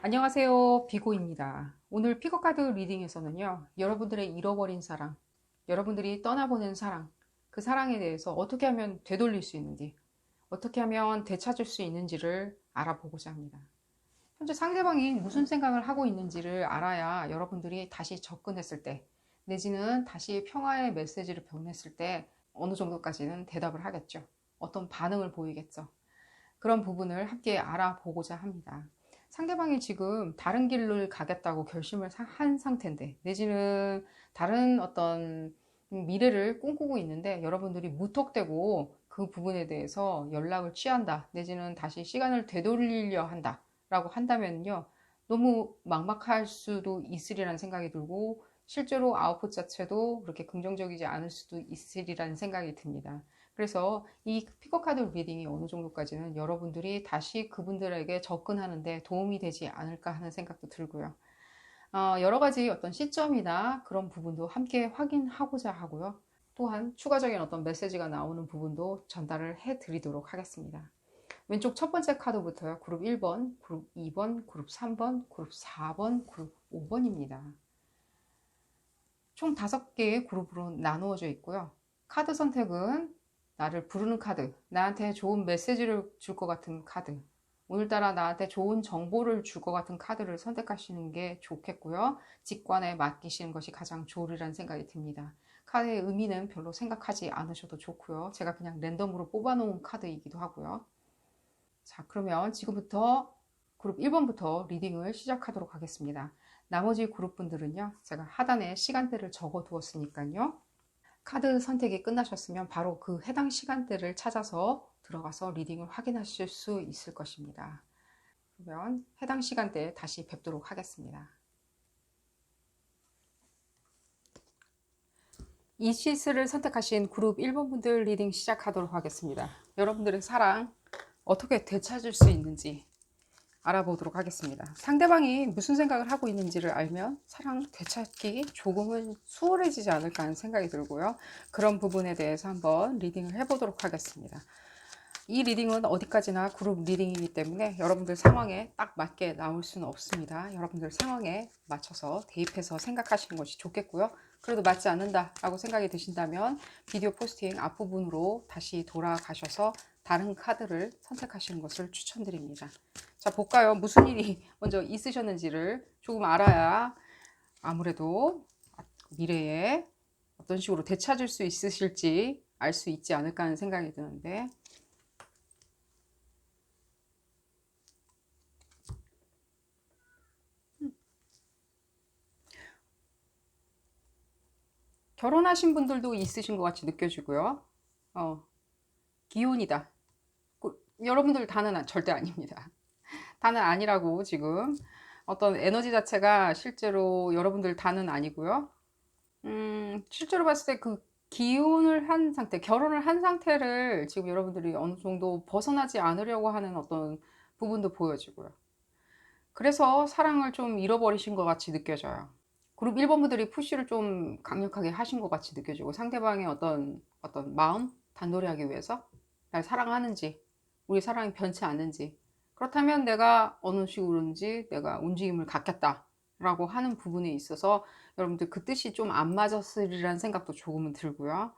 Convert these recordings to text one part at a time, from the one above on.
안녕하세요, 비고입니다. 오늘 피거카드 리딩에서는요, 여러분들의 잃어버린 사랑, 여러분들이 떠나보낸 사랑, 그 사랑에 대해서 어떻게 하면 되돌릴 수 있는지, 어떻게 하면 되찾을 수 있는지를 알아보고자 합니다. 현재 상대방이 무슨 생각을 하고 있는지를 알아야 여러분들이 다시 접근했을 때, 내지는 다시 평화의 메시지를 보냈을 때 어느 정도까지는 대답을 하겠죠. 어떤 반응을 보이겠죠. 그런 부분을 함께 알아보고자 합니다. 상대방이 지금 다른 길을 가겠다고 결심을 한 상태인데, 내지는 다른 어떤 미래를 꿈꾸고 있는데, 여러분들이 무턱대고 그 부분에 대해서 연락을 취한다, 내지는 다시 시간을 되돌리려 한다, 라고 한다면요, 너무 막막할 수도 있으리라는 생각이 들고, 실제로 아웃풋 자체도 그렇게 긍정적이지 않을 수도 있으리라는 생각이 듭니다. 그래서 이 피커카드 리딩이 어느 정도까지는 여러분들이 다시 그분들에게 접근하는데 도움이 되지 않을까 하는 생각도 들고요. 여러 가지 어떤 시점이나 그런 부분도 함께 확인하고자 하고요. 또한 추가적인 어떤 메시지가 나오는 부분도 전달을 해드리도록 하겠습니다. 왼쪽 첫 번째 카드부터요. 그룹 1번, 그룹 2번, 그룹 3번, 그룹 4번, 그룹 5번입니다. 총 5개의 그룹으로 나누어져 있고요. 카드 선택은 나를 부르는 카드, 나한테 좋은 메시지를 줄 것 같은 카드, 오늘따라 나한테 좋은 정보를 줄 것 같은 카드를 선택하시는 게 좋겠고요. 직관에 맡기시는 것이 가장 좋으리라는 생각이 듭니다. 카드의 의미는 별로 생각하지 않으셔도 좋고요. 제가 그냥 랜덤으로 뽑아놓은 카드이기도 하고요. 자, 그러면 지금부터 그룹 1번부터 리딩을 시작하도록 하겠습니다. 나머지 그룹 분들은요, 제가 하단에 시간대를 적어 두었으니까요. 카드 선택이 끝나셨으면 바로 그 해당 시간대를 찾아서 들어가서 리딩을 확인하실 수 있을 것입니다. 그러면 해당 시간대에 다시 뵙도록 하겠습니다. 이시스를 선택하신 그룹 1번 분들 리딩 시작하도록 하겠습니다. 여러분들의 사랑 어떻게 되찾을 수 있는지 알아보도록 하겠습니다. 상대방이 무슨 생각을 하고 있는지를 알면 사랑 되찾기 조금은 수월해지지 않을까 하는 생각이 들고요. 그런 부분에 대해서 한번 리딩을 해보도록 하겠습니다. 이 리딩은 어디까지나 그룹 리딩이기 때문에 여러분들 상황에 딱 맞게 나올 수는 없습니다. 여러분들 상황에 맞춰서 대입해서 생각하시는 것이 좋겠고요. 그래도 맞지 않는다 라고 생각이 드신다면 비디오 포스팅 앞부분으로 다시 돌아가셔서 다른 카드를 선택하시는 것을 추천드립니다. 자, 볼까요? 무슨 일이 먼저 있으셨는지를 조금 알아야 아무래도 미래에 어떤 식으로 되찾을 수 있으실지 알 수 있지 않을까 하는 생각이 드는데, 결혼하신 분들도 있으신 것 같이 느껴지고요. 기혼이다. 여러분들 다는 절대 아닙니다. 다는 아니라고 지금 어떤 에너지 자체가 실제로 여러분들 다는 아니고요. 실제로 봤을 때 그 기혼을 한 상태, 결혼을 한 상태를 지금 여러분들이 어느 정도 벗어나지 않으려고 하는 어떤 부분도 보여지고요. 그래서 사랑을 좀 잃어버리신 것 같이 느껴져요. 그룹 1번 분들이 푸시를 좀 강력하게 하신 것 같이 느껴지고, 상대방의 어떤 마음 단도리 하기 위해서 날 사랑하는지, 우리 사랑이 변치 않는지, 그렇다면 내가 어느 식으로든지 내가 움직임을 갖겠다 라고 하는 부분에 있어서 여러분들 그 뜻이 좀 안 맞았으리라는 생각도 조금은 들고요.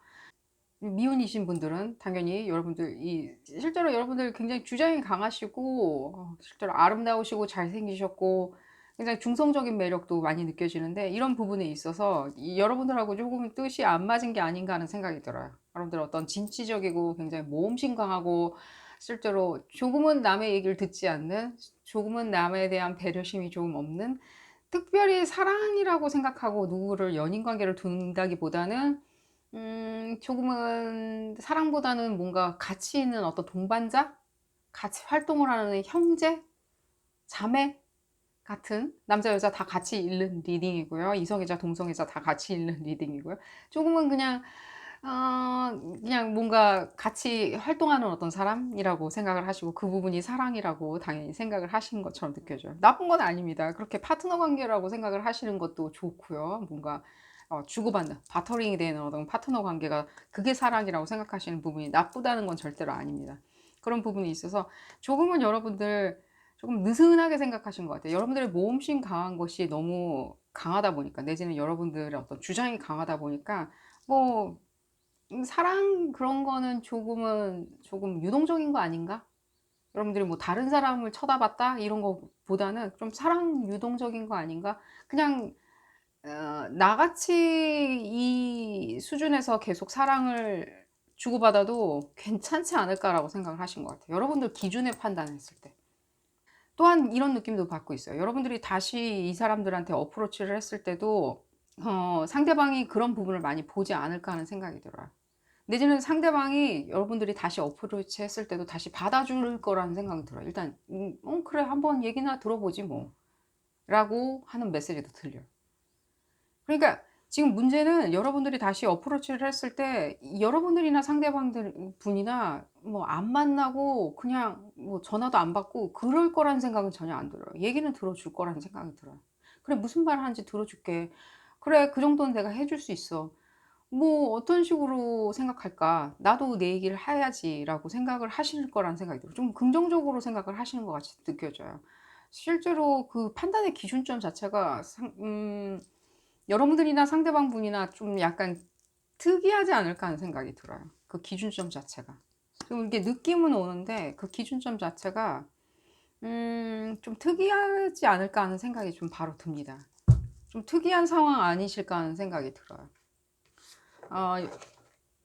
미혼이신 분들은 당연히 여러분들 실제로 여러분들 굉장히 주장이 강하시고, 실제로 아름다우시고 잘생기셨고 굉장히 중성적인 매력도 많이 느껴지는데, 이런 부분에 있어서 여러분들하고 조금 뜻이 안 맞은 게 아닌가 하는 생각이 들어요. 여러분들 어떤 진취적이고 굉장히 모험심 강하고, 실제로 조금은 남의 얘기를 듣지 않는, 조금은 남에 대한 배려심이 조금 없는, 특별히 사랑이라고 생각하고 누구를 연인 관계를 둔다기보다는 조금은 사랑보다는 뭔가 가치 있는 어떤 동반자? 같이 활동을 하는 형제? 자매? 같은, 남자 여자 다 같이 읽는 리딩이고요. 이성애자 동성애자 다 같이 읽는 리딩이고요. 조금은 그냥 뭔가 같이 활동하는 어떤 사람이라고 생각을 하시고, 그 부분이 사랑이라고 당연히 생각을 하시는 것처럼 느껴져요. 나쁜 건 아닙니다. 그렇게 파트너 관계라고 생각을 하시는 것도 좋고요. 뭔가 주고받는 바터링이 되는 어떤 파트너 관계가, 그게 사랑이라고 생각하시는 부분이 나쁘다는 건 절대로 아닙니다. 그런 부분이 있어서 조금은 여러분들 조금 느슨하게 생각하신 것 같아요. 여러분들의 모험심 강한 것이 너무 강하다 보니까, 내지는 여러분들의 어떤 주장이 강하다 보니까 뭐 사랑 그런 거는 조금 유동적인 거 아닌가? 여러분들이 뭐 다른 사람을 쳐다봤다 이런 거보다는 좀 사랑 유동적인 거 아닌가? 그냥 나같이 이 수준에서 계속 사랑을 주고받아도 괜찮지 않을까라고 생각을 하신 것 같아요. 여러분들 기준에 판단했을 때. 또한 이런 느낌도 받고 있어요. 여러분들이 다시 이 사람들한테 어프로치를 했을 때도 상대방이 그런 부분을 많이 보지 않을까 하는 생각이 들어요. 내지는 상대방이 여러분들이 다시 어프로치 했을 때도 다시 받아줄 거라는 생각이 들어요. 일단 그래 한번 얘기나 들어보지 뭐 라고 하는 메시지도 들려요. 그러니까 지금 문제는 여러분들이 다시 어프로치를 했을 때 여러분들이나 상대방들 분이나 뭐 안 만나고 그냥 뭐 전화도 안 받고 그럴 거라는 생각은 전혀 안 들어요. 얘기는 들어줄 거라는 생각이 들어요. 그래 무슨 말 하는지 들어줄게. 그래 그 정도는 내가 해줄 수 있어. 뭐 어떤 식으로 생각할까? 나도 내 얘기를 해야지라고 생각을 하실 거라는 생각이 들어요. 좀 긍정적으로 생각을 하시는 것 같이 느껴져요. 실제로 그 판단의 기준점 자체가 여러분들이나 상대방 분이나 좀 약간 특이하지 않을까 하는 생각이 들어요. 그 기준점 자체가. 좀 이게 느낌은 오는데 그 기준점 자체가 좀 특이하지 않을까 하는 생각이 좀 바로 듭니다. 좀 특이한 상황 아니실까 하는 생각이 들어요. 어,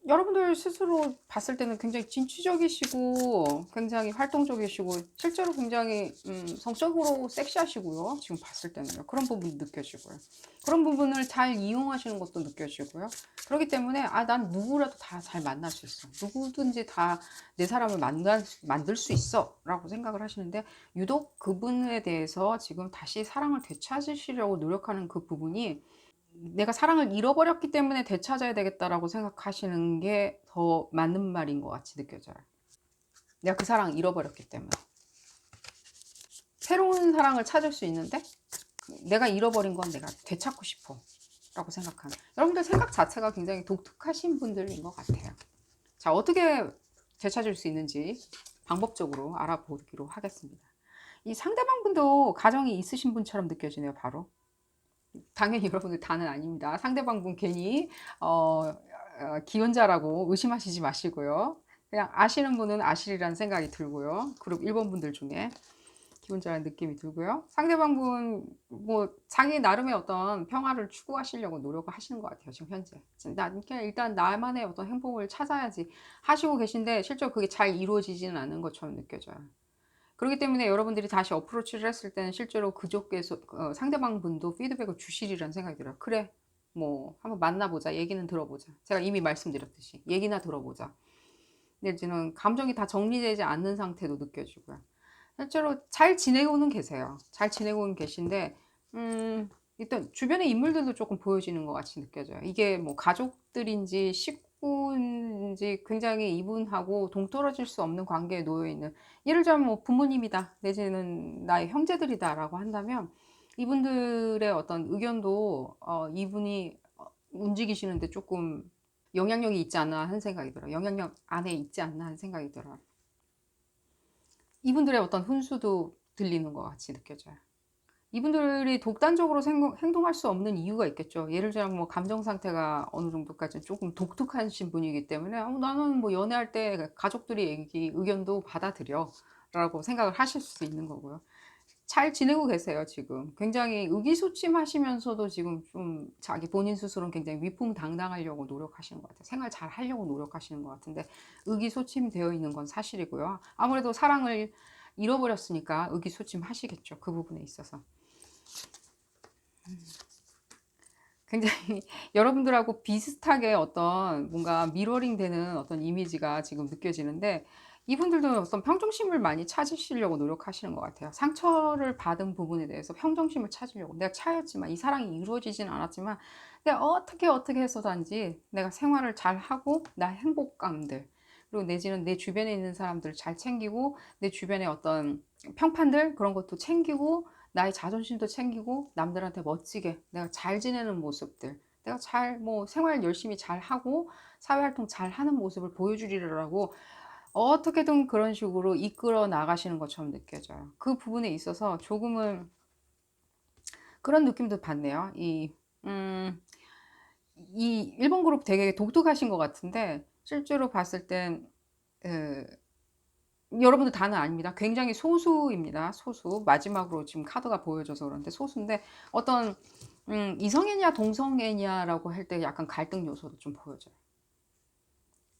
여러분들 스스로 봤을 때는 굉장히 진취적이시고 굉장히 활동적이시고 실제로 굉장히 성적으로 섹시하시고요. 지금 봤을 때는요. 그런 부분이 느껴지고요. 그런 부분을 잘 이용하시는 것도 느껴지고요. 그렇기 때문에 난 누구라도 다 잘 만날 수 있어. 누구든지 다 내 사람을 만들 수 있어 라고 생각을 하시는데 유독 그분에 대해서 지금 다시 사랑을 되찾으시려고 노력하는 그 부분이 내가 사랑을 잃어버렸기 때문에 되찾아야 되겠다라고 생각하시는 게 더 맞는 말인 것 같이 느껴져요. 내가 그 사랑을 잃어버렸기 때문에. 새로운 사랑을 찾을 수 있는데 내가 잃어버린 건 내가 되찾고 싶어 라고 생각하는, 여러분들 생각 자체가 굉장히 독특하신 분들인 것 같아요. 자, 어떻게 되찾을 수 있는지 방법적으로 알아보기로 하겠습니다. 이 상대방분도 가정이 있으신 분처럼 느껴지네요. 바로 당연히 여러분들 다는 아닙니다. 상대방분 괜히 기혼자라고 의심하시지 마시고요. 그냥 아시는 분은 아시리라는 생각이 들고요. 그룹 1번 분들 중에 기혼자라는 느낌이 들고요. 상대방분 뭐 자기 나름의 어떤 평화를 추구하시려고 노력을 하시는 것 같아요. 지금 현재. 일단 나만의 어떤 행복을 찾아야지 하시고 계신데 실제로 그게 잘 이루어지지는 않는 것처럼 느껴져요. 그렇기 때문에 여러분들이 다시 어프로치를 했을 때는 실제로 그쪽에서 상대방 분도 피드백을 주시리라는 생각이 들어요. 그래, 뭐 한번 만나보자. 얘기는 들어보자. 제가 이미 말씀드렸듯이 얘기나 들어보자. 내지는 감정이 다 정리되지 않는 상태도 느껴지고요. 실제로 잘 지내고는 계세요. 잘 지내고는 계신데 일단 주변의 인물들도 조금 보여지는 것 같이 느껴져요. 이게 뭐 가족들인지 식구인지 굉장히 이분하고 동떨어질 수 없는 관계에 놓여 있는, 예를 들면 뭐 부모님이다 내지는 나의 형제들이다라고 한다면 이분들의 어떤 의견도 이분이 움직이시는데 조금 영향력이 있지 않나 하는 생각이 들어요. 영향력 안에 있지 않나 하는 생각이 들어요. 이분들의 어떤 훈수도 들리는 것 같이 느껴져요. 이분들이 독단적으로 행동할 수 없는 이유가 있겠죠. 예를 들면 뭐 감정 상태가 어느 정도까지 조금 독특하신 분이기 때문에 나는 뭐 연애할 때 가족들이 얘기 의견도 받아들여 라고 생각을 하실 수 있는 거고요. 잘 지내고 계세요. 지금 굉장히 의기소침하시면서도 지금 좀 자기 본인 스스로는 굉장히 위풍당당하려고 노력하시는 것 같아요. 생활 잘 하려고 노력하시는 것 같은데 의기소침되어 있는 건 사실이고요. 아무래도 사랑을 잃어버렸으니까 의기소침하시겠죠. 그 부분에 있어서 굉장히 여러분들하고 비슷하게 어떤 뭔가 미러링 되는 어떤 이미지가 지금 느껴지는데 이분들도 어떤 평정심을 많이 찾으시려고 노력하시는 것 같아요. 상처를 받은 부분에 대해서 평정심을 찾으려고, 내가 차였지만 이 사랑이 이루어지진 않았지만 내가 어떻게 해서든지 내가 생활을 잘 하고 나 행복감들, 그리고 내지는 내 주변에 있는 사람들 잘 챙기고 내 주변의 어떤 평판들 그런 것도 챙기고 나의 자존심도 챙기고 남들한테 멋지게 내가 잘 지내는 모습들, 내가 잘 뭐 생활 열심히 잘 하고 사회활동 잘 하는 모습을 보여주리라고 어떻게든 그런 식으로 이끌어 나가시는 것처럼 느껴져요. 그 부분에 있어서 조금은 그런 느낌도 받네요. 음, 이 1번 그룹 되게 독특하신 것 같은데, 실제로 봤을 땐, 그, 여러분들 다는 아닙니다. 굉장히 소수입니다. 소수. 마지막으로 지금 카드가 보여줘서 그런데 소수인데, 어떤, 이성애냐 동성애냐라고 할 때 약간 갈등 요소도 좀 보여져요.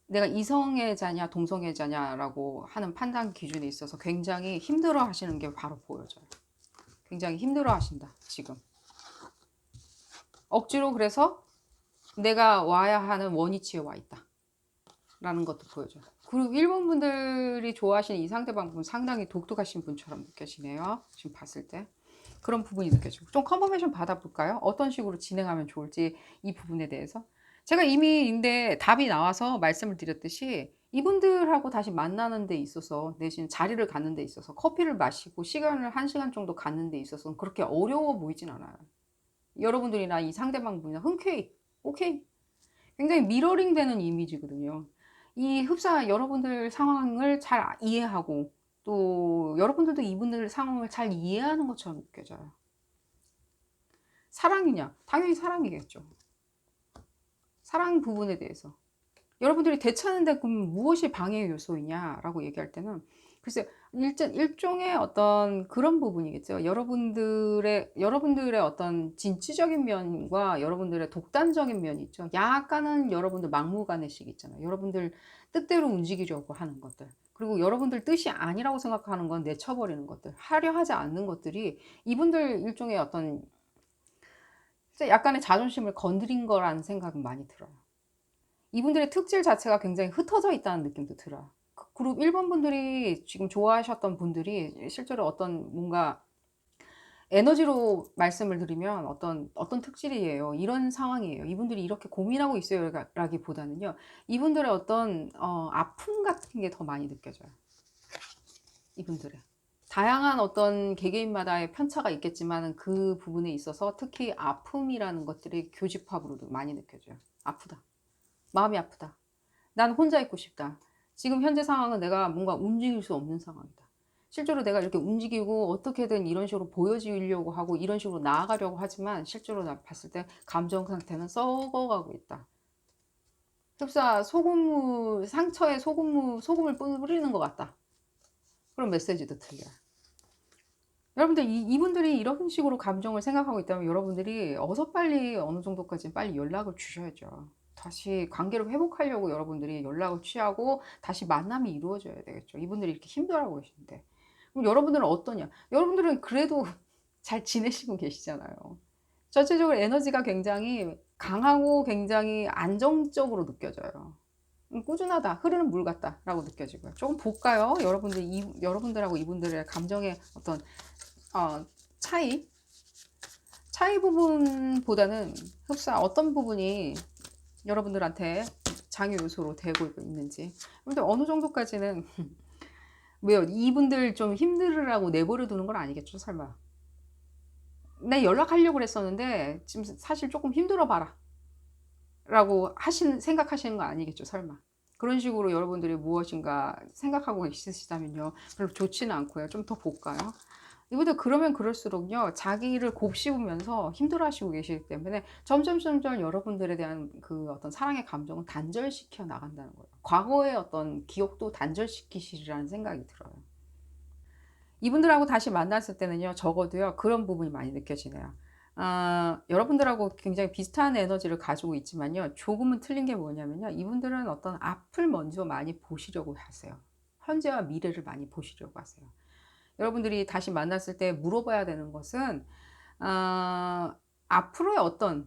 내가 이성애자냐 동성애자냐라고 하는 판단 기준에 있어서 굉장히 힘들어 하시는 게 바로 보여져요. 굉장히 힘들어 하신다, 지금. 억지로 그래서 내가 와야 하는 원위치에 와 있다. 라는 것도 보여줘요. 그리고 일본 분들이 좋아하시는 이 상대방 분 상당히 독특하신 분처럼 느껴지네요. 지금 봤을 때. 그런 부분이 느껴지고. 좀 컨퍼메이션 받아볼까요? 어떤 식으로 진행하면 좋을지 이 부분에 대해서. 제가 이미 근데 답이 나와서 말씀을 드렸듯이 이분들하고 다시 만나는 데 있어서 내신 자리를 갖는 데 있어서 커피를 마시고 시간을 1시간 정도 갖는 데 있어서 그렇게 어려워 보이진 않아요. 여러분들이나 이 상대방 분이나 흔쾌히 오케이. 굉장히 미러링 되는 이미지거든요. 이 흡사 여러분들 상황을 잘 이해하고 또 여러분들도 이분들 상황을 잘 이해하는 것처럼 느껴져요. 사랑이냐? 당연히 사랑이겠죠. 사랑 부분에 대해서. 여러분들이 대처하는데 그럼 무엇이 방해 요소이냐라고 얘기할 때는 글쎄 일종의 어떤 그런 부분이겠죠. 여러분들의 어떤 진취적인 면과 여러분들의 독단적인 면이 있죠. 약간은 여러분들 막무가내식 있잖아요. 여러분들 뜻대로 움직이려고 하는 것들. 그리고 여러분들 뜻이 아니라고 생각하는 건 내쳐버리는 것들. 하려 하지 않는 것들이 이분들 일종의 어떤 약간의 자존심을 건드린 거라는 생각은 많이 들어요. 이분들의 특질 자체가 굉장히 흩어져 있다는 느낌도 들어요. 그 그룹 1번 분들이 지금 좋아하셨던 분들이 실제로 어떤 뭔가 에너지로 말씀을 드리면 어떤 특질이에요. 이런 상황이에요. 이분들이 이렇게 고민하고 있어요. 라기보다는요. 이분들의 어떤 아픔 같은 게 더 많이 느껴져요. 이분들의. 다양한 어떤 개개인마다의 편차가 있겠지만 그 부분에 있어서 특히 아픔이라는 것들이 교집합으로도 많이 느껴져요. 아프다. 마음이 아프다. 난 혼자 있고 싶다. 지금 현재 상황은 내가 뭔가 움직일 수 없는 상황이다. 실제로 내가 이렇게 움직이고 어떻게든 이런 식으로 보여지려고 하고 이런 식으로 나아가려고 하지만 실제로 나 봤을 때 감정 상태는 썩어가고 있다. 흡사 상처에 소금을 뿌리는 것 같다. 그런 메시지도 들려요. 여러분들 이분들이 이런 식으로 감정을 생각하고 있다면 여러분들이 어서 빨리 어느 정도까지 빨리 연락을 주셔야죠. 다시 관계를 회복하려고 여러분들이 연락을 취하고 다시 만남이 이루어져야 되겠죠. 이분들이 이렇게 힘들어하고 계시는데. 그럼 여러분들은 어떠냐? 여러분들은 그래도 잘 지내시고 계시잖아요. 전체적으로 에너지가 굉장히 강하고 굉장히 안정적으로 느껴져요. 꾸준하다, 흐르는 물 같다라고 느껴지고요. 조금 볼까요? 여러분들하고 이분들의 감정의 어떤 차이? 차이 부분보다는 흡사 어떤 부분이 여러분들한테 장애 요소로 되고 있는지. 근데 어느 정도까지는 왜요? 이분들 좀 힘들으라고 내버려 두는 건 아니겠죠, 설마. 내 연락하려고 그랬었는데 지금 사실 조금 힘들어 봐라. 라고 생각하시는 거 아니겠죠, 설마. 그런 식으로 여러분들이 무엇인가 생각하고 있으시다면요. 별로 좋지는 않고요. 좀 더 볼까요? 이분들 그러면 그럴수록요, 자기를 곱씹으면서 힘들어 하시고 계시기 때문에 점점 여러분들에 대한 그 어떤 사랑의 감정을 단절시켜 나간다는 거예요. 과거의 어떤 기억도 단절시키시리라는 생각이 들어요. 이분들하고 다시 만났을 때는요, 적어도요, 그런 부분이 많이 느껴지네요. 여러분들하고 굉장히 비슷한 에너지를 가지고 있지만요, 조금은 틀린 게 뭐냐면요, 이분들은 어떤 앞을 먼저 많이 보시려고 하세요. 현재와 미래를 많이 보시려고 하세요. 여러분들이 다시 만났을 때 물어봐야 되는 것은, 앞으로의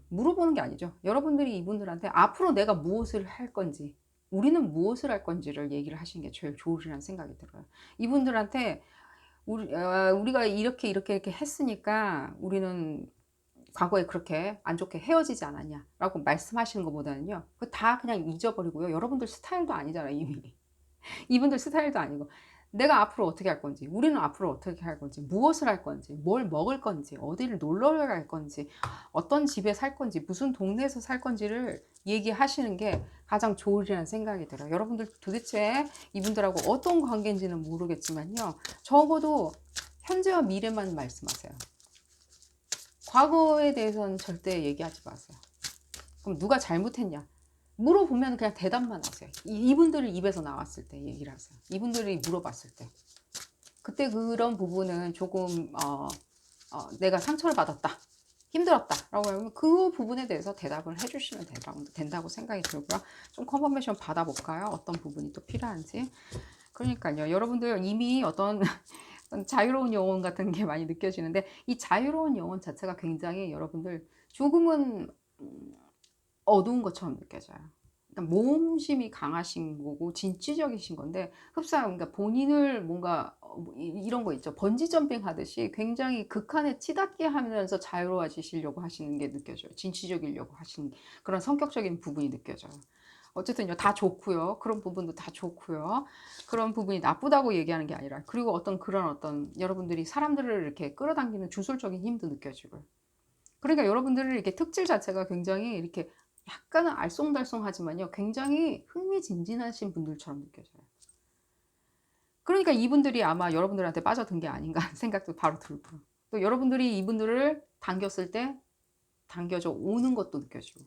물어보는 게 아니죠. 여러분들이 이분들한테 앞으로 내가 무엇을 할 건지, 우리는 무엇을 할 건지를 얘기를 하시는 게 제일 좋으리라는 생각이 들어요. 이분들한테 우리가 이렇게 했으니까 우리는 과거에 그렇게 안 좋게 헤어지지 않았냐 라고 말씀하시는 것보다는요, 그거 다 그냥 잊어버리고요. 여러분들 스타일도 아니잖아요, 이미. 이분들 스타일도 아니고, 내가 앞으로 어떻게 할 건지, 우리는 앞으로 어떻게 할 건지, 무엇을 할 건지, 뭘 먹을 건지, 어디를 놀러 갈 건지, 어떤 집에 살 건지, 무슨 동네에서 살 건지를 얘기하시는 게 가장 좋으리라는 생각이 들어요. 여러분들 도대체 이분들하고 어떤 관계인지는 모르겠지만요. 적어도 현재와 미래만 말씀하세요. 과거에 대해서는 절대 얘기하지 마세요. 그럼 누가 잘못했냐? 물어보면 그냥 대답만 하세요. 이분들을 입에서 나왔을 때 얘기를 하세요. 이분들이 물어봤을 때. 그때 그런 부분은 조금 내가 상처를 받았다. 힘들었다 라고 하면 그 부분에 대해서 대답을 해주시면 된다고 생각이 들고요. 좀 컨퍼메이션 받아볼까요? 어떤 부분이 또 필요한지. 그러니까요. 여러분들 이미 어떤 자유로운 영혼 같은 게 많이 느껴지는데 이 자유로운 영혼 자체가 굉장히 여러분들 조금은 어두운 것처럼 느껴져요. 그러니까 모험심이 강하신 거고 진취적이신 건데 흡사 그러니까 본인을 뭔가 이런 거 있죠. 번지 점핑 하듯이 굉장히 극한에 치닫게 하면서 자유로워지시려고 하시는 게 느껴져요. 진취적이려고 하시는 그런 성격적인 부분이 느껴져요. 어쨌든요, 다 좋고요. 그런 부분도 다 좋고요. 그런 부분이 나쁘다고 얘기하는 게 아니라 그리고 어떤 여러분들이 사람들을 이렇게 끌어당기는 주술적인 힘도 느껴지고요. 그러니까 여러분들의 이렇게 특질 자체가 굉장히 이렇게 약간은 알쏭달쏭하지만요. 굉장히 흥미진진하신 분들처럼 느껴져요. 그러니까 이분들이 아마 여러분들한테 빠져든 게 아닌가 하는 생각도 바로 들고요. 또 여러분들이 이분들을 당겼을 때 당겨져 오는 것도 느껴지고.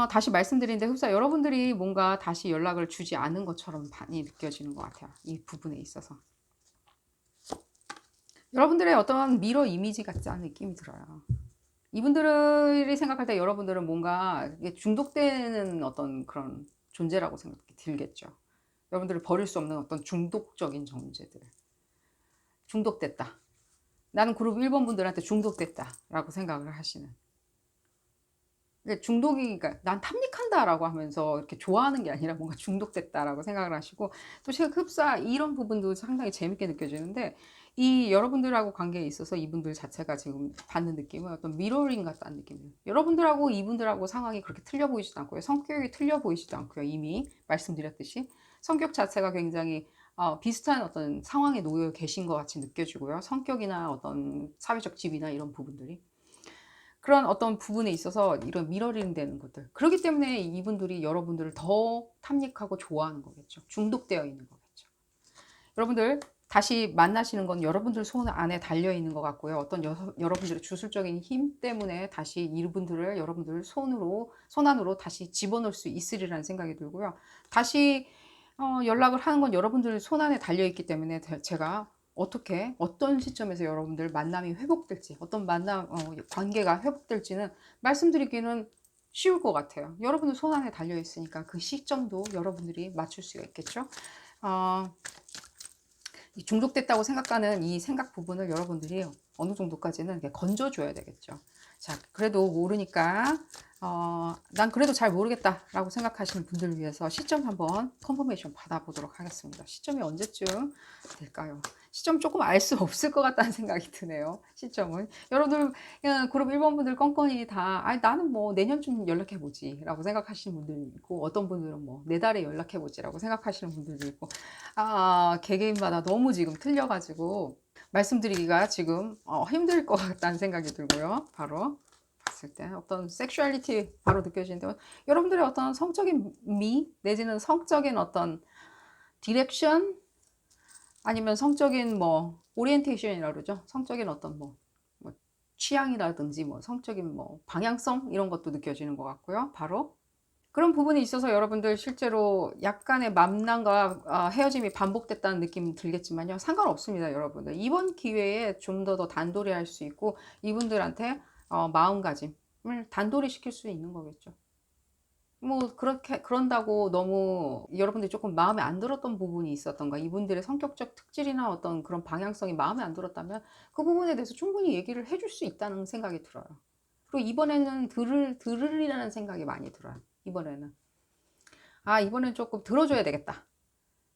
다시 말씀드리는데 흡사 여러분들이 뭔가 다시 연락을 주지 않은 것처럼 많이 느껴지는 것 같아요. 이 부분에 있어서. 여러분들의 어떤 미러 이미지 같지 않은 느낌이 들어요. 이분들이 생각할 때 여러분들은 뭔가 중독되는 어떤 그런 존재라고 생각이 들겠죠. 여러분들을 버릴 수 없는 어떤 중독적인 존재들. 중독됐다. 나는 그룹 1번 분들한테 중독됐다 라고 생각을 하시는. 중독이, 그러니까 난 탐닉한다라고 하면서 이렇게 좋아하는 게 아니라 뭔가 중독됐다라고 생각을 하시고 또 흡사 이런 부분도 상당히 재밌게 느껴지는데 이 여러분들하고 관계에 있어서 이분들 자체가 지금 받는 느낌은 어떤 미러링 같다는 느낌이에요. 여러분들하고 이분들하고 상황이 그렇게 틀려 보이지도 않고요. 성격이 틀려 보이지도 않고요. 이미 말씀드렸듯이 성격 자체가 굉장히 비슷한 어떤 상황에 놓여 계신 것 같이 느껴지고요. 성격이나 어떤 사회적 지위나 이런 부분들이. 그런 어떤 부분에 있어서 이런 미러링 되는 것들. 그렇기 때문에 이분들이 여러분들을 더 탐닉하고 좋아하는 거겠죠. 중독되어 있는 거겠죠. 여러분들 다시 만나시는 건 여러분들 손 안에 달려 있는 것 같고요. 어떤 여러분들의 주술적인 힘 때문에 다시 이분들을 여러분들 손 안으로 다시 집어넣을 수 있으리라는 생각이 들고요. 다시 연락을 하는 건 여러분들 손 안에 달려 있기 때문에 제가 어떻게 어떤 시점에서 여러분들 만남이 회복될지 어떤 관계가 회복될지는 말씀드리기는 쉬울 것 같아요. 여러분들 손 안에 달려 있으니까 그 시점도 여러분들이 맞출 수가 있겠죠. 중독됐다고 생각하는 이 생각 부분을 여러분들이 어느 정도까지는 건져줘야 되겠죠. 자, 그래도 모르니까 난 그래도 잘 모르겠다 라고 생각하시는 분들을 위해서 시점 한번 컨퍼메이션 받아보도록 하겠습니다. 시점이 언제쯤 될까요? 시점 조금 알 수 없을 것 같다는 생각이 드네요. 시점은 여러분들 그냥 그룹 1번 분들 껌껌이 다 나는 뭐 내년쯤 연락해보지 라고 생각하시는 분들이 있고 어떤 분들은 뭐 4달에 연락해보지 라고 생각하시는 분들도 있고 개개인마다 너무 지금 틀려가지고 말씀드리기가 지금 힘들 것 같다는 생각이 들고요. 바로 봤을 때 어떤 섹슈얼리티 바로 느껴지는데 여러분들의 어떤 성적인 내지는 성적인 어떤 디렉션 아니면 성적인 뭐 오리엔테이션이라고 그러죠. 성적인 어떤 뭐 취향이라든지 뭐 성적인 뭐 방향성 이런 것도 느껴지는 것 같고요. 바로 그런 부분이 있어서 여러분들 실제로 약간의 만남과 헤어짐이 반복됐다는 느낌이 들겠지만요. 상관없습니다, 여러분들. 이번 기회에 좀 더 단돌이 할 수 있고 이분들한테 마음가짐을 단돌이 시킬 수 있는 거겠죠. 뭐 그런다고 너무 여러분들이 조금 마음에 안 들었던 부분이 있었던가 이분들의 성격적 특질이나 어떤 그런 방향성이 마음에 안 들었다면 그 부분에 대해서 충분히 얘기를 해줄 수 있다는 생각이 들어요. 그리고 이번에는 들으리라는 생각이 많이 들어요. 이번에는 이번엔 조금 들어줘야 되겠다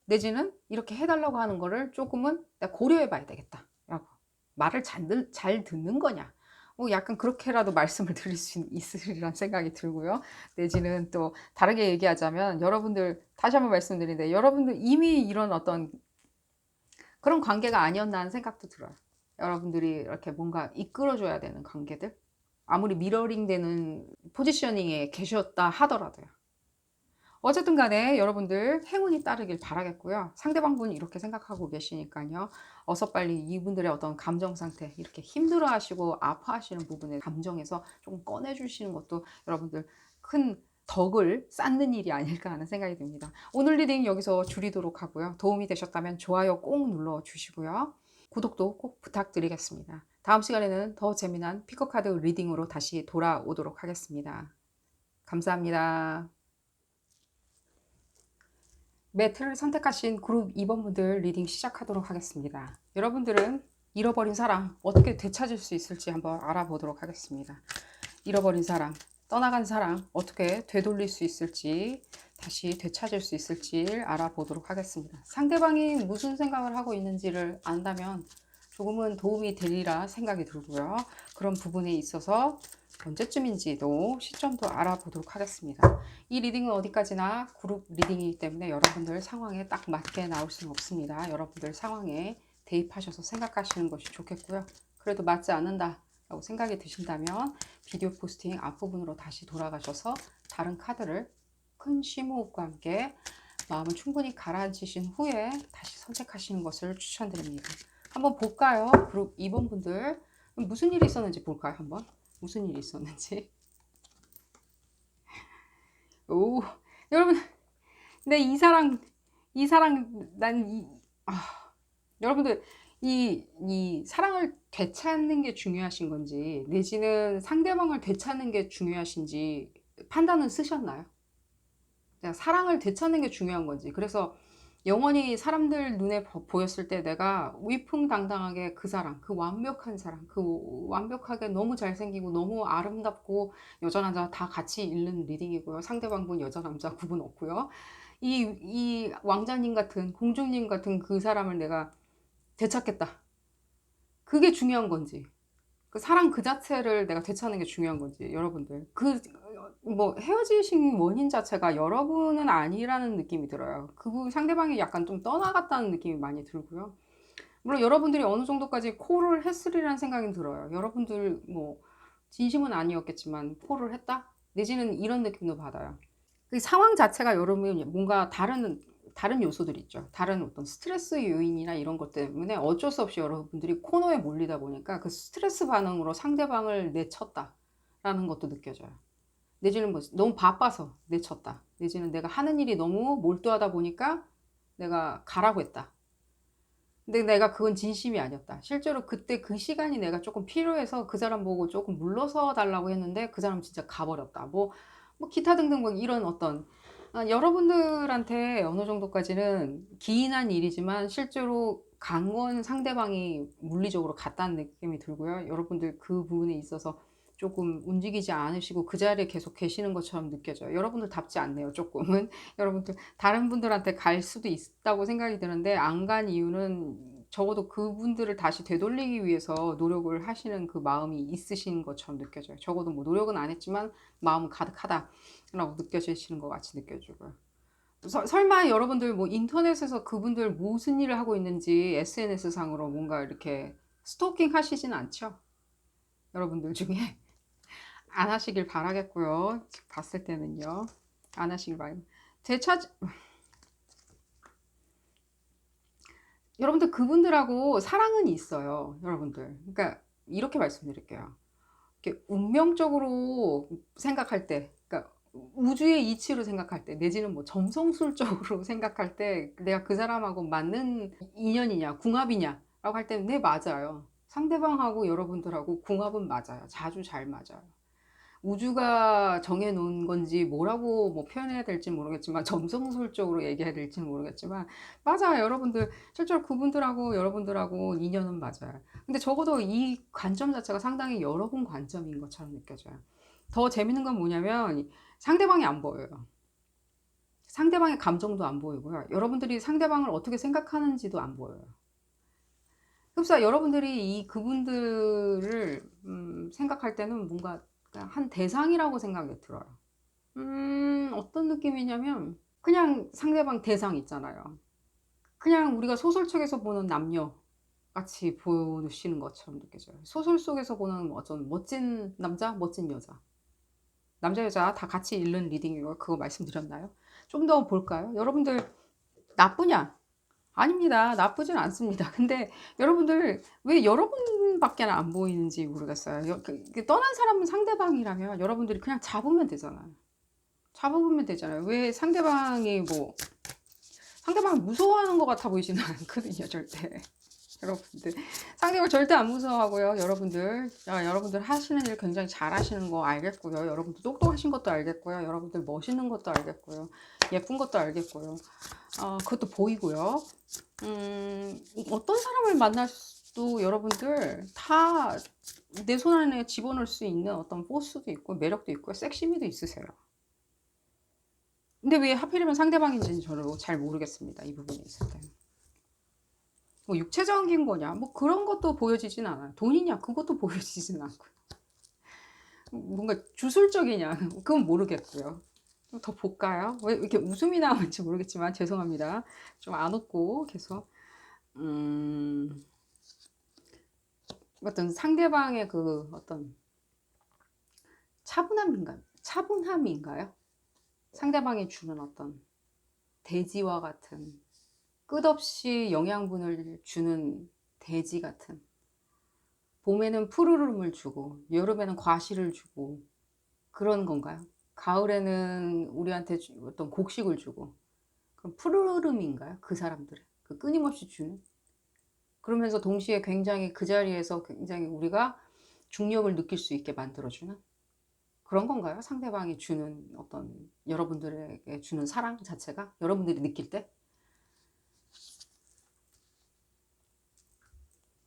내지는 이렇게 해달라고 하는 거를 조금은 고려해 봐야 되겠다 라고 말을 잘 듣는 거냐 뭐 약간 그렇게라도 말씀을 드릴 수 있으리란 생각이 들고요. 내지는 또 다르게 얘기하자면 여러분들 다시 한번 말씀드리는데 여러분들 이미 이런 어떤 그런 관계가 아니었나 하는 생각도 들어요. 여러분들이 이렇게 뭔가 이끌어줘야 되는 관계들 아무리 미러링 되는 포지셔닝에 계셨다 하더라도요. 어쨌든 간에 여러분들 행운이 따르길 바라겠고요. 상대방분 이렇게 생각하고 계시니까요. 어서 빨리 이분들의 어떤 감정 상태, 이렇게 힘들어 하시고 아파하시는 부분에 감정에서 조금 꺼내주시는 것도 여러분들 큰 덕을 쌓는 일이 아닐까 하는 생각이 듭니다. 오늘 리딩 여기서 줄이도록 하고요. 도움이 되셨다면 좋아요 꼭 눌러주시고요. 구독도 꼭 부탁드리겠습니다. 다음 시간에는 더 재미난 피커카드 리딩으로 다시 돌아오도록 하겠습니다. 감사합니다. 매트를 선택하신 그룹 2번분들 리딩 시작하도록 하겠습니다. 여러분들은 잃어버린 사랑 어떻게 되찾을 수 있을지 한번 알아보도록 하겠습니다. 잃어버린 사랑, 떠나간 사랑 어떻게 되돌릴 수 있을지, 다시 되찾을 수 있을지 알아보도록 하겠습니다. 상대방이 무슨 생각을 하고 있는지를 안다면 조금은 도움이 되리라 생각이 들고요. 그런 부분에 있어서 언제쯤인지도 시점도 알아보도록 하겠습니다. 이 리딩은 어디까지나 그룹 리딩이기 때문에 여러분들 상황에 딱 맞게 나올 수는 없습니다. 여러분들 상황에 대입하셔서 생각하시는 것이 좋겠고요. 그래도 맞지 않는다 라고 생각이 드신다면 비디오 포스팅 앞부분으로 다시 돌아가셔서 다른 카드를 큰 심호흡과 함께 마음을 충분히 가라앉히신 후에 다시 선택하시는 것을 추천드립니다. 한번 볼까요? 그룹 2번 분들 무슨 일이 있었는지 볼까요? 한번 무슨 일이 있었는지. 오, 여러분, 네, 여러분들, 이 사랑을 되찾는 게 중요하신 건지, 내지는 상대방을 되찾는 게 중요하신지 판단은 쓰셨나요? 사랑을 되찾는 게 중요한 건지. 그래서 영원히 사람들 눈에 보였을 때 내가 위풍당당하게 그 사랑, 그 완벽한 사랑, 그 완벽하게 너무 잘생기고 너무 아름답고 여자 남자 다 같이 읽는 리딩이고요. 상대방분 여자 남자 구분 없고요. 이 왕자님 같은 공주님 같은 그 사람을 내가 되찾겠다. 그게 중요한 건지. 그 사랑 그 자체를 내가 되찾는 게 중요한 건지. 여러분들 뭐 헤어지신 원인 자체가 여러분은 아니라는 느낌이 들어요. 그 상대방이 약간 좀 떠나갔다는 느낌이 많이 들고요. 물론 여러분들이 어느 정도까지 콜을 했으리라는 생각이 들어요. 여러분들 뭐 진심은 아니었겠지만 콜을 했다? 내지는 이런 느낌도 받아요. 그 상황 자체가 여러분이 뭔가 다른 요소들이 있죠. 다른 어떤 스트레스 요인이나 이런 것 때문에 어쩔 수 없이 여러분들이 코너에 몰리다 보니까 그 스트레스 반응으로 상대방을 내쳤다라는 것도 느껴져요. 내지는 뭐 너무 바빠서 내쳤다. 내지는 내가 하는 일이 너무 몰두하다 보니까 내가 가라고 했다. 근데 내가 그건 진심이 아니었다. 실제로 그때 그 시간이 내가 조금 필요해서 그 사람 보고 조금 물러서 달라고 했는데 그 사람 진짜 가버렸다. 뭐 기타 등등 뭐 이런 어떤 여러분들한테 어느 정도까지는 기인한 일이지만 실제로 간 건 상대방이 물리적으로 갔다는 느낌이 들고요. 여러분들 그 부분에 있어서 조금 움직이지 않으시고 그 자리에 계속 계시는 것처럼 느껴져요. 여러분들 답지 않네요, 조금은. 여러분들 다른 분들한테 갈 수도 있다고 생각이 드는데 안 간 이유는 적어도 그분들을 다시 되돌리기 위해서 노력을 하시는 그 마음이 있으신 것처럼 느껴져요. 적어도 뭐 노력은 안 했지만 마음은 가득하다라고 느껴지시는 것 같이 느껴지고요. 설마 여러분들 뭐 인터넷에서 그분들 무슨 일을 하고 있는지 SNS 상으로 뭔가 이렇게 스토킹 하시진 않죠? 여러분들 중에 안 하시길 바라겠고요. 봤을 때는요. 안 하시길 바랍니다. 여러분들 그분들하고 사랑은 있어요. 여러분들. 그러니까 이렇게 말씀드릴게요. 이렇게 운명적으로 생각할 때, 그러니까 우주의 이치로 생각할 때, 내지는 뭐 점성술적으로 생각할 때 내가 그 사람하고 맞는 인연이냐, 궁합이냐라고 할 때는 네, 맞아요. 상대방하고 여러분들하고 궁합은 맞아요. 자주 잘 맞아요. 우주가 정해놓은 건지 뭐라고 뭐 표현해야 될지 모르겠지만 점성술적으로 얘기해야 될지 모르겠지만 맞아요. 여러분들 실제로 그분들하고 여러분들하고 인연은 맞아요. 근데 적어도 이 관점 자체가 상당히 여러분 관점인 것처럼 느껴져요. 더 재밌는 건 뭐냐면 상대방이 안 보여요. 상대방의 감정도 안 보이고요. 여러분들이 상대방을 어떻게 생각하는지도 안 보여요. 흡사 여러분들이 이 그분들을 생각할 때는 뭔가 한 대상이라고 생각이 들어요. 어떤 느낌이냐면 그냥 상대방 대상 있잖아요. 그냥 우리가 소설책에서 보는 남녀 같이 보시는 것처럼 느껴져요. 소설 속에서 보는 어떤 멋진 남자, 멋진 여자. 남자, 여자 다 같이 읽는 리딩이고 그거 말씀드렸나요? 좀 더 볼까요? 여러분들 나쁘냐? 아닙니다. 나쁘진 않습니다. 근데 여러분들 왜 여러분밖에 안 보이는지 모르겠어요. 떠난 사람은 상대방이라면 여러분들이 그냥 잡으면 되잖아요. 잡아보면 되잖아요. 왜 상대방이 뭐 상대방을 무서워하는 것 같아 보이지는 않거든요, 절대. 여러분들 상대방을 절대 안 무서워하고요. 여러분들 하시는 일 굉장히 잘 하시는 거 알겠고요. 여러분들 똑똑하신 것도 알겠고요. 여러분들 멋있는 것도 알겠고요. 예쁜 것도 알겠고요. 그것도 보이고요. 어떤 사람을 만나도 여러분들 다 내 손 안에 집어넣을 수 있는 어떤 포스도 있고 매력도 있고 섹시미도 있으세요. 근데 왜 하필이면 상대방인지는 저는 잘 모르겠습니다. 이 부분에 있을 때. 뭐 육체적인 거냐, 뭐 그런 것도 보여지진 않아요. 돈이냐, 그것도 보여지진 않고. 뭔가 주술적이냐, 그건 모르겠고요. 더 볼까요? 왜 이렇게 웃음이 나오는지 모르겠지만 죄송합니다. 좀 안 웃고 계속 어떤 상대방의 그 어떤 차분함인가요? 상대방이 주는 어떤 대지와 같은 끝없이 영양분을 주는 대지 같은, 봄에는 푸르름을 주고 여름에는 과실을 주고 그런 건가요? 가을에는 우리한테 어떤 곡식을 주고, 그럼 푸르름인가요? 그 사람들의 그 끊임없이 주는, 그러면서 동시에 굉장히 그 자리에서 굉장히 우리가 중력을 느낄 수 있게 만들어주는 그런 건가요? 상대방이 주는 어떤, 여러분들에게 주는 사랑 자체가 여러분들이 느낄 때.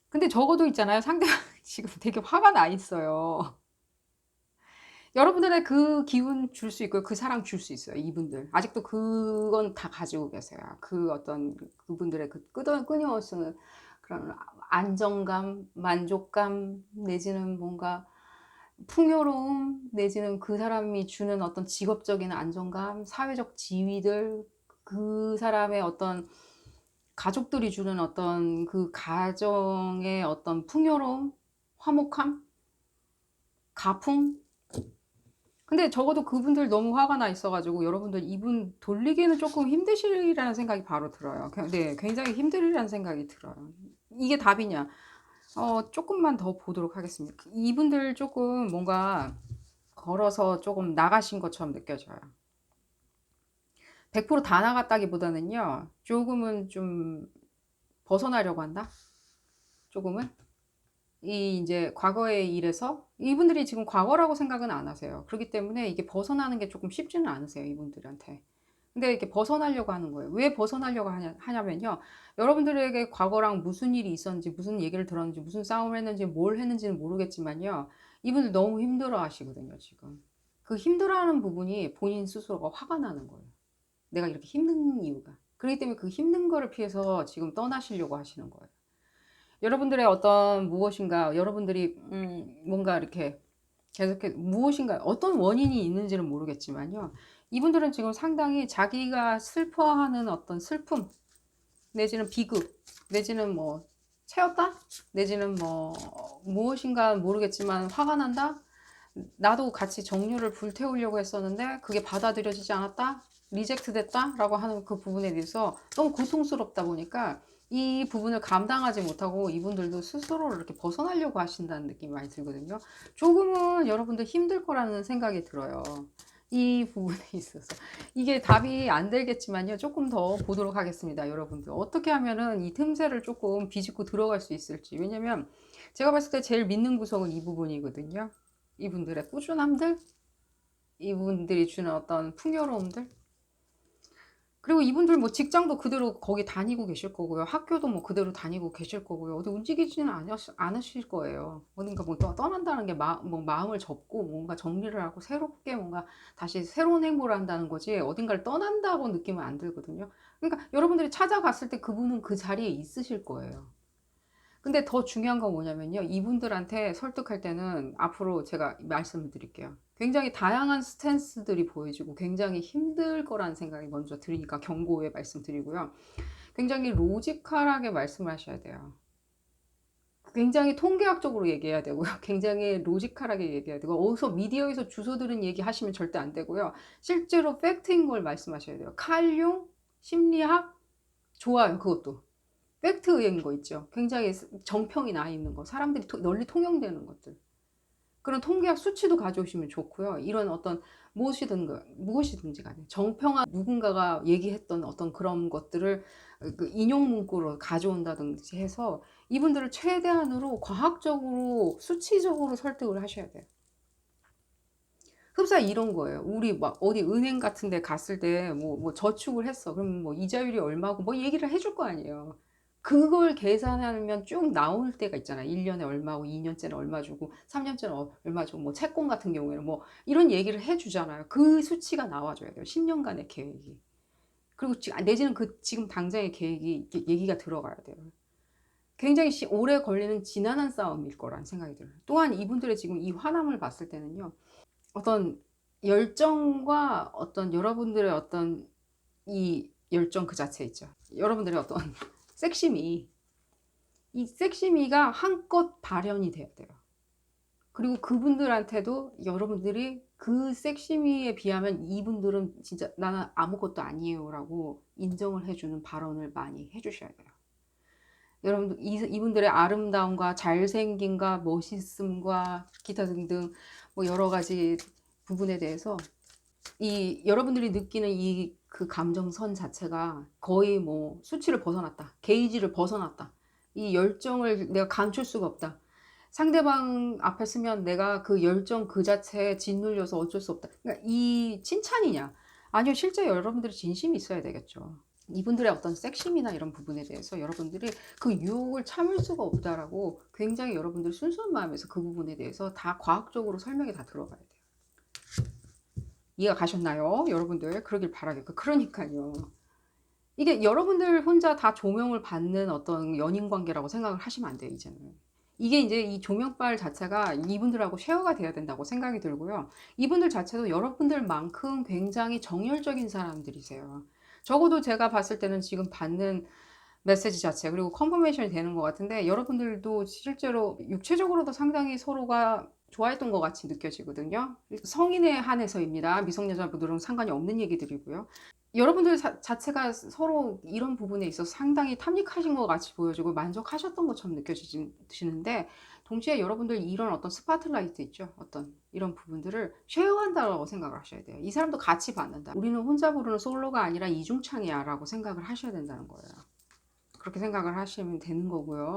근데 적어도 있잖아요. 상대방 지금 되게 화가 나 있어요. 여러분들의 그 기운 줄 수 있고 그 사랑 줄 수 있어요. 이분들 아직도 그건 다 가지고 계세요. 그 어떤 그분들의 그 끊임없는 그런 안정감, 만족감, 내지는 뭔가 풍요로움, 내지는 그 사람이 주는 어떤 직업적인 안정감, 사회적 지위들, 그 사람의 어떤 가족들이 주는 어떤 그 가정의 어떤 풍요로움, 화목함, 가풍. 근데 적어도 그분들 너무 화가 나 있어가지고 여러분들 이분 돌리기는 조금 힘드시리라는 생각이 바로 들어요. 네, 굉장히 힘들이라는 생각이 들어요. 이게 답이냐? 조금만 더 보도록 하겠습니다. 이분들 조금 뭔가 걸어서 조금 나가신 것처럼 느껴져요. 100%다 나갔다기보다는요, 조금은 좀 벗어나려고 한다? 조금은? 이제 과거의 일에서 이분들이 지금 과거라고 생각은 안 하세요. 그렇기 때문에 이게 벗어나는 게 조금 쉽지는 않으세요, 이분들한테. 근데 이렇게 벗어나려고 하는 거예요. 왜 벗어나려고 하냐면요. 여러분들에게 과거랑 무슨 일이 있었는지, 무슨 얘기를 들었는지, 무슨 싸움을 했는지, 뭘 했는지는 모르겠지만요. 이분들 너무 힘들어 하시거든요, 지금. 그 힘들어하는 부분이 본인 스스로가 화가 나는 거예요. 내가 이렇게 힘든 이유가. 그렇기 때문에 그 힘든 거를 피해서 지금 떠나시려고 하시는 거예요. 여러분들의 어떤 무엇인가, 여러분들이 뭔가 이렇게 계속해 무엇인가 어떤 원인이 있는지는 모르겠지만요. 이분들은 지금 상당히 자기가 슬퍼하는 어떤 슬픔, 내지는 비극, 내지는 뭐 채웠다? 내지는 뭐 무엇인가 모르겠지만 화가 난다? 나도 같이 정류를 불태우려고 했었는데 그게 받아들여지지 않았다? 리젝트 됐다? 라고 하는 그 부분에 대해서 너무 고통스럽다 보니까 이 부분을 감당하지 못하고 이분들도 스스로를 이렇게 벗어나려고 하신다는 느낌이 많이 들거든요. 조금은 여러분들 힘들 거라는 생각이 들어요. 이 부분에 있어서. 이게 답이 안 되겠지만요. 조금 더 보도록 하겠습니다. 여러분들. 어떻게 하면은 이 틈새를 조금 비집고 들어갈 수 있을지. 왜냐면 제가 봤을 때 제일 믿는 구석은 이 부분이거든요. 이분들의 꾸준함들, 이분들이 주는 어떤 풍요로움들, 그리고 이분들 뭐 직장도 그대로 거기 다니고 계실 거고요. 학교도 뭐 그대로 다니고 계실 거고요. 어디 움직이지는 않으실 거예요. 어딘가 뭐 떠난다는 게 뭐 마음을 접고 뭔가 정리를 하고 새롭게 뭔가 다시 새로운 행보를 한다는 거지 어딘가를 떠난다고 느낌은 안 들거든요. 그러니까 여러분들이 찾아갔을 때 그분은 그 자리에 있으실 거예요. 근데 더 중요한 건 뭐냐면요. 이분들한테 설득할 때는 앞으로 제가 말씀을 드릴게요. 굉장히 다양한 스탠스들이 보여지고 굉장히 힘들 거라는 생각이 먼저 들으니까 경고의 말씀드리고요. 굉장히 로지컬하게 말씀을 하셔야 돼요. 굉장히 통계학적으로 얘기해야 되고요. 굉장히 로지컬하게 얘기해야 되고, 어디서 미디어에서 주워 들은 얘기 하시면 절대 안 되고요. 실제로 팩트인 걸 말씀하셔야 돼요. 칼융, 심리학, 좋아요. 그것도. 팩트인 거 있죠. 굉장히 정평이 나 있는 거. 사람들이 널리 통용되는 것들. 그런 통계학 수치도 가져오시면 좋고요. 이런 어떤 무엇이든지 간에 정평한 누군가가 얘기했던 어떤 그런 것들을 그 인용 문구로 가져온다든지 해서 이분들을 최대한으로 과학적으로 수치적으로 설득을 하셔야 돼요. 흡사 이런 거예요. 우리 막 어디 은행 같은 데 갔을 때 뭐 저축을 했어. 그럼 뭐 이자율이 얼마고 뭐 얘기를 해줄 거 아니에요. 그걸 계산하면 쭉 나올 때가 있잖아요. 1년에 얼마고 2년째는 얼마 주고 3년째는 얼마 주고 뭐 채권 같은 경우에는 뭐 이런 얘기를 해주잖아요. 그 수치가 나와줘야 돼요. 10년간의 계획이. 그리고 내지는 그 지금 당장의 계획이 얘기가 들어가야 돼요. 굉장히 오래 걸리는 지난한 싸움일 거란 생각이 들어요. 또한 이분들의 지금 이 화남을 봤을 때는요. 어떤 열정과 어떤 여러분들의 어떤 이 열정 그 자체 있죠. 여러분들의 어떤 섹시미, 이 섹시미가 한껏 발현이 돼야 돼요. 그리고 그분들한테도 여러분들이 그 섹시미에 비하면 이분들은 진짜 나는 아무것도 아니에요 라고 인정을 해주는 발언을 많이 해주셔야 돼요. 여러분들 이분들의 아름다움과 잘생김과 멋있음과 기타 등등 뭐 여러 가지 부분에 대해서 이 여러분들이 느끼는 이 그 감정선 자체가 거의 뭐 수치를 벗어났다. 게이지를 벗어났다. 이 열정을 내가 감출 수가 없다. 상대방 앞에 서면 내가 그 열정 그 자체에 짓눌려서 어쩔 수 없다. 그러니까 이 칭찬이냐? 아니요, 실제 여러분들이 진심이 있어야 되겠죠. 이분들의 어떤 섹심이나 이런 부분에 대해서 여러분들이 그 유혹을 참을 수가 없다라고 굉장히 여러분들 순수한 마음에서 그 부분에 대해서 다 과학적으로 설명이 다 들어가야 돼요. 이해가 가셨나요? 여러분들 그러길 바라겠고. 그러니까요. 이게 여러분들 혼자 다 조명을 받는 어떤 연인 관계라고 생각을 하시면 안 돼요, 이제는. 이게 이제 이 조명빨 자체가 이분들하고 쉐어가 돼야 된다고 생각이 들고요. 이분들 자체도 여러분들만큼 굉장히 정열적인 사람들이세요. 적어도 제가 봤을 때는 지금 받는 메시지 자체 그리고 컨퍼메이션이 되는 것 같은데 여러분들도 실제로 육체적으로도 상당히 서로가 좋아했던 것 같이 느껴지거든요. 성인에 한해서입니다. 미성년자분들은 상관이 없는 얘기들이고요. 여러분들 자체가 서로 이런 부분에 있어서 상당히 탐닉하신 것 같이 보여지고 만족하셨던 것처럼 느껴지시는데 동시에 여러분들 이런 어떤 스파트라이트 있죠. 어떤 이런 부분들을 쉐어한다고 생각을 하셔야 돼요. 이 사람도 같이 받는다. 우리는 혼자 부르는 솔로가 아니라 이중창이야 라고 생각을 하셔야 된다는 거예요. 그렇게 생각을 하시면 되는 거고요.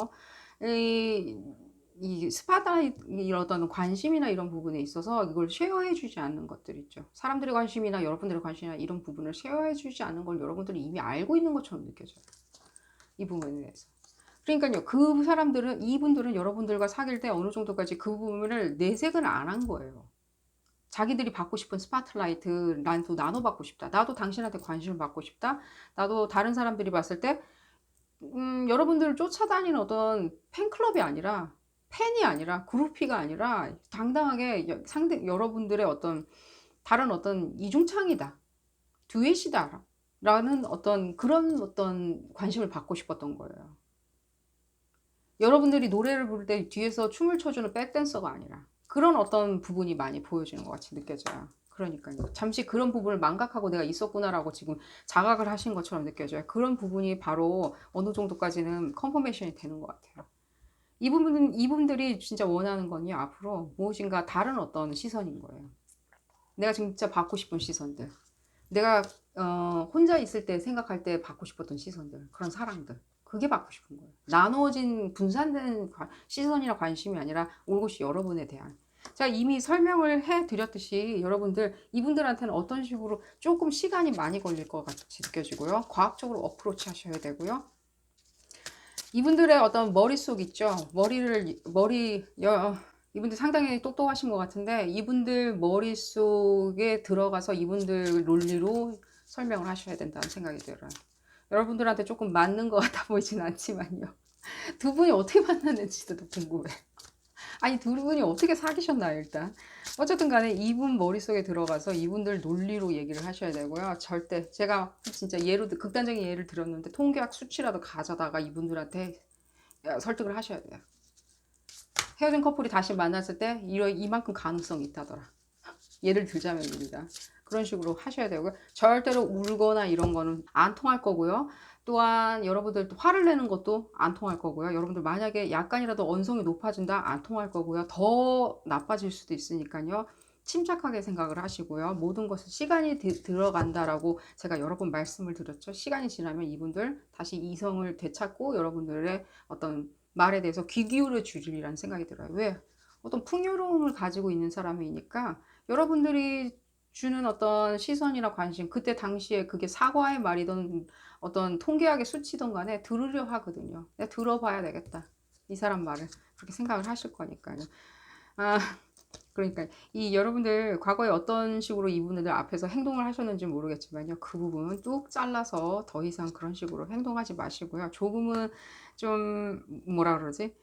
이 스파트라이트 이런 어떤 관심이나 이런 부분에 있어서 이걸 쉐어해 주지 않는 것들 있죠. 사람들의 관심이나 여러분들의 관심이나 이런 부분을 쉐어해 주지 않는 걸 여러분들이 이미 알고 있는 것처럼 느껴져요. 이 부분에 대해서. 그러니까요. 그 사람들은 이분들은 여러분들과 사귈 때 어느 정도까지 그 부분을 내색을 안 한 거예요. 자기들이 받고 싶은 스파트라이트 나도 나눠받고 싶다. 나도 당신한테 관심을 받고 싶다. 나도 다른 사람들이 봤을 때 여러분들을 쫓아다니는 어떤 팬클럽이 아니라 팬이 아니라 그룹피가 아니라 당당하게 여러분들의 어떤 다른 어떤 이중창이다. 듀엣이다. 라는 어떤 그런 어떤 관심을 받고 싶었던 거예요. 여러분들이 노래를 부를 때 뒤에서 춤을 춰주는 백댄서가 아니라 그런 어떤 부분이 많이 보여지는 것 같이 느껴져요. 그러니까요. 잠시 그런 부분을 망각하고 내가 있었구나라고 지금 자각을 하신 것처럼 느껴져요. 그런 부분이 바로 어느 정도까지는 컨퍼메이션이 되는 것 같아요. 이분들이 진짜 원하는 건요, 앞으로 무엇인가 다른 어떤 시선인 거예요. 내가 진짜 받고 싶은 시선들. 내가 혼자 있을 때 생각할 때 받고 싶었던 시선들. 그런 사랑들. 그게 받고 싶은 거예요. 나누어진 분산된 시선이나 관심이 아니라 올곧이 여러분에 대한. 제가 이미 설명을 해드렸듯이 여러분들 이분들한테는 어떤 식으로 조금 시간이 많이 걸릴 것 같이 느껴지고요. 과학적으로 어프로치 하셔야 되고요. 이분들의 어떤 머릿속 있죠. 이분들 상당히 똑똑하신 것 같은데 이분들 머릿속에 들어가서 이분들 논리로 설명을 하셔야 된다는 생각이 들어요. 여러분들한테 조금 맞는 것 같아 보이진 않지만요. 두 분이 어떻게 만났는지도 궁금해. 아니, 두 분이 어떻게 사귀셨나요, 일단? 어쨌든 간에 이분 머릿속에 들어가서 이분들 논리로 얘기를 하셔야 되고요. 절대, 제가 진짜 극단적인 예를 들었는데, 통계학 수치라도 가져다가 이분들한테 설득을 하셔야 돼요. 헤어진 커플이 다시 만났을 때 이만큼 가능성이 있다더라. 예를 들자면입니다. 그런 식으로 하셔야 되고요. 절대로 울거나 이런 거는 안 통할 거고요. 또한 여러분들 화를 내는 것도 안 통할 거고요. 여러분들 만약에 약간이라도 언성이 높아진다, 안 통할 거고요. 더 나빠질 수도 있으니까요. 침착하게 생각을 하시고요. 모든 것은 시간이 들어간다라고 제가 여러 번 말씀을 드렸죠. 시간이 지나면 이분들 다시 이성을 되찾고 여러분들의 어떤 말에 대해서 귀 기울여 주리라는 생각이 들어요. 왜? 어떤 풍요로움을 가지고 있는 사람이니까 여러분들이 주는 어떤 시선이나 관심, 그때 당시에 그게 사과의 말이든 어떤 통계학의 수치든 간에 들으려 하거든요. 내가 들어봐야 되겠다. 이 사람 말을. 그렇게 생각을 하실 거니까요. 아, 그러니까 이 여러분들 과거에 어떤 식으로 이분들 앞에서 행동을 하셨는지 모르겠지만요. 그 부분은 뚝 잘라서 더 이상 그런 식으로 행동하지 마시고요. 조금은 좀 뭐라 그러지?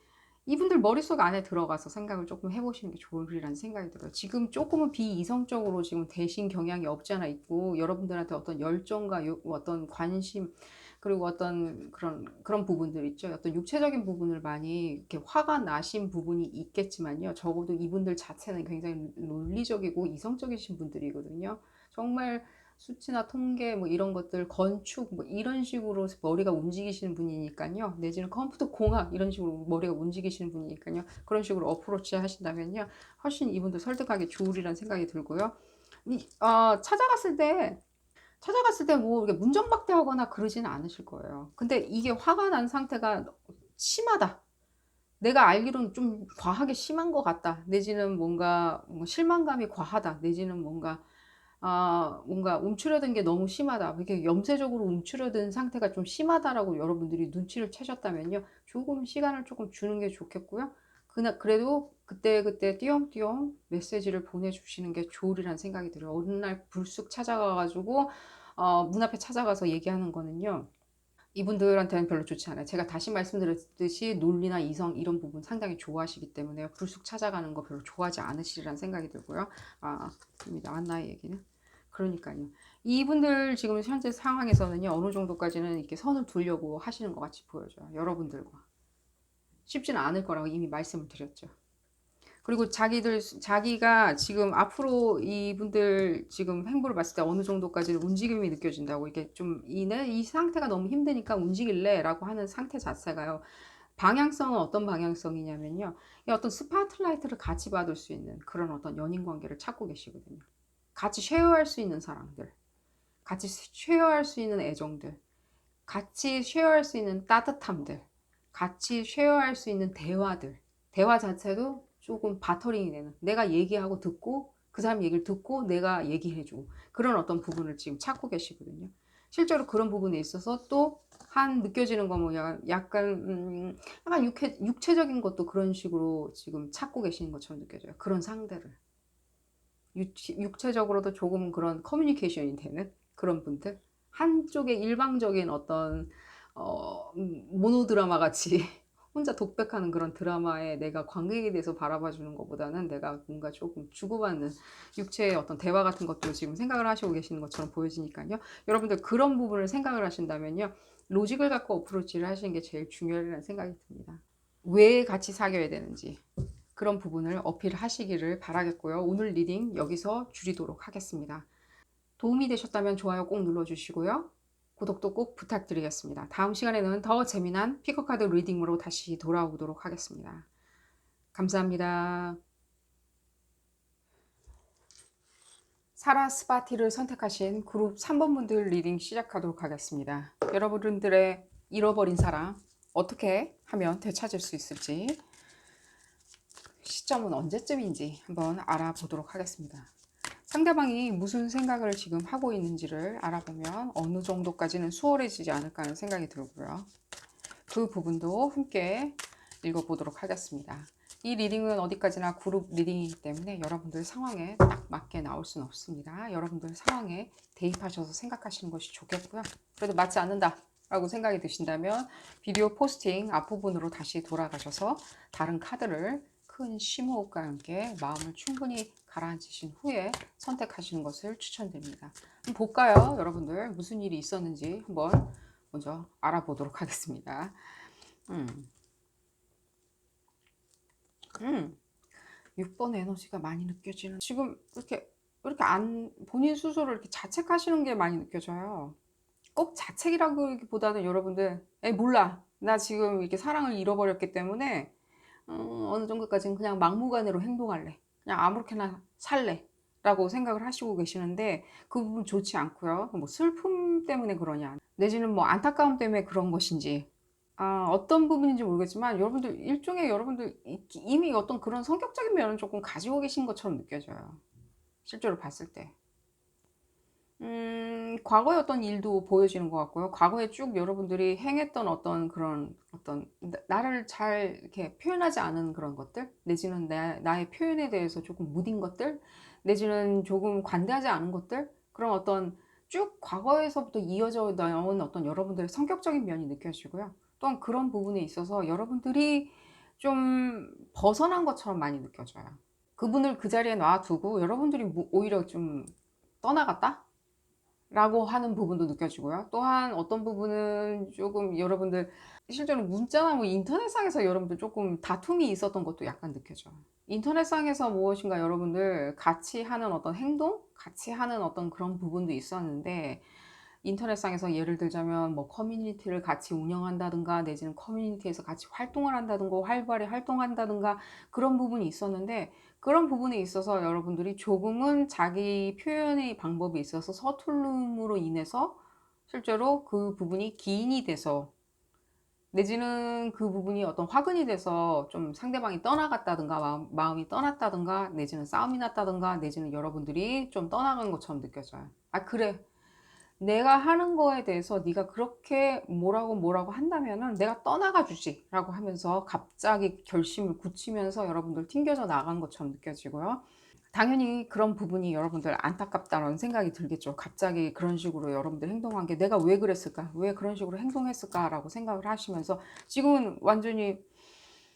이분들 머릿속 안에 들어가서 생각을 조금 해보시는 게 좋으리라는 생각이 들어요. 지금 조금은 비이성적으로 지금 대신 경향이 없지 않아 있고 여러분들한테 어떤 열정과 어떤 관심 그리고 어떤 그런 부분들 있죠. 어떤 육체적인 부분을 많이 이렇게 화가 나신 부분이 있겠지만요. 적어도 이분들 자체는 굉장히 논리적이고 이성적이신 분들이거든요. 정말 수치나 통계 뭐 이런 것들 건축 뭐 이런 식으로 머리가 움직이시는 분이니까요. 내지는 컴퓨터 공학 이런 식으로 머리가 움직이시는 분이니까요. 그런 식으로 어프로치 하신다면요. 훨씬 이분들 설득하기 좋으리라는 생각이 들고요. 찾아갔을 때 뭐 이렇게 문정박대하거나 그러지는 않으실 거예요. 근데 이게 화가 난 상태가 심하다. 내가 알기로는 좀 과하게 심한 것 같다. 내지는 뭔가 실망감이 과하다. 내지는 뭔가 움츠러든 게 너무 심하다. 이렇게 염세적으로 움츠러든 상태가 좀 심하다라고 여러분들이 눈치를 채셨다면요. 조금 시간을 조금 주는 게 좋겠고요. 그래도 그때그때 띄엄띄엄 메시지를 보내주시는 게 좋으리라는 생각이 들어요. 어느 날 불쑥 찾아가가지고, 문 앞에 찾아가서 얘기하는 거는요. 이분들한테는 별로 좋지 않아요. 제가 다시 말씀드렸듯이 논리나 이성 이런 부분 상당히 좋아하시기 때문에 불쑥 찾아가는 거 별로 좋아하지 않으시리라는 생각이 들고요. 이미 나왔나요, 얘기는? 그러니까요. 이분들 지금 현재 상황에서는요, 어느 정도까지는 이렇게 선을 두려고 하시는 것 같이 보여져요. 여러분들과. 쉽지는 않을 거라고 이미 말씀을 드렸죠. 그리고 자기가 지금 앞으로 이분들 지금 행보를 봤을 때 어느 정도까지는 움직임이 느껴진다고 이게 좀 이 상태가 너무 힘드니까 움직일래 라고 하는 상태 자체가요. 방향성은 어떤 방향성이냐면요. 어떤 스파트라이트를 같이 받을 수 있는 그런 어떤 연인 관계를 찾고 계시거든요. 같이 쉐어할 수 있는 사람들, 같이 쉐어할 수 있는 애정들, 같이 쉐어할 수 있는 따뜻함들, 같이 쉐어할 수 있는 대화들, 대화 자체도 조금 바터링이 되는, 내가 얘기하고 듣고 그 사람 얘기를 듣고 내가 얘기해주고 그런 어떤 부분을 지금 찾고 계시거든요. 실제로 그런 부분에 있어서 또 한 느껴지는 거 뭐냐, 약간 육체적인 것도 그런 식으로 지금 찾고 계시는 것처럼 느껴져요. 그런 상대를 육체적으로도 조금 그런 커뮤니케이션이 되는 그런 분들, 한쪽의 일방적인 어떤 모노드라마 같이 혼자 독백하는 그런 드라마에 내가 관객에 대해서 바라봐 주는 것보다는 내가 뭔가 조금 주고받는 육체의 어떤 대화 같은 것도 지금 생각을 하시고 계시는 것처럼 보여지니까요. 여러분들 그런 부분을 생각을 하신다면요. 로직을 갖고 어프로치를 하시는 게 제일 중요하다는 생각이 듭니다. 왜 같이 사귀어야 되는지 그런 부분을 어필하시기를 바라겠고요. 오늘 리딩 여기서 줄이도록 하겠습니다. 도움이 되셨다면 좋아요 꼭 눌러주시고요. 구독도 꼭 부탁드리겠습니다. 다음 시간에는 더 재미난 피커카드 리딩으로 다시 돌아오도록 하겠습니다. 감사합니다. 사라스바티를 선택하신 그룹 3번 분들 리딩 시작하도록 하겠습니다. 여러분들의 잃어버린 사랑 어떻게 하면 되찾을 수 있을지 시점은 언제쯤인지 한번 알아보도록 하겠습니다. 상대방이 무슨 생각을 지금 하고 있는지를 알아보면 어느 정도까지는 수월해지지 않을까 하는 생각이 들고요. 그 부분도 함께 읽어보도록 하겠습니다. 이 리딩은 어디까지나 그룹 리딩이기 때문에 여러분들 상황에 딱 맞게 나올 수는 없습니다. 여러분들 상황에 대입하셔서 생각하시는 것이 좋겠고요. 그래도 맞지 않는다 라고 생각이 드신다면 비디오 포스팅 앞부분으로 다시 돌아가셔서 다른 카드를 큰 심호흡과 함께 마음을 충분히 가라앉히신 후에 선택하시는 것을 추천드립니다. 한번 볼까요? 여러분들 무슨 일이 있었는지 한번 먼저 알아보도록 하겠습니다. 음, 6번 에너지가 많이 느껴지는, 지금 이렇게 안, 본인 스스로 이렇게 자책하시는 게 많이 느껴져요. 꼭 자책이라기보다는 여러분들, 몰라. 나 지금 이렇게 사랑을 잃어버렸기 때문에, 어느 정도까지는 그냥 막무가내로 행동할래. 그냥 아무렇게나 살래. 라고 생각을 하시고 계시는데, 그 부분 좋지 않고요. 뭐 슬픔 때문에 그러냐, 내지는 뭐 안타까움 때문에 그런 것인지, 어떤 부분인지 모르겠지만, 여러분들, 일종의 여러분들 이미 어떤 그런 성격적인 면을 조금 가지고 계신 것처럼 느껴져요. 실제로 봤을 때. 과거의 어떤 일도 보여지는 것 같고요. 과거에 쭉 여러분들이 행했던 어떤 그런 어떤 나를 잘 이렇게 표현하지 않은 그런 것들, 내지는 나의 표현에 대해서 조금 무딘 것들, 내지는 조금 관대하지 않은 것들, 그런 어떤 쭉 과거에서부터 이어져 나온 어떤 여러분들의 성격적인 면이 느껴지고요. 또한 그런 부분에 있어서 여러분들이 좀 벗어난 것처럼 많이 느껴져요. 그분을 그 자리에 놔두고 여러분들이 오히려 좀 떠나갔다? 라고 하는 부분도 느껴지고요. 또한 어떤 부분은 조금 여러분들 실제로 문자나 뭐 인터넷상에서 여러분들 조금 다툼이 있었던 것도 약간 느껴져요. 인터넷상에서 무엇인가 여러분들 같이 하는 어떤 행동, 같이 하는 어떤 그런 부분도 있었는데, 인터넷상에서 예를 들자면 뭐 커뮤니티를 같이 운영한다든가, 내지는 커뮤니티에서 같이 활동을 한다든가, 활발히 활동한다든가, 그런 부분이 있었는데, 그런 부분에 있어서 여러분들이 조금은 자기 표현의 방법에 있어서 서툴름으로 인해서 실제로 그 부분이 기인이 돼서, 내지는 그 부분이 어떤 화근이 돼서 좀 상대방이 떠나갔다든가, 마음이 떠났다든가, 내지는 싸움이 났다든가, 내지는 여러분들이 좀 떠나간 것처럼 느껴져요. 아, 그래, 내가 하는 거에 대해서 네가 그렇게 뭐라고 한다면은 내가 떠나가 주지 라고 하면서 갑자기 결심을 굳히면서 여러분들 튕겨져 나간 것처럼 느껴지고요. 당연히 그런 부분이 여러분들 안타깝다는 생각이 들겠죠. 갑자기 그런 식으로 여러분들 행동한 게 내가 왜 그랬을까? 왜 그런 식으로 행동했을까? 라고 생각을 하시면서 지금은 완전히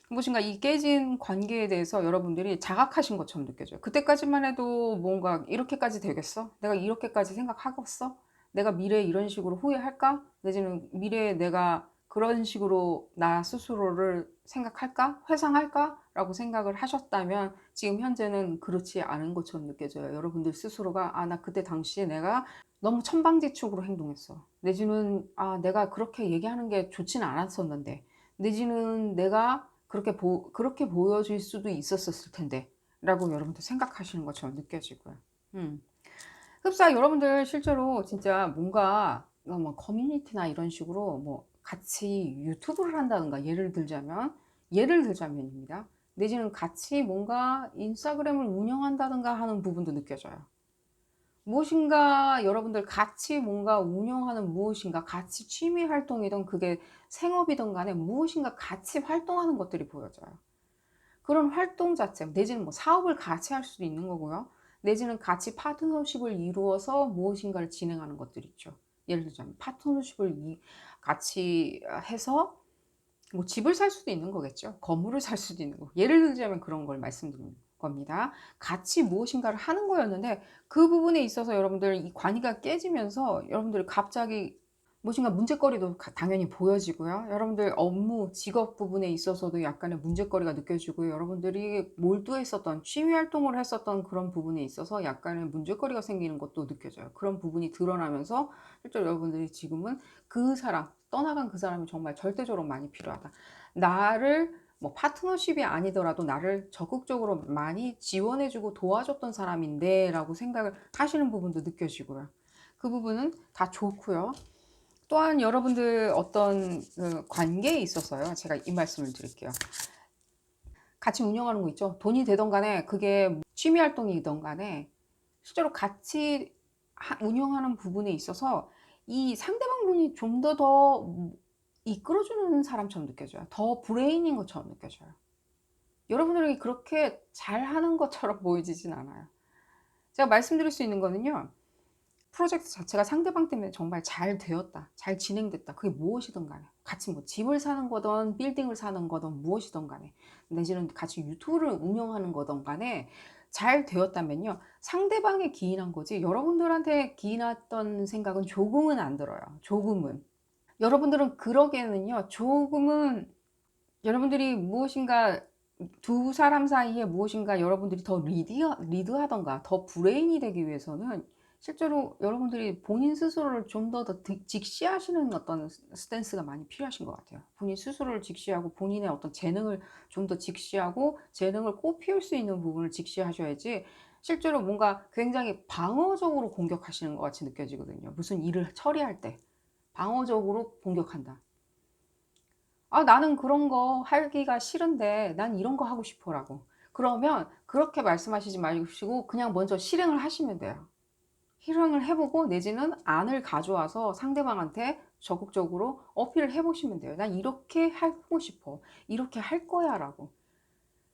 무엇인가 이 깨진 관계에 대해서 여러분들이 자각하신 것처럼 느껴져요. 그때까지만 해도 뭔가 이렇게까지 되겠어? 내가 이렇게까지 생각하겠어? 내가 미래에 이런 식으로 후회할까? 내지는 미래에 내가 그런 식으로 나 스스로를 생각할까? 회상할까? 라고 생각을 하셨다면 지금 현재는 그렇지 않은 것처럼 느껴져요. 여러분들 스스로가 나 그때 당시에 내가 너무 천방지축으로 행동했어. 내지는 내가 그렇게 얘기하는 게 좋지는 않았었는데, 내지는 내가 그렇게 보여질 수도 있었을 텐데 라고 여러분들 생각하시는 것처럼 느껴지고요. 흡사 여러분들 실제로 진짜 뭔가 뭐 커뮤니티나 이런 식으로 뭐 같이 유튜브를 한다든가, 예를 들자면입니다. 내지는 같이 뭔가 인스타그램을 운영한다든가 하는 부분도 느껴져요. 무엇인가 여러분들 같이 뭔가 운영하는, 무엇인가 같이 취미 활동이든 그게 생업이든 간에 무엇인가 같이 활동하는 것들이 보여져요. 그런 활동 자체, 내지는 뭐 사업을 같이 할 수도 있는 거고요. 내지는 같이 파트너십을 이루어서 무엇인가를 진행하는 것들 있죠. 예를 들자면 파트너십을 같이 해서 뭐 집을 살 수도 있는 거겠죠. 건물을 살 수도 있는 거. 예를 들자면 그런 걸 말씀드리는 겁니다. 같이 무엇인가를 하는 거였는데 그 부분에 있어서 여러분들 이 관계가 깨지면서 여러분들 갑자기 무엇인가 문제거리도 당연히 보여지고요. 여러분들 업무, 직업 부분에 있어서도 약간의 문제거리가 느껴지고요. 여러분들이 몰두했었던, 취미 활동을 했었던 그런 부분에 있어서 약간의 문제거리가 생기는 것도 느껴져요. 그런 부분이 드러나면서 실제로 여러분들이 지금은 그 사람, 떠나간 그 사람이 정말 절대적으로 많이 필요하다. 나를 뭐 파트너십이 아니더라도 나를 적극적으로 많이 지원해주고 도와줬던 사람인데 라고 생각을 하시는 부분도 느껴지고요. 그 부분은 다 좋고요. 또한 여러분들 어떤 그 관계에 있어서요. 제가 이 말씀을 드릴게요. 같이 운영하는 거 있죠. 돈이 되던 간에 그게 취미 활동이든 간에 실제로 같이 운영하는 부분에 있어서 이 상대방 분이 좀 더 이끌어주는 사람처럼 느껴져요. 더 브레인인 것처럼 느껴져요. 여러분들이 그렇게 잘하는 것처럼 보여지진 않아요. 제가 말씀드릴 수 있는 거는요. 프로젝트 자체가 상대방 때문에 정말 잘 되었다, 잘 진행됐다. 그게 무엇이든 간에 같이 뭐 집을 사는 거든 빌딩을 사는 거든 무엇이든 간에, 내지는 같이 유튜브를 운영하는 거든 간에 잘 되었다면요. 상대방에 기인한 거지 여러분들한테 기인했던 생각은 조금은 안 들어요. 조금은. 여러분들은 그러기에는요. 조금은 여러분들이 무엇인가 두 사람 사이에 무엇인가 여러분들이 더 리드하던가 더 브레인이 되기 위해서는 실제로 여러분들이 본인 스스로를 좀 더 직시하시는 어떤 스탠스가 많이 필요하신 것 같아요. 본인 스스로를 직시하고 본인의 어떤 재능을 좀 더 직시하고 재능을 꽃피울 수 있는 부분을 직시하셔야지 실제로 뭔가 굉장히 방어적으로 공격하시는 것 같이 느껴지거든요. 무슨 일을 처리할 때 방어적으로 공격한다. 아, 나는 그런 거 하기가 싫은데 난 이런 거 하고 싶어라고. 그러면 그렇게 말씀하시지 마시고 그냥 먼저 실행을 하시면 돼요. 실행을 해보고 내지는 안을 가져와서 상대방한테 적극적으로 어필을 해보시면 돼요. 난 이렇게 하고 싶어. 이렇게 할 거야 라고.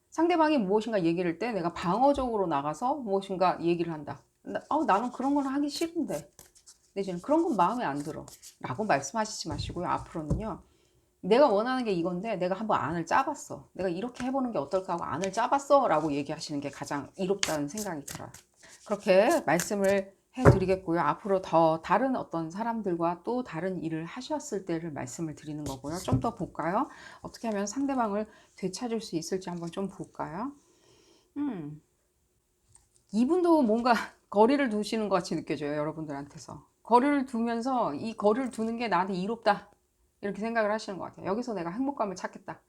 상대방이 무엇인가 얘기를 할 때 내가 방어적으로 나가서 무엇인가 얘기를 한다. 나는 그런 거는 하기 싫은데. 내지는 그런 건 마음에 안 들어. 라고 말씀하시지 마시고요. 앞으로는요. 내가 원하는 게 이건데 내가 한번 안을 짜봤어. 내가 이렇게 해보는 게 어떨까 하고 안을 짜봤어 라고 얘기하시는 게 가장 이롭다는 생각이 들어요. 그렇게 말씀을 해드리겠고요. 앞으로 더 다른 어떤 사람들과 또 다른 일을 하셨을 때를 말씀을 드리는 거고요. 좀 더 볼까요? 어떻게 하면 상대방을 되찾을 수 있을지 한번 좀 볼까요? 이분도 뭔가 거리를 두시는 것 같이 느껴져요. 여러분들한테서. 거리를 두면서 이 거리를 두는 게 나한테 이롭다. 이렇게 생각을 하시는 것 같아요. 여기서 내가 행복감을 찾겠다.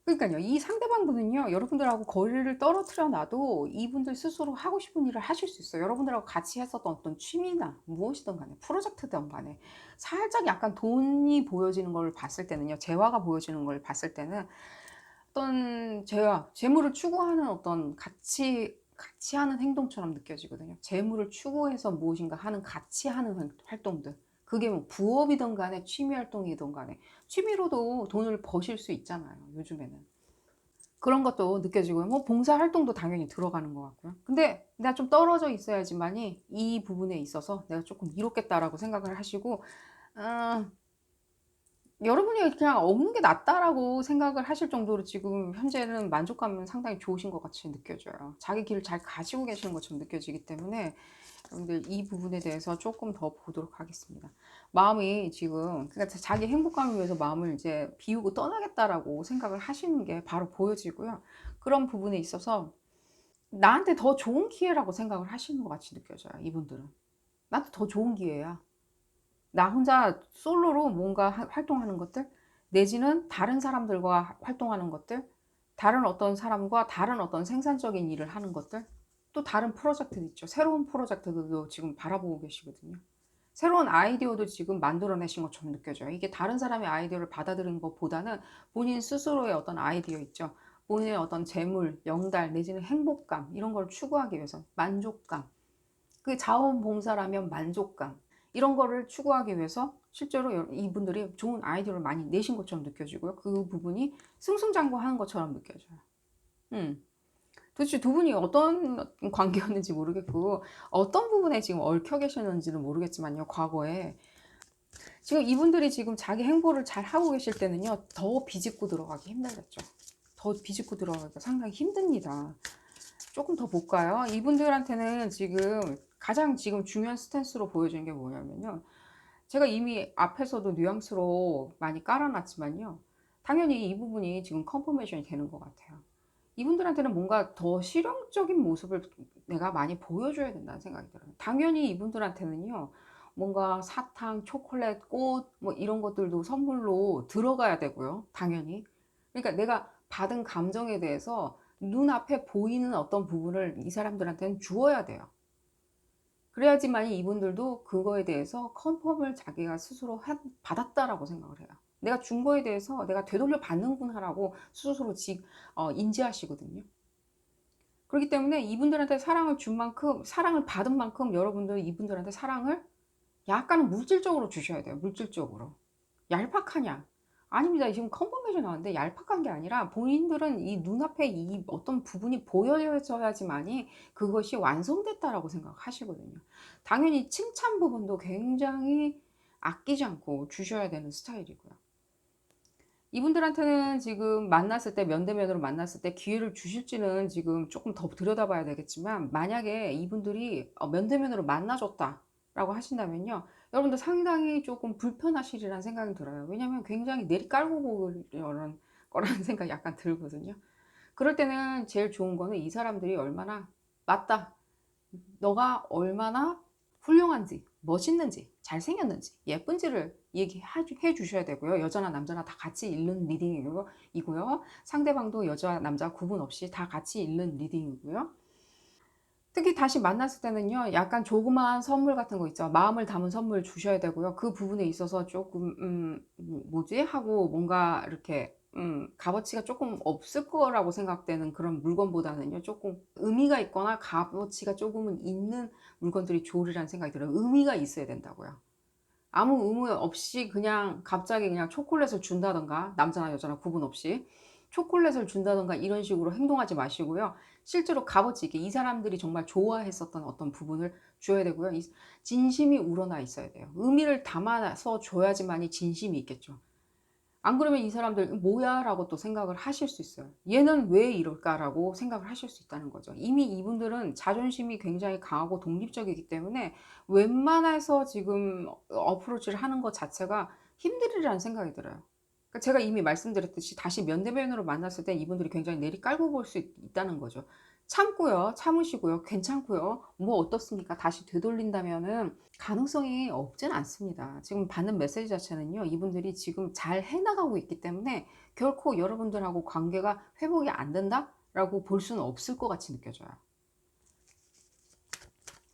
그러니까요. 이 상대방분은요. 여러분들하고 거리를 떨어뜨려 놔도 이분들 스스로 하고 싶은 일을 하실 수 있어요. 여러분들하고 같이 했었던 어떤 취미나 무엇이든 간에 프로젝트든 간에 살짝 약간 돈이 보여지는 걸 봤을 때는요. 재화가 보여지는 걸 봤을 때는 어떤 재물을 추구하는 어떤 같이 하는 행동처럼 느껴지거든요. 재물을 추구해서 무엇인가 하는 같이 하는 활동들. 그게 뭐 부업이든 간에 취미 활동이든 간에 취미로도 돈을 버실 수 있잖아요. 요즘에는. 그런 것도 느껴지고요. 뭐 봉사 활동도 당연히 들어가는 것 같고요. 근데 내가 좀 떨어져 있어야지만이 이 부분에 있어서 내가 조금 이롭겠다라고 생각을 하시고 어, 여러분이 그냥 없는 게 낫다라고 생각을 하실 정도로 지금 현재는 만족감은 상당히 좋으신 것 같이 느껴져요. 자기 길을 잘 가시고 계시는 것처럼 느껴지기 때문에 여러분들 이 부분에 대해서 조금 더 보도록 하겠습니다. 마음이 지금 그러니까 자기 행복감을 위해서 마음을 이제 비우고 떠나겠다라고 생각을 하시는 게 바로 보여지고요. 그런 부분에 있어서 나한테 더 좋은 기회라고 생각을 하시는 것 같이 느껴져요. 이분들은. 나한테 더 좋은 기회야. 나 혼자 솔로로 뭔가 활동하는 것들, 내지는 다른 사람들과 활동하는 것들, 다른 어떤 사람과 다른 어떤 생산적인 일을 하는 것들, 또 다른 프로젝트 있죠. 새로운 프로젝트도 지금 바라보고 계시거든요. 새로운 아이디어도 지금 만들어내신 것처럼 느껴져요. 이게 다른 사람의 아이디어를 받아들이는 것보다는 본인 스스로의 어떤 아이디어 있죠. 본인의 어떤 재물, 영달, 내지는 행복감, 이런 걸 추구하기 위해서 만족감. 그 자원봉사라면 만족감. 이런 거를 추구하기 위해서 실제로 이분들이 좋은 아이디어를 많이 내신 것처럼 느껴지고요. 그 부분이 승승장구하는 것처럼 느껴져요. 도대체 두 분이 어떤 관계였는지 모르겠고 어떤 부분에 지금 얽혀 계셨는지는 모르겠지만요. 과거에 지금 이분들이 지금 자기 행보를 잘 하고 계실 때는요. 더 비집고 들어가기 힘들겠죠. 더 비집고 들어가기가 상당히 힘듭니다. 조금 더 볼까요? 이분들한테는 지금 가장 지금 중요한 스탠스로 보여지는 게 뭐냐면요. 제가 이미 앞에서도 뉘앙스로 많이 깔아놨지만요. 당연히 이 부분이 지금 컨퍼메이션이 되는 것 같아요. 이분들한테는 뭔가 더 실용적인 모습을 내가 많이 보여줘야 된다는 생각이 들어요. 당연히 이분들한테는요. 뭔가 사탕, 초콜릿, 꽃, 뭐 이런 것들도 선물로 들어가야 되고요. 당연히. 그러니까 내가 받은 감정에 대해서 눈앞에 보이는 어떤 부분을 이 사람들한테는 주어야 돼요. 그래야지만 이분들도 그거에 대해서 컨펌을 자기가 스스로 받았다라고 생각을 해요. 내가 준 거에 대해서 내가 되돌려 받는구나라고 스스로 인지하시거든요. 그렇기 때문에 이분들한테 사랑을 준 만큼, 사랑을 받은 만큼 여러분들 이분들한테 사랑을 약간은 물질적으로 주셔야 돼요. 물질적으로. 얄팍하냐? 아닙니다. 지금 컨퍼메이션 나왔는데 얄팍한 게 아니라 본인들은 이 눈앞에 이 어떤 부분이 보여져야지만이 그것이 완성됐다라고 생각하시거든요. 당연히 칭찬 부분도 굉장히 아끼지 않고 주셔야 되는 스타일이고요. 이분들한테는 지금 만났을 때 면대면으로 만났을 때 기회를 주실지는 지금 조금 더 들여다봐야 되겠지만 만약에 이분들이 면대면으로 만나줬다라고 하신다면요. 여러분들 상당히 조금 불편하시리라는 생각이 들어요. 왜냐하면 굉장히 내리 깔고 보려는 거라는 생각이 약간 들거든요. 그럴 때는 제일 좋은 거는 이 사람들이 얼마나 맞다. 너가 얼마나 훌륭한지, 멋있는지, 잘생겼는지, 예쁜지를 얘기해 주셔야 되고요. 여자나 남자나 다 같이 읽는 리딩이고요. 상대방도 여자, 남자 구분 없이 다 같이 읽는 리딩이고요. 특히 다시 만났을 때는요, 약간 조그마한 선물 같은 거 있죠. 마음을 담은 선물 주셔야 되고요. 그 부분에 있어서 조금, 뭐지? 하고 뭔가 이렇게, 값어치가 조금 없을 거라고 생각되는 그런 물건보다는요, 조금 의미가 있거나 값어치가 조금은 있는 물건들이 좋으리라는 생각이 들어요. 의미가 있어야 된다고요. 아무 의무 없이 그냥 갑자기 그냥 초콜릿을 준다던가, 남자나 여자나 구분 없이 초콜릿을 준다던가 이런 식으로 행동하지 마시고요. 실제로 값어치 있게 이 사람들이 정말 좋아했었던 어떤 부분을 줘야 되고요. 진심이 우러나 있어야 돼요. 의미를 담아서 줘야지만이 진심이 있겠죠. 안 그러면 이 사람들 뭐야? 라고 또 생각을 하실 수 있어요. 얘는 왜 이럴까? 라고 생각을 하실 수 있다는 거죠. 이미 이분들은 자존심이 굉장히 강하고 독립적이기 때문에 웬만해서 지금 어프로치를 하는 것 자체가 힘들이라는 생각이 들어요. 그러니까 제가 이미 말씀드렸듯이 다시 면대면으로 만났을 때 이분들이 굉장히 내리 깔고 볼 수 있다는 거죠. 참고요. 참으시고요. 괜찮고요. 뭐 어떻습니까? 다시 되돌린다면은 가능성이 없진 않습니다. 지금 받는 메시지 자체는요, 이분들이 지금 잘 해나가고 있기 때문에 결코 여러분들하고 관계가 회복이 안 된다라고 볼 수는 없을 것 같이 느껴져요.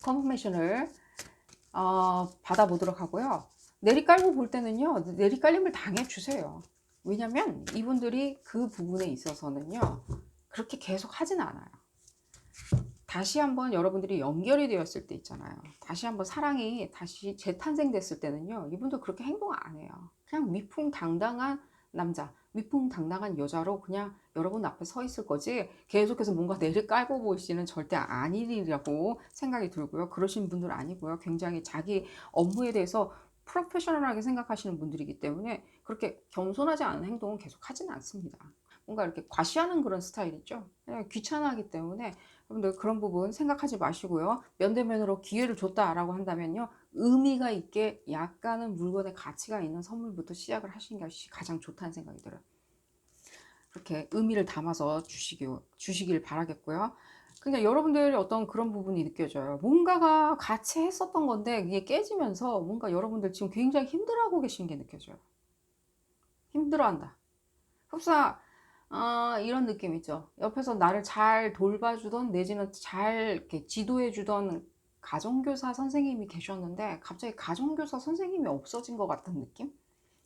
컨퍼메이션을 받아보도록 하고요. 내리깔고 볼 때는요, 내리깔림을 당해주세요. 왜냐면 이분들이 그 부분에 있어서는요, 그렇게 계속 하진 않아요. 다시 한번 여러분들이 연결이 되었을 때 있잖아요. 다시 한번 사랑이 다시 재탄생됐을 때는요, 이분들 그렇게 행동 안 해요. 그냥 위풍당당한 남자, 위풍당당한 여자로 그냥 여러분 앞에 서 있을 거지, 계속해서 뭔가 내를 깔고 보이시는 절대 아니라고 생각이 들고요. 그러신 분들 아니고요. 굉장히 자기 업무에 대해서 프로페셔널하게 생각하시는 분들이기 때문에 그렇게 겸손하지 않은 행동은 계속 하지는 않습니다. 뭔가 이렇게 과시하는 그런 스타일이죠. 그냥 귀찮아하기 때문에 여러분들 그런 부분 생각하지 마시고요. 면대면으로 기회를 줬다라고 한다면요, 의미가 있게 약간은 물건의 가치가 있는 선물부터 시작을 하시는 것이 가장 좋다는 생각이 들어요. 그렇게 의미를 담아서 주시길 바라겠고요. 근데 여러분들이 어떤 그런 부분이 느껴져요. 뭔가가 같이 했었던 건데 이게 깨지면서 뭔가 여러분들 지금 굉장히 힘들어하고 계신 게 느껴져요. 힘들어한다. 흡사 이런 느낌이죠. 옆에서 나를 잘 돌봐주던 내지는 잘 이렇게 지도해주던 가정교사 선생님이 계셨는데 갑자기 가정교사 선생님이 없어진 것 같은 느낌?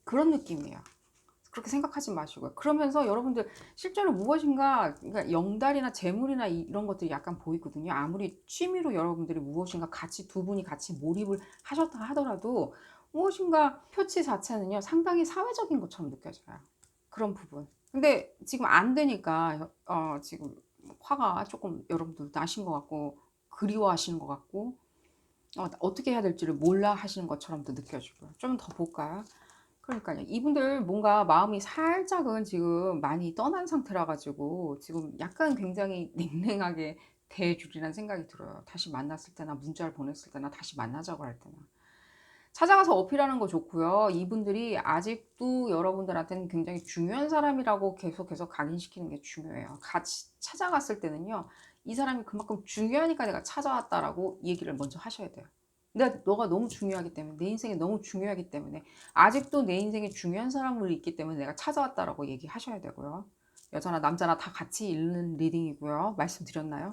그런 느낌이에요. 그렇게 생각하지 마시고요. 그러면서 여러분들 실제로 무엇인가, 그러니까 영달이나 재물이나 이런 것들이 약간 보이거든요. 아무리 취미로 여러분들이 무엇인가 같이 두 분이 같이 몰입을 하셨다 하더라도 무엇인가 표치 자체는요, 상당히 사회적인 것처럼 느껴져요. 그런 부분. 근데 지금 안 되니까 지금 화가 조금 여러분들 나신 것 같고 그리워하시는 것 같고 어떻게 해야 될지를 몰라 하시는 것처럼도 느껴지고요. 좀 더 볼까요? 그러니까요. 이분들 뭔가 마음이 살짝은 지금 많이 떠난 상태라 가지고 지금 약간 굉장히 냉랭하게 대해주리라는 생각이 들어요. 다시 만났을 때나 문자를 보냈을 때나 다시 만나자고 할 때나. 찾아가서 어필하는 거 좋고요. 이분들이 아직도 여러분들한테는 굉장히 중요한 사람이라고 계속해서 각인시키는 게 중요해요. 같이 찾아갔을 때는요, 이 사람이 그만큼 중요하니까 내가 찾아왔다라고 얘기를 먼저 하셔야 돼요. 너가 너무 중요하기 때문에, 내 인생에 너무 중요하기 때문에, 아직도 내 인생에 중요한 사람을 있기 때문에 내가 찾아왔다라고 얘기하셔야 되고요. 여자나 남자나 다 같이 읽는 리딩이고요. 말씀드렸나요?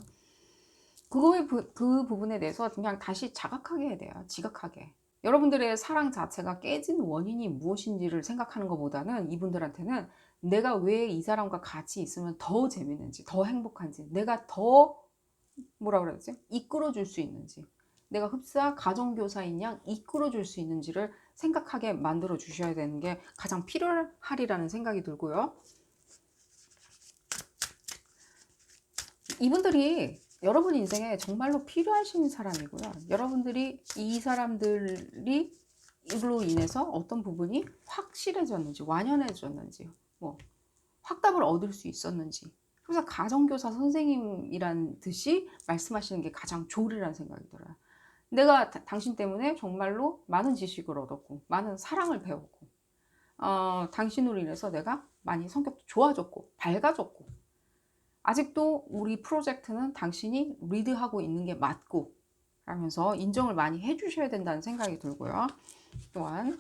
그 부분에 대해서 그냥 다시 자각하게 해야 돼요. 지각하게. 여러분들의 사랑 자체가 깨진 원인이 무엇인지를 생각하는 것보다는 이분들한테는 내가 왜 이 사람과 같이 있으면 더 재밌는지, 더 행복한지, 내가 더 뭐라 그래야 되지? 이끌어 줄 수 있는지, 내가 흡사 가정교사인 양 이끌어 줄 수 있는지를 생각하게 만들어 주셔야 되는 게 가장 필요하리라는 생각이 들고요. 이분들이 여러분 인생에 정말로 필요하신 사람이고요. 여러분들이 이 사람들이 이로 인해서 어떤 부분이 확실해졌는지, 완연해졌는지, 뭐 확답을 얻을 수 있었는지. 그래서 가정교사 선생님이란 듯이 말씀하시는 게 가장 좋으리라는 생각이 들어요. 내가 당신 때문에 정말로 많은 지식을 얻었고, 많은 사랑을 배웠고, 당신으로 인해서 내가 많이 성격도 좋아졌고, 밝아졌고, 아직도 우리 프로젝트는 당신이 리드하고 있는 게 맞고 하면서 인정을 많이 해주셔야 된다는 생각이 들고요. 또한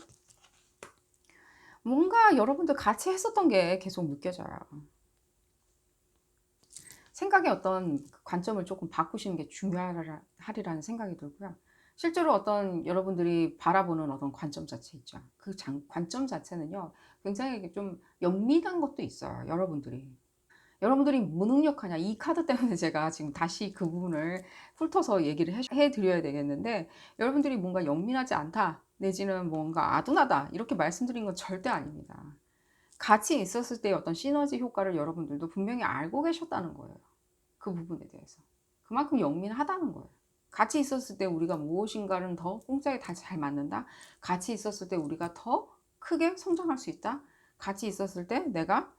뭔가 여러분들 같이 했었던 게 계속 느껴져요. 생각의 어떤 관점을 조금 바꾸시는 게 중요하리라는 생각이 들고요. 실제로 어떤 여러분들이 바라보는 어떤 관점 자체 있죠. 그 관점 자체는요, 굉장히 좀 연민한 것도 있어요. 여러분들이 무능력하냐, 이 카드 때문에 제가 지금 다시 그 부분을 훑어서 얘기를 해드려야 되겠는데, 여러분들이 뭔가 연민하지 않다 내지는 뭔가 아둔하다 이렇게 말씀드린 건 절대 아닙니다. 같이 있었을 때의 어떤 시너지 효과를 여러분들도 분명히 알고 계셨다는 거예요. 그 부분에 대해서 그만큼 영민하다는 거예요. 같이 있었을 때 우리가 무엇인가를 더 꽁짝이 다 잘 맞는다. 같이 있었을 때 우리가 더 크게 성장할 수 있다. 같이 있었을 때 내가,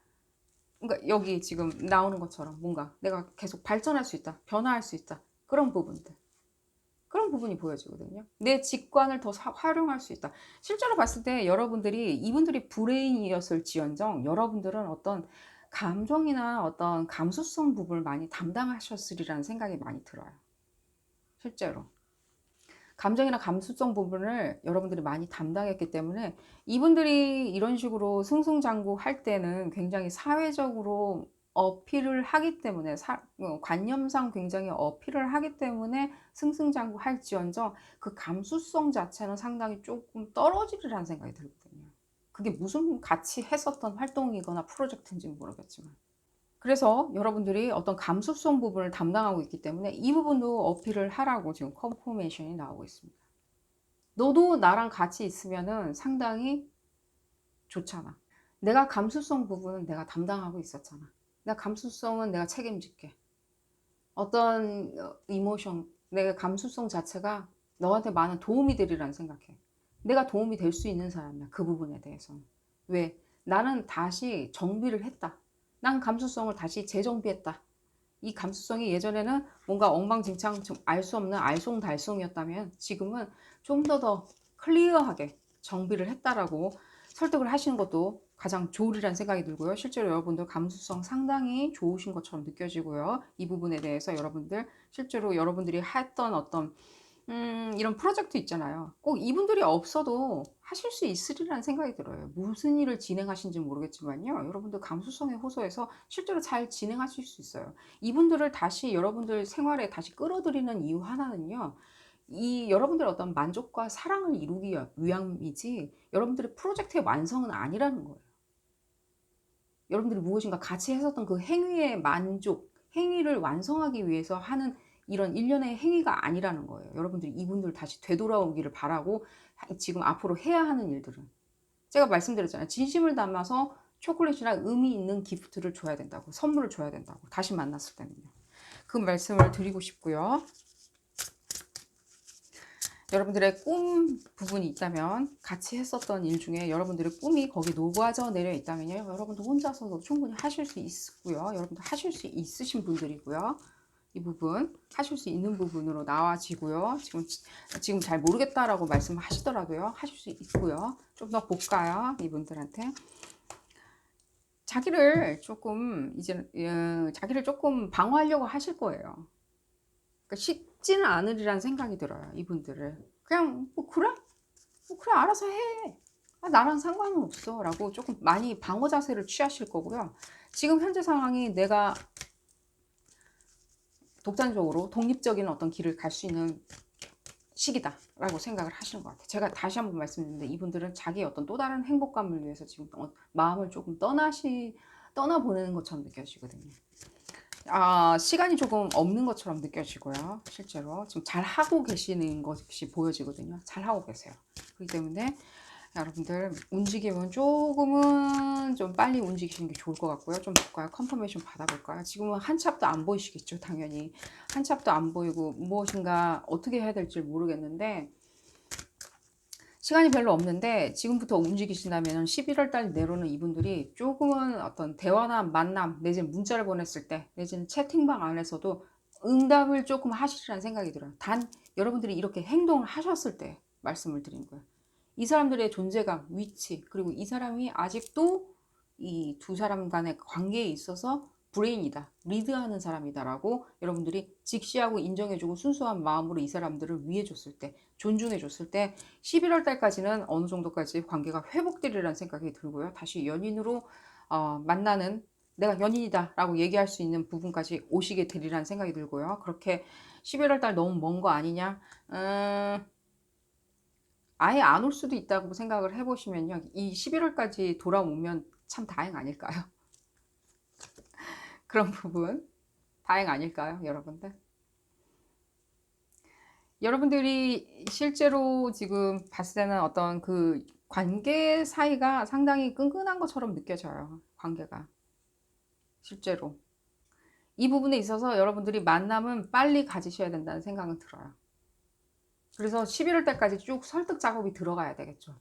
그러니까 여기 지금 나오는 것처럼 뭔가 내가 계속 발전할 수 있다. 변화할 수 있다. 그런 부분이 보여지거든요. 내 직관을 더 활용할 수 있다. 실제로 봤을 때 이분들이 브레인이었을지언정 여러분들은 어떤 감정이나 어떤 감수성 부분을 많이 담당하셨으리라는 생각이 많이 들어요. 실제로. 감정이나 감수성 부분을 여러분들이 많이 담당했기 때문에 이분들이 이런 식으로 승승장구 할 때는 굉장히 사회적으로 어필을 하기 때문에 관념상 굉장히 어필을 하기 때문에 승승장구 할지언정 그 감수성 자체는 상당히 조금 떨어지리라는 생각이 들거든요. 그게 무슨 같이 했었던 활동이거나 프로젝트인지는 모르겠지만. 그래서 여러분들이 어떤 감수성 부분을 담당하고 있기 때문에 이 부분도 어필을 하라고 지금 컨포메이션이 나오고 있습니다. 너도 나랑 같이 있으면은 상당히 좋잖아. 내가 감수성 부분은 내가 담당하고 있었잖아. 내가 감수성은 내가 책임질게. 어떤 이모션, 내가 감수성 자체가 너한테 많은 도움이 되리라는 생각해. 내가 도움이 될 수 있는 사람이야. 그 부분에 대해서는. 왜? 나는 다시 정비를 했다. 난 감수성을 다시 재정비했다. 이 감수성이 예전에는 뭔가 엉망진창 알 수 없는 알쏭달쏭이었다면 지금은 좀 더 클리어하게 정비를 했다라고 설득을 하시는 것도 가장 좋으리라는 생각이 들고요. 실제로 여러분들 감수성 상당히 좋으신 것처럼 느껴지고요. 이 부분에 대해서 실제로 여러분들이 했던 어떤 이런 프로젝트 있잖아요. 꼭 이분들이 없어도 하실 수 있으리라는 생각이 들어요. 무슨 일을 진행하신지 모르겠지만요. 여러분들 감수성에 호소해서 실제로 잘 진행하실 수 있어요. 이분들을 다시 여러분들 생활에 다시 끌어들이는 이유 하나는요. 이 여러분들의 어떤 만족과 사랑을 이루기 위함이지 여러분들의 프로젝트의 완성은 아니라는 거예요. 여러분들이 무엇인가 같이 했었던 그 행위의 만족, 행위를 완성하기 위해서 하는 이런 일련의 행위가 아니라는 거예요. 여러분들이 이분들 다시 되돌아오기를 바라고 지금 앞으로 해야 하는 일들은. 제가 말씀드렸잖아요. 진심을 담아서 초콜릿이나 의미 있는 기프트를 줘야 된다고. 선물을 줘야 된다고. 다시 만났을 때는요. 그 말씀을 드리고 싶고요. 여러분들의 꿈 부분이 있다면 같이 했었던 일 중에 여러분들의 꿈이 거기 녹아져 내려 있다면요. 여러분도 혼자서도 충분히 하실 수 있고요. 여러분도 하실 수 있으신 분들이고요. 이 부분 하실 수 있는 부분으로 나와지고요. 지금 잘 모르겠다라고 말씀하시더라도요. 하실 수 있고요. 좀 더 볼까요? 이분들한테. 자기를 조금 방어하려고 하실 거예요. 그러니까 쉽지는 않으리라는 생각이 들어요. 이분들을 그냥 그래 알아서 해. 나랑 상관은 없어 라고 조금 많이 방어 자세를 취하실 거고요. 지금 현재 상황이 내가 독단적으로 독립적인 어떤 길을 갈 수 있는 시기다 라고 생각을 하시는 것 같아요. 제가 다시 한번 말씀드리는데 이분들은 자기의 어떤 또 다른 행복감을 위해서 지금 마음을 조금 떠나보내는 것처럼 느껴지거든요. 시간이 조금 없는 것처럼 느껴지고요. 실제로 지금 잘 하고 계시는 것이 보여지거든요. 잘 하고 계세요. 그렇기 때문에 여러분들 움직임은 조금은 좀 빨리 움직이시는 게 좋을 것 같고요. 좀 볼까요? 컨퍼메이션 받아볼까요? 지금은 한 찹도 안 보이시겠죠, 당연히. 한 찹도 안 보이고 무엇인가 어떻게 해야 될지 모르겠는데 시간이 별로 없는데 지금부터 움직이신다면 11월 달 내로는 이분들이 조금은 어떤 대화나 만남 내지는 문자를 보냈을 때 내지는 채팅방 안에서도 응답을 조금 하시리라는 생각이 들어요. 단 여러분들이 이렇게 행동을 하셨을 때 말씀을 드리는 거예요. 이 사람들의 존재감, 위치, 그리고 이 사람이 아직도 이 두 사람 간의 관계에 있어서 브레인이다, 리드하는 사람이다라고 여러분들이 직시하고 인정해주고 순수한 마음으로 이 사람들을 위해줬을 때, 존중해줬을 때 11월 달까지는 어느 정도까지 관계가 회복되리라는 생각이 들고요. 다시 연인으로 만나는, 내가 연인이다 라고 얘기할 수 있는 부분까지 오시게 되리라는 생각이 들고요. 그렇게 11월 달 너무 먼 거 아니냐? 아예 안 올 수도 있다고 생각을 해보시면요. 이 11월까지 돌아오면 참 다행 아닐까요? 그런 부분 다행 아닐까요, 여러분들? 여러분들이 실제로 지금 봤을 때는 어떤 그 관계 사이가 상당히 끈끈한 것처럼 느껴져요. 관계가 실제로 이 부분에 있어서 여러분들이 만남은 빨리 가지셔야 된다는 생각은 들어요. 그래서 11월 달까지 쭉 설득 작업이 들어가야 되겠죠.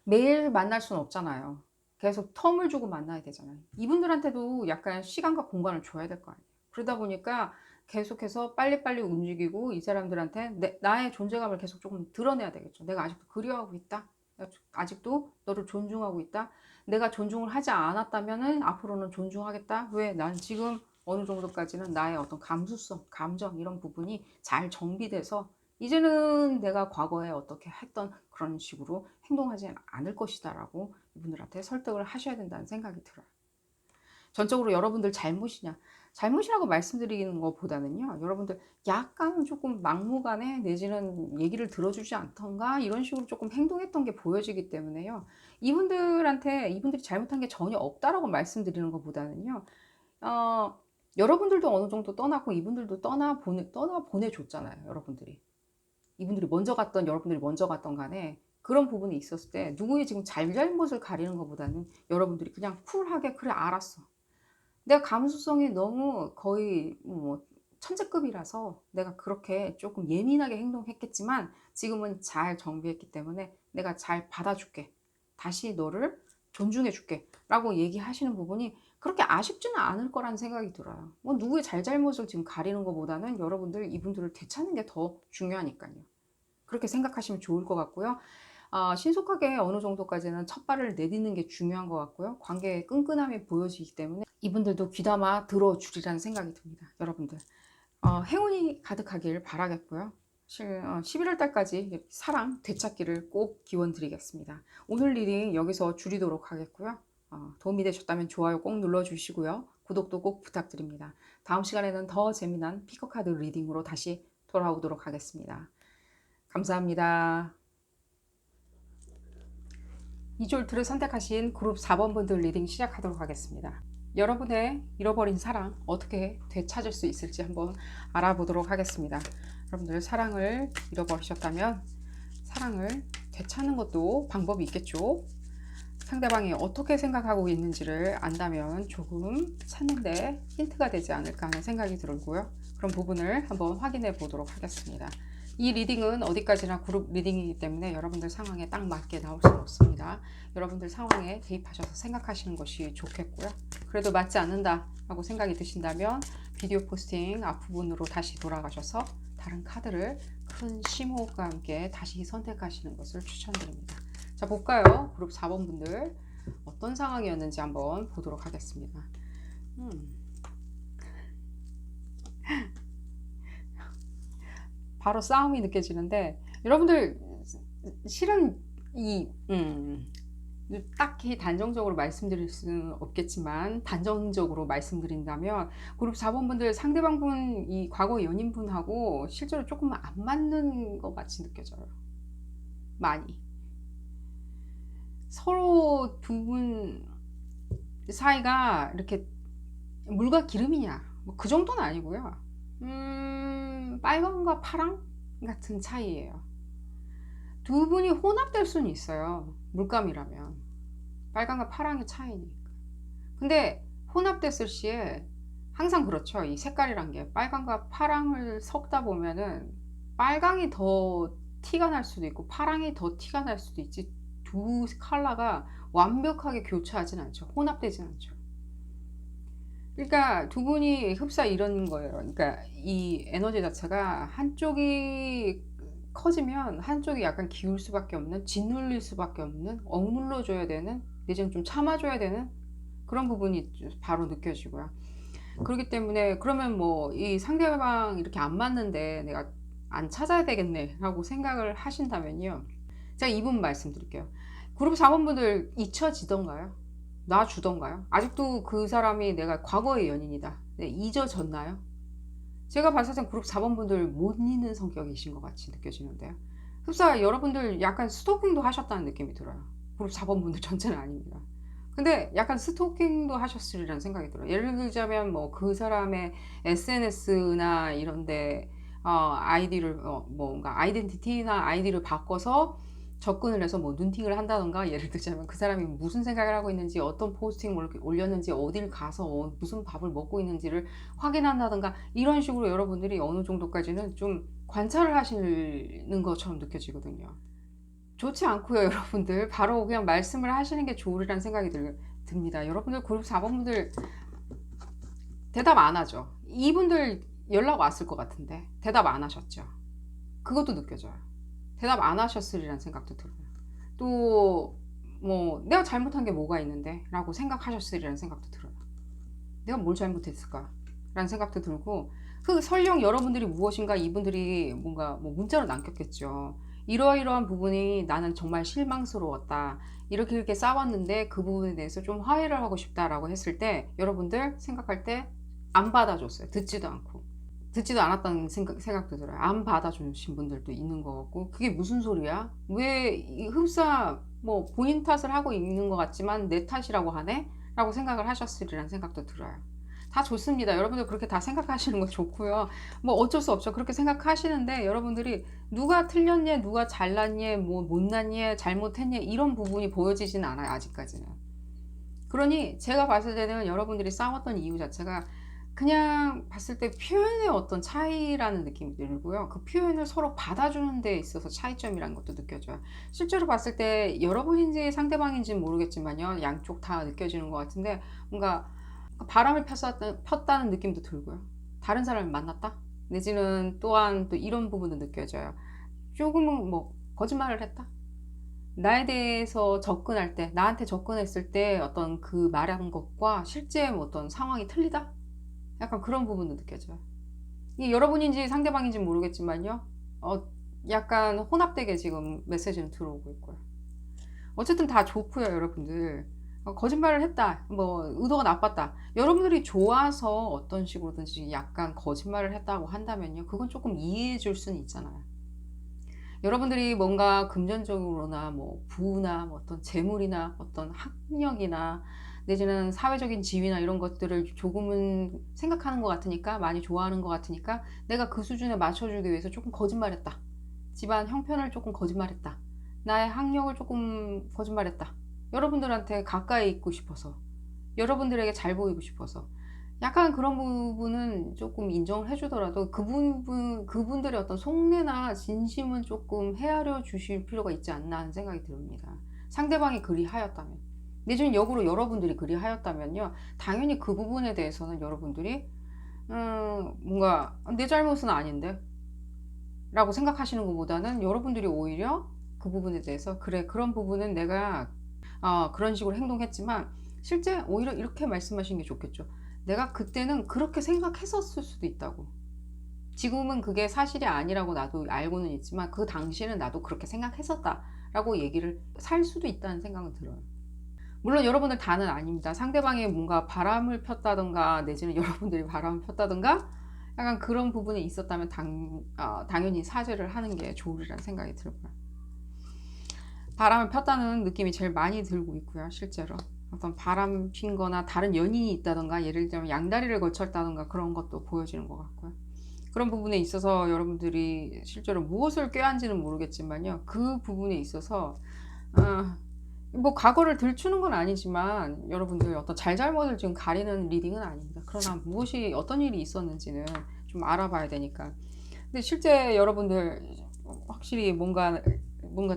매일 만날 수는 없잖아요. 계속 텀을 주고 만나야 되잖아요. 이분들한테도 약간 시간과 공간을 줘야 될 거 아니에요. 그러다 보니까 계속해서 빨리빨리 움직이고 이 사람들한테 나의 존재감을 계속 조금 드러내야 되겠죠. 내가 아직도 그리워하고 있다. 아직도 너를 존중하고 있다. 내가 존중을 하지 않았다면 앞으로는 존중하겠다. 왜? 난 지금 어느 정도까지는 나의 어떤 감수성, 감정 이런 부분이 잘 정비돼서 이제는 내가 과거에 어떻게 했던 그런 식으로 행동하지 않을 것이다 라고 이분들한테 설득을 하셔야 된다는 생각이 들어요. 전적으로 여러분들 잘못이냐, 잘못이라고 말씀드리는 것보다는요, 여러분들 약간 조금 막무가내 내지는 얘기를 들어주지 않던가 이런 식으로 조금 행동했던 게 보여지기 때문에요, 이분들이 잘못한 게 전혀 없다라고 말씀드리는 것보다는요, 여러분들도 어느 정도 떠났고 이분들도 떠나 보내줬잖아요. 이분들이 먼저 갔던, 여러분들이 먼저 갔던 간에 그런 부분이 있었을 때 누구의 지금 잘잘못을 가리는 것보다는 여러분들이 그냥 쿨하게, 그래 알았어, 내가 감수성이 너무 거의 뭐 천재급이라서 내가 그렇게 조금 예민하게 행동했겠지만 지금은 잘 정비했기 때문에 내가 잘 받아줄게, 다시 너를 존중해줄게 라고 얘기하시는 부분이 그렇게 아쉽지는 않을 거라는 생각이 들어요. 뭐 누구의 잘잘못을 지금 가리는 것보다는 여러분들 이분들을 되찾는 게 더 중요하니까요. 그렇게 생각하시면 좋을 것 같고요. 신속하게 어느 정도까지는 첫 발을 내딛는 게 중요한 것 같고요. 관계의 끈끈함이 보여지기 때문에 이분들도 귀담아 들어주리라는 생각이 듭니다. 여러분들 행운이 가득하길 바라겠고요. 11월 달까지 사랑 되찾기를 꼭 기원 드리겠습니다. 오늘 리딩 여기서 줄이도록 하겠고요. 도움이 되셨다면 좋아요 꼭 눌러주시고요. 구독도 꼭 부탁드립니다. 다음 시간에는 더 재미난 피커카드 리딩으로 다시 돌아오도록 하겠습니다. 감사합니다. 2졸트를 선택하신 그룹 4번 분들 리딩 시작하도록 하겠습니다. 여러분의 잃어버린 사랑 어떻게 되찾을 수 있을지 한번 알아보도록 하겠습니다. 여러분들 사랑을 잃어버리셨다면 사랑을 되찾는 것도 방법이 있겠죠. 상대방이 어떻게 생각하고 있는지를 안다면 조금 찾는데 힌트가 되지 않을까 하는 생각이 들고요. 그런 부분을 한번 확인해 보도록 하겠습니다. 이 리딩은 어디까지나 그룹 리딩이기 때문에 여러분들 상황에 딱 맞게 나올 수는 없습니다. 여러분들 상황에 대입하셔서 생각하시는 것이 좋겠고요. 그래도 맞지 않는다 라고 생각이 드신다면 비디오 포스팅 앞부분으로 다시 돌아가셔서 다른 카드를 큰 심호흡과 함께 다시 선택하시는 것을 추천드립니다. 자, 볼까요? 그룹 4번 분들 어떤 상황이었는지 한번 보도록 하겠습니다. 바로 싸움이 느껴지는데 여러분들 실은 딱히 단정적으로 말씀드릴 수는 없겠지만 단정적으로 말씀드린다면 그룹 4번 분들 상대방 분, 이 과거 연인분하고 실제로 조금 안 맞는 것 같이 느껴져요. 많이 서로 두 분 사이가 이렇게 물과 기름이냐 뭐 그 정도는 아니고요. 빨강과 파랑 같은 차이예요. 두 분이 혼합될 수는 있어요. 물감이라면 빨강과 파랑의 차이니까. 근데 혼합됐을 시에 항상 그렇죠. 이 색깔이란 게 빨강과 파랑을 섞다 보면은 빨강이 더 티가 날 수도 있고 파랑이 더 티가 날 수도 있지, 두 컬러가 완벽하게 교차하진 않죠. 혼합되진 않죠. 그러니까 두 분이 흡사 이런 거예요. 그러니까 이 에너지 자체가 한쪽이 커지면 한쪽이 약간 기울 수밖에 없는, 짓눌릴 수밖에 없는, 억눌러 줘야 되는, 내지는 좀 참아줘야 되는 그런 부분이 바로 느껴지고요. 그렇기 때문에 그러면 뭐 이 상대방 이렇게 안 맞는데 내가 안 찾아야 되겠네 라고 생각을 하신다면요, 제가 이 부분 말씀드릴게요. 그룹 사원분들 잊혀지던가요? 놔주던가요? 아직도 그 사람이 내가 과거의 연인이다, 네, 잊어졌나요? 제가 봤을 땐 그룹 4번분들 못 잊는 성격이신 것 같이 느껴지는데요. 흡사 여러분들 약간 스토킹도 하셨다는 느낌이 들어요. 그룹 4번분들 전체는 아닙니다. 근데 약간 스토킹도 하셨으리라는 생각이 들어요. 예를 들자면 뭐 그 사람의 SNS나 이런데 아이디를 뭔가 아이덴티티나 아이디를 바꿔서 접근을 해서 뭐 눈팅을 한다던가, 예를 들자면 그 사람이 무슨 생각을 하고 있는지, 어떤 포스팅을 올렸는지, 어딜 가서 무슨 밥을 먹고 있는지를 확인한다던가, 이런 식으로 여러분들이 어느 정도까지는 좀 관찰을 하시는 것처럼 느껴지거든요. 좋지 않고요, 여러분들. 바로 그냥 말씀을 하시는 게 좋으리라는 생각이 듭니다. 여러분들 그룹 4번분들 대답 안 하죠. 이분들 연락 왔을 것 같은데 대답 안 하셨죠. 그것도 느껴져요. 대답 안 하셨으리라는 생각도 들어요. 또 뭐 내가 잘못한 게 뭐가 있는데 라고 생각하셨으리라는 생각도 들어요. 내가 뭘 잘못했을까 라는 생각도 들고, 그 설령 여러분들이 무엇인가 이분들이 뭔가 뭐 문자로 남겼겠죠. 이러이러한 부분이 나는 정말 실망스러웠다, 이렇게 싸웠는데 그 부분에 대해서 좀 화해를 하고 싶다라고 했을 때 여러분들 생각할 때 안 받아줬어요. 듣지도 않고 듣지도 않았다는 생각도 들어요. 안 받아주신 분들도 있는 것 같고, 그게 무슨 소리야? 왜 흡사 뭐 본인 탓을 하고 있는 것 같지만 내 탓이라고 하네? 라고 생각을 하셨으리라는 생각도 들어요. 다 좋습니다. 여러분들 그렇게 다 생각하시는 거 좋고요. 뭐 어쩔 수 없죠. 그렇게 생각하시는데 여러분들이 누가 틀렸니, 누가 잘났니, 뭐 못났니, 잘못했니, 이런 부분이 보여지진 않아요. 아직까지는. 그러니 제가 봤을 때는 여러분들이 싸웠던 이유 자체가 그냥 봤을 때 표현의 어떤 차이라는 느낌이 들고요. 그 표현을 서로 받아주는 데 있어서 차이점이라는 것도 느껴져요. 실제로 봤을 때 여러분인지 상대방인지 모르겠지만요, 양쪽 다 느껴지는 것 같은데 뭔가 바람을 폈다는 느낌도 들고요. 다른 사람을 만났다? 내지는 또한 또 이런 부분도 느껴져요. 조금은 뭐 거짓말을 했다? 나에 대해서 접근할 때, 나한테 접근했을 때 어떤 그 말한 것과 실제 어떤 상황이 틀리다? 약간 그런 부분도 느껴져요. 이게 여러분인지 상대방인지 모르겠지만요, 약간 혼합되게 지금 메시지는 들어오고 있고요. 어쨌든 다 좋고요, 여러분들. 거짓말을 했다, 뭐 의도가 나빴다, 여러분들이 좋아서 어떤 식으로든지 약간 거짓말을 했다고 한다면요, 그건 조금 이해해 줄 수는 있잖아요. 여러분들이 뭔가 금전적으로나 뭐 부나 뭐 어떤 재물이나 어떤 학력이나 내지는 사회적인 지위나 이런 것들을 조금은 생각하는 것 같으니까, 많이 좋아하는 것 같으니까 내가 그 수준에 맞춰주기 위해서 조금 거짓말했다, 집안 형편을 조금 거짓말했다, 나의 학력을 조금 거짓말했다, 여러분들한테 가까이 있고 싶어서, 여러분들에게 잘 보이고 싶어서, 약간 그런 부분은 조금 인정을 해주더라도 그분들의 어떤 속내나 진심은 조금 헤아려 주실 필요가 있지 않나 하는 생각이 듭니다. 상대방이 그리하였다면, 내지는 역으로 여러분들이 그리하였다면요, 당연히 그 부분에 대해서는 여러분들이 뭔가 내 잘못은 아닌데 라고 생각하시는 것보다는 여러분들이 오히려 그 부분에 대해서, 그래 그런 부분은 내가 그런 식으로 행동했지만 실제 오히려 이렇게 말씀하시는 게 좋겠죠. 내가 그때는 그렇게 생각했었을 수도 있다고. 지금은 그게 사실이 아니라고 나도 알고는 있지만 그 당시에는 나도 그렇게 생각했었다 라고 얘기를 살 수도 있다는 생각은 들어요. 물론 여러분들 다는 아닙니다. 상대방이 뭔가 바람을 폈다던가 내지는 여러분들이 바람을 폈다던가 약간 그런 부분이 있었다면 당연히 사죄를 하는 게 좋으리라는 생각이 들고요. 바람을 폈다는 느낌이 제일 많이 들고 있고요. 실제로 어떤 바람 핀 거나 다른 연인이 있다던가, 예를 들면 양다리를 거쳤다던가 그런 것도 보여지는 것 같고요. 그런 부분에 있어서 여러분들이 실제로 무엇을 꾀한지는 모르겠지만요, 그 부분에 있어서 뭐 과거를 들추는 건 아니지만 여러분들 어떤 잘잘못을 지금 가리는 리딩은 아닙니다. 그러나 무엇이 어떤 일이 있었는지는 좀 알아봐야 되니까. 근데 실제 여러분들 확실히 뭔가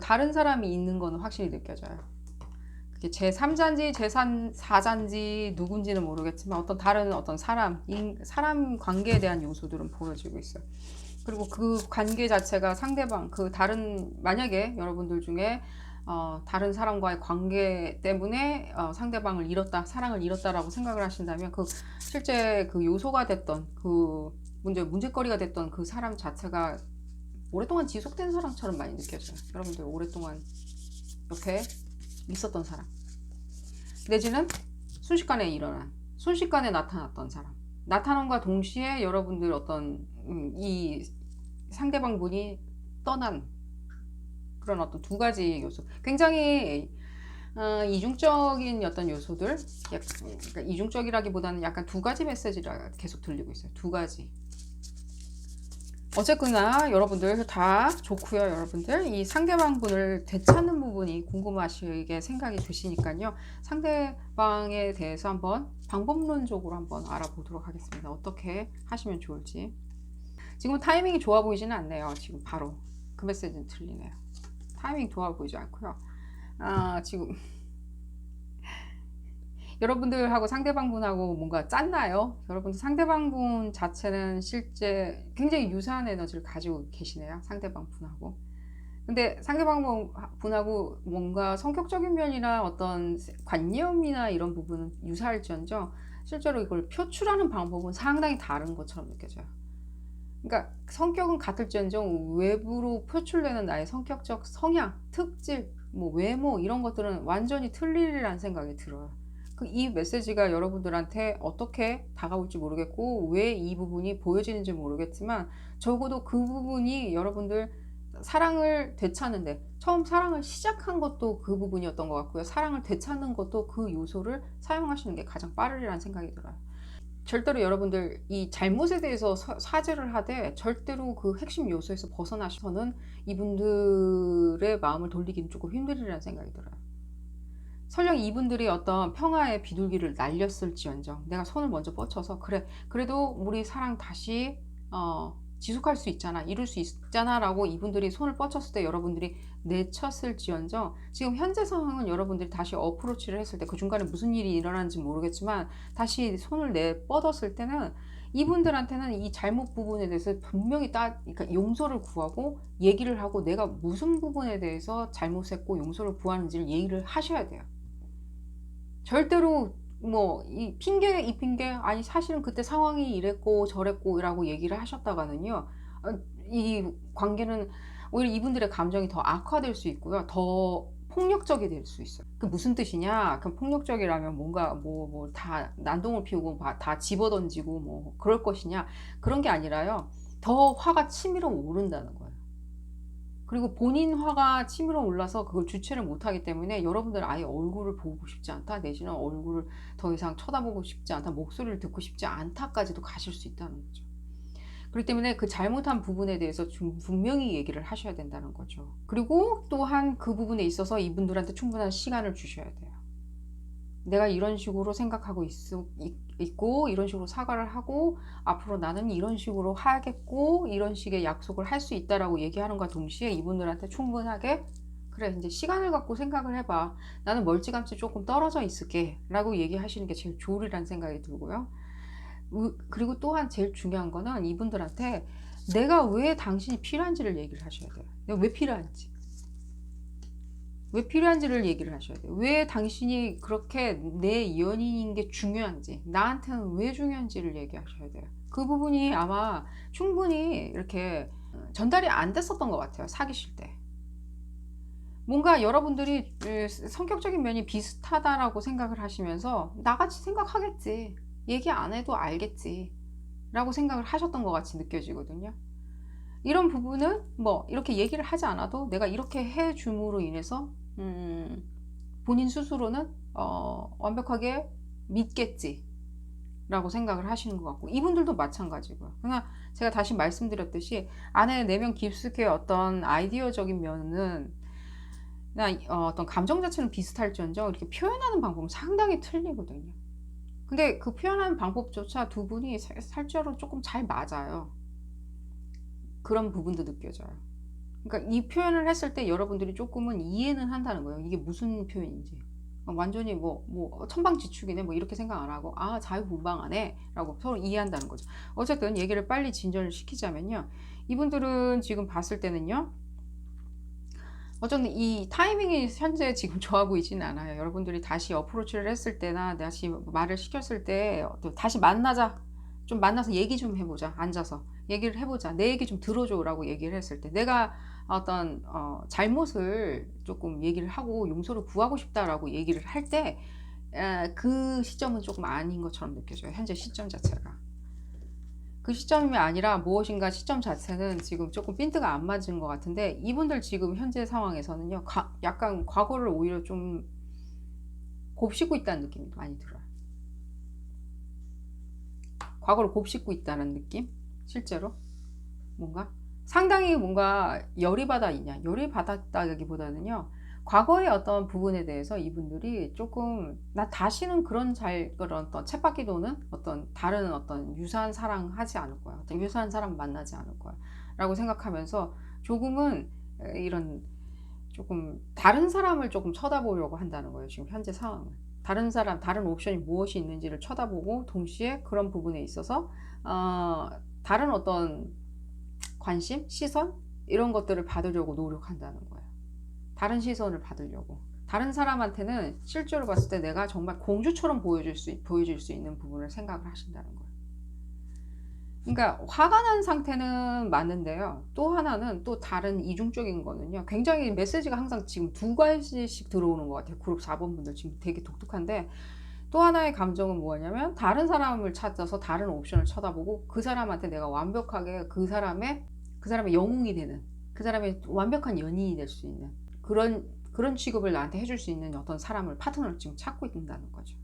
다른 사람이 있는 거는 확실히 느껴져요. 그게 제3자인지 제4자인지 누군지는 모르겠지만 어떤 다른 어떤 사람 관계에 대한 요소들은 보여지고 있어요. 그리고 그 관계 자체가 상대방, 그 다른, 만약에 여러분들 중에 다른 사람과의 관계 때문에 상대방을 잃었다, 사랑을 잃었다라고 생각을 하신다면 실제 그 요소가 됐던 그 문제거리가 됐던 그 사람 자체가 오랫동안 지속된 사람처럼 많이 느껴져요. 여러분들 오랫동안 옆에 있었던 사람, 내지는 순식간에 나타났던 사람. 나타남과 동시에 여러분들 어떤 이 상대방 분이 떠난 그런 어떤 두 가지 요소, 굉장히 이중적인 어떤 요소들, 그러니까 이중적이라기보다는 약간 두 가지 메시지가 계속 들리고 있어요. 두 가지. 어쨌거나 여러분들 다 좋고요. 여러분들 이 상대방 분을 되찾는 부분이 궁금하시게 생각이 드시니까요. 상대방에 대해서 한번 방법론적으로 한번 알아보도록 하겠습니다. 어떻게 하시면 좋을지. 지금 타이밍이 좋아 보이지는 않네요. 지금 바로 그 메시지는 틀리네요. 타이밍 좋아 보이지 않고요. 지금 여러분들하고 상대방분하고 뭔가 짰나요? 여러분들 상대방분 자체는 실제 굉장히 유사한 에너지를 가지고 계시네요. 상대방분하고. 근데 상대방분하고 뭔가 성격적인 면이나 어떤 관념이나 이런 부분은 유사할지언정 실제로 이걸 표출하는 방법은 상당히 다른 것처럼 느껴져요. 그러니까 성격은 같을지언정 외부로 표출되는 나의 성격적 성향, 특질, 뭐 외모 이런 것들은 완전히 틀리리라는 생각이 들어요. 이 메시지가 여러분들한테 어떻게 다가올지 모르겠고 왜 이 부분이 보여지는지 모르겠지만 적어도 그 부분이 여러분들 사랑을 되찾는데 처음 사랑을 시작한 것도 그 부분이었던 것 같고요. 사랑을 되찾는 것도 그 요소를 사용하시는 게 가장 빠르리라는 생각이 들어요. 절대로 여러분들 이 잘못에 대해서 사죄를 하되 절대로 그 핵심 요소에서 벗어나셔서는 이분들의 마음을 돌리기는 조금 힘들리라는 생각이 들어요. 설령 이분들이 어떤 평화의 비둘기를 날렸을지언정 내가 손을 먼저 뻗쳐서 그래도 우리 사랑 다시 지속할 수 있잖아, 이룰 수 있잖아 라고 이분들이 손을 뻗쳤을 때 여러분들이 내쳤을지언정 지금 현재 상황은 여러분들이 다시 어프로치를 했을 때 그 중간에 무슨 일이 일어나는지 모르겠지만 다시 손을 뻗었을 때는 이분들한테는 이 잘못 부분에 대해서 분명히 그러니까 용서를 구하고 얘기를 하고 내가 무슨 부분에 대해서 잘못했고 용서를 구하는지를 얘기를 하셔야 돼요. 절대로 뭐 이 핑계 아니 사실은 그때 상황이 이랬고 저랬고 라고 얘기를 하셨다가는요 이 관계는 오히려 이분들의 감정이 더 악화될 수 있고요, 더 폭력적이 될 수 있어요. 그 무슨 뜻이냐, 그럼 폭력적이라면 뭔가 뭐 다 난동을 피우고 다 집어던지고 뭐 그럴 것이냐, 그런 게 아니라요, 더 화가 치밀어 오른다는 거예요. 그리고 본인 화가 치밀어 올라서 그걸 주체를 못하기 때문에 여러분들 아예 얼굴을 보고 싶지 않다, 내지는 얼굴을 더 이상 쳐다보고 싶지 않다, 목소리를 듣고 싶지 않다까지도 가실 수 있다는 거죠. 그렇기 때문에 그 잘못한 부분에 대해서 좀 분명히 얘기를 하셔야 된다는 거죠. 그리고 또한 그 부분에 있어서 이분들한테 충분한 시간을 주셔야 돼요. 내가 이런 식으로 생각하고 있고 이런 식으로 사과를 하고 앞으로 나는 이런 식으로 하겠고 이런 식의 약속을 할 수 있다라고 얘기하는과 동시에 이분들한테 충분하게 그래 이제 시간을 갖고 생각을 해봐, 나는 멀찌감치 조금 떨어져 있을게 라고 얘기하시는 게 제일 좋으리라는 생각이 들고요. 그리고 또한 제일 중요한 거는 이분들한테 내가 왜 당신이 필요한지를 얘기를 하셔야 돼요. 내가 왜 필요한지를 얘기를 하셔야 돼요. 왜 당신이 그렇게 내 연인인 게 중요한지, 나한테는 왜 중요한지를 얘기하셔야 돼요. 그 부분이 아마 충분히 이렇게 전달이 안 됐었던 것 같아요. 사귀실 때. 뭔가 여러분들이 성격적인 면이 비슷하다라고 생각을 하시면서 나같이 생각하겠지, 얘기 안 해도 알겠지 라고 생각을 하셨던 것 같이 느껴지거든요. 이런 부분은 뭐 이렇게 얘기를 하지 않아도 내가 이렇게 해줌으로 인해서 본인 스스로는 완벽하게 믿겠지 라고 생각을 하시는 것 같고, 이분들도 마찬가지고요. 그러나 제가 다시 말씀드렸듯이 안에 내면 깊숙이 어떤 아이디어적인 면은 어떤 감정 자체는 비슷할지언정 이렇게 표현하는 방법은 상당히 틀리거든요. 근데 그 표현하는 방법조차 두 분이 살짝로 조금 잘 맞아요. 그런 부분도 느껴져요. 그러니까 이 표현을 했을 때 여러분들이 조금은 이해는 한다는 거예요. 이게 무슨 표현인지. 완전히 뭐 천방지축이네 뭐 이렇게 생각 안 하고 자유분방하네 라고 서로 이해한다는 거죠. 어쨌든 얘기를 빨리 진전을 시키자면요, 이분들은 지금 봤을 때는요 어쨌든 이 타이밍이 현재 지금 좋아 보이지는 않아요. 여러분들이 다시 어프로치를 했을 때나 다시 말을 시켰을 때 다시 만나자. 좀 만나서 얘기 좀 해보자. 앉아서 얘기를 해보자. 내 얘기 좀 들어줘라고 얘기를 했을 때 내가 어떤 잘못을 조금 얘기를 하고 용서를 구하고 싶다라고 얘기를 할 때 그 시점은 조금 아닌 것처럼 느껴져요. 현재 시점 자체가. 그 시점이 아니라 무엇인가 시점 자체는 지금 조금 핀트가 안 맞은 것 같은데 이분들 지금 현재 상황에서는요 약간 과거를 오히려 좀 곱씹고 있다는 느낌이 많이 들어요. 과거를 곱씹고 있다는 느낌? 실제로 뭔가 상당히 뭔가 열이 받아 있냐, 열이 받았다기보다는요 과거의 어떤 부분에 대해서 이분들이 조금 나 다시는 그런 어떤 쳇바퀴 도는 어떤 다른 어떤 유사한 사랑 하지 않을 거야, 어떤 유사한 사람 만나지 않을 거야 라고 생각하면서 조금은 이런 조금 다른 사람을 조금 쳐다보려고 한다는 거예요. 지금 현재 상황은 다른 사람, 다른 옵션이 무엇이 있는지를 쳐다보고 동시에 그런 부분에 있어서 다른 어떤 관심, 시선 이런 것들을 받으려고 노력한다는 거예요. 다른 시선을 받으려고. 다른 사람한테는 실제로 봤을 때 내가 정말 공주처럼 보여줄 수 있는 부분을 생각을 하신다는 거예요. 그러니까 화가 난 상태는 맞는데요. 또 하나는 또 다른 이중적인 거는요. 굉장히 메시지가 항상 지금 두 가지씩 들어오는 것 같아요. 그룹 4번 분들 지금 되게 독특한데 또 하나의 감정은 뭐냐면 다른 사람을 찾아서 다른 옵션을 쳐다보고 그 사람한테 내가 완벽하게 그 사람의 영웅이 되는, 그 사람의 완벽한 연인이 될 수 있는 그런 취급을 나한테 해줄 수 있는 어떤 사람을, 파트너를 지금 찾고 있다는 거죠.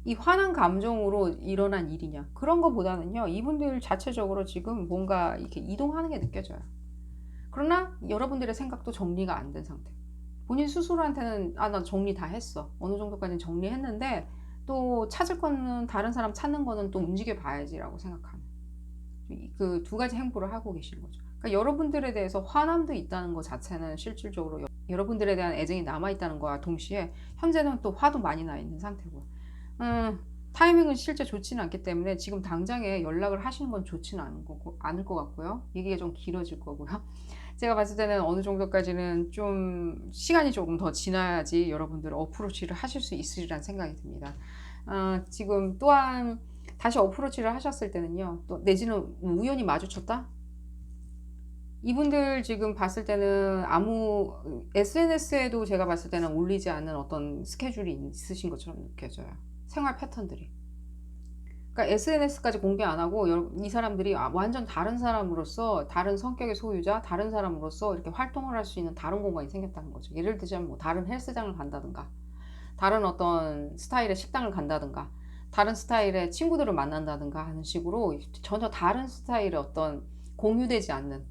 이 화난 감정으로 일어난 일이냐 그런 거보다는요 이분들 자체적으로 지금 뭔가 이렇게 이동하는 게 느껴져요. 그러나 여러분들의 생각도 정리가 안 된 상태. 본인 스스로한테는 나 정리 다 했어, 어느 정도까지는 정리했는데 또 찾을 거는, 다른 사람 찾는 거는 또 움직여 봐야지 라고 생각하는 그 두 가지 행보를 하고 계시는 거죠. 그러니까 여러분들에 대해서 화남도 있다는 것 자체는 실질적으로 여러분들에 대한 애정이 남아있다는 거와 동시에 현재는 또 화도 많이 나 있는 상태고 타이밍은 실제 좋지는 않기 때문에 지금 당장에 연락을 하시는 건 좋지는 않을 것 같고요. 얘기가 좀 길어질 거고요. 제가 봤을 때는 어느 정도까지는 좀 시간이 조금 더 지나야지 여러분들 어프로치를 하실 수 있으리란 생각이 듭니다. 지금 또한 다시 어프로치를 하셨을 때는요, 또 내지는 우연히 마주쳤다? 이분들 지금 봤을 때는 아무 SNS에도 제가 봤을 때는 올리지 않는 어떤 스케줄이 있으신 것처럼 느껴져요. 생활 패턴들이. 그러니까 SNS까지 공개 안 하고 이 사람들이 완전 다른 사람으로서, 다른 성격의 소유자, 다른 사람으로서 이렇게 활동을 할 수 있는 다른 공간이 생겼다는 거죠. 예를 들자면 뭐 다른 헬스장을 간다든가, 다른 어떤 스타일의 식당을 간다든가, 다른 스타일의 친구들을 만난다든가 하는 식으로 전혀 다른 스타일의 어떤 공유되지 않는,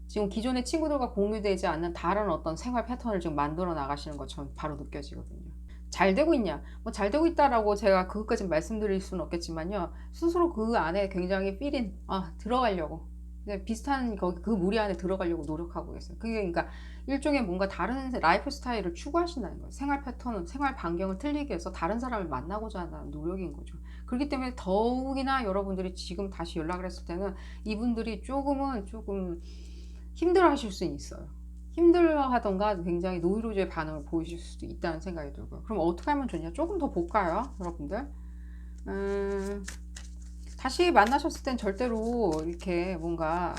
지금 기존의 친구들과 공유되지 않는 다른 어떤 생활 패턴을 지금 만들어 나가시는 것처럼 바로 느껴지거든요. 잘 되고 있냐? 뭐 잘 되고 있다라고 제가 그것까지 말씀드릴 수는 없겠지만요. 스스로 그 안에 굉장히 필인, 들어가려고. 비슷한 그 무리 안에 들어가려고 노력하고 계세요. 그게 그러니까 일종의 뭔가 다른 라이프 스타일을 추구하신다는 거예요. 생활 패턴은, 생활 반경을 틀리게 해서 다른 사람을 만나고자 하는 노력인 거죠. 그렇기 때문에 더욱이나 여러분들이 지금 다시 연락을 했을 때는 이분들이 조금 힘들어 하실 수 있어요. 힘들어 하던가 굉장히 노이로제 반응을 보이실 수도 있다는 생각이 들고요. 그럼 어떻게 하면 좋냐? 조금 더 볼까요, 여러분들? 다시 만나셨을 땐 절대로 이렇게 뭔가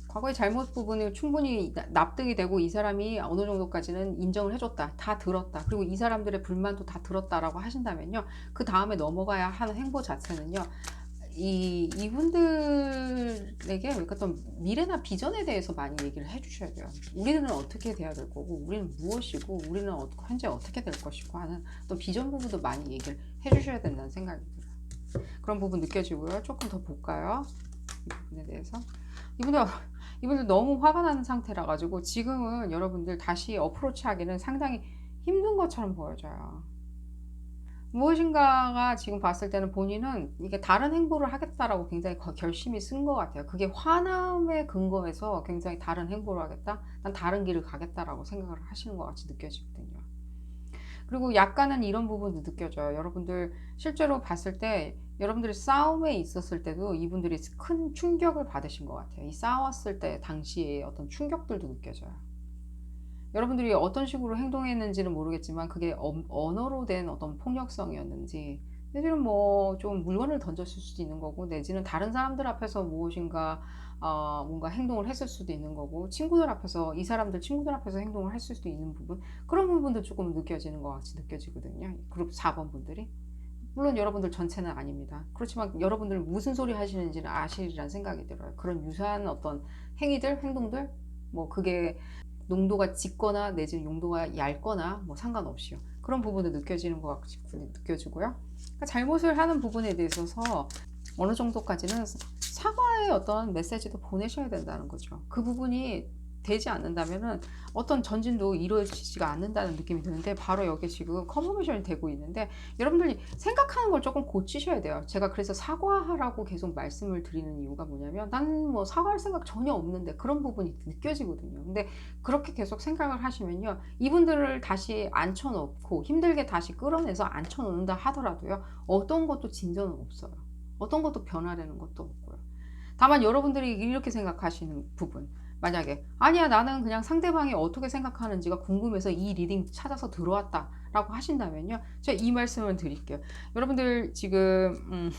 과거의 잘못 부분이 충분히 납득이 되고 이 사람이 어느 정도까지는 인정을 해줬다, 다 들었다, 그리고 이 사람들의 불만도 다 들었다라고 하신다면요, 그 다음에 넘어가야 하는 행보 자체는요, 이분들에게 어떤 미래나 비전에 대해서 많이 얘기를 해주셔야 돼요. 우리는 어떻게 돼야 될 거고, 우리는 무엇이고, 우리는 현재 어떻게 될 것이고 하는 또 비전 부분도 많이 얘기를 해주셔야 된다는 생각이 들어요. 그런 부분 느껴지고요. 조금 더 볼까요? 이 부분에 대해서. 이분들 너무 화가 나는 상태라 가지고 지금은 여러분들 다시 어프로치 하기는 상당히 힘든 것처럼 보여져요. 무엇인가가 지금 봤을 때는 본인은 이게 다른 행보를 하겠다라고 굉장히 결심이 쓴 것 같아요. 그게 화남의 근거에서 굉장히 다른 행보를 하겠다, 난 다른 길을 가겠다라고 생각을 하시는 것 같이 느껴지거든요. 그리고 약간은 이런 부분도 느껴져요. 여러분들 실제로 봤을 때 여러분들이 싸움에 있었을 때도 이분들이 큰 충격을 받으신 것 같아요. 이 싸웠을 때 당시에 어떤 충격들도 느껴져요. 여러분들이 어떤 식으로 행동했는지는 모르겠지만 그게 언어로 된 어떤 폭력성이었는지, 내지는 뭐 좀 물건을 던졌을 수도 있는 거고, 내지는 다른 사람들 앞에서 무엇인가 뭔가 행동을 했을 수도 있는 거고, 친구들 앞에서, 이 사람들 친구들 앞에서 행동을 했을 수도 있는 부분, 그런 부분도 조금 느껴지는 것 같이 느껴지거든요. 그룹 4번 분들이. 물론 여러분들 전체는 아닙니다. 그렇지만 여러분들 무슨 소리 하시는지는 아시리란 생각이 들어요. 그런 유사한 어떤 행위들, 행동들, 뭐 그게 농도가 짙거나 내지는 용도가 얇거나 뭐 상관없이요. 그런 부분도 느껴지는 것 같이 느껴지고요. 그러니까 잘못을 하는 부분에 대해서 어느 정도까지는 사과의 어떤 메시지도 보내셔야 된다는 거죠. 그 부분이 되지 않는다면은 어떤 전진도 이루어지지가 않는다는 느낌이 드는데, 바로 여기 지금 컨퍼메이션이 되고 있는데, 여러분들이 생각하는 걸 조금 고치셔야 돼요. 제가 그래서 사과하라고 계속 말씀을 드리는 이유가 뭐냐면, 나는 뭐 사과할 생각 전혀 없는데 그런 부분이 느껴지거든요. 근데 그렇게 계속 생각을 하시면요, 이분들을 다시 앉혀놓고 힘들게 다시 끌어내서 앉혀놓는다 하더라도요, 어떤 것도 진전은 없어요. 어떤 것도 변화되는 것도 없고요. 다만 여러분들이 이렇게 생각하시는 부분, 만약에 아니야 나는 그냥 상대방이 어떻게 생각하는지가 궁금해서 이 리딩 찾아서 들어왔다 라고 하신다면요, 제가 이 말씀을 드릴게요. 여러분들 지금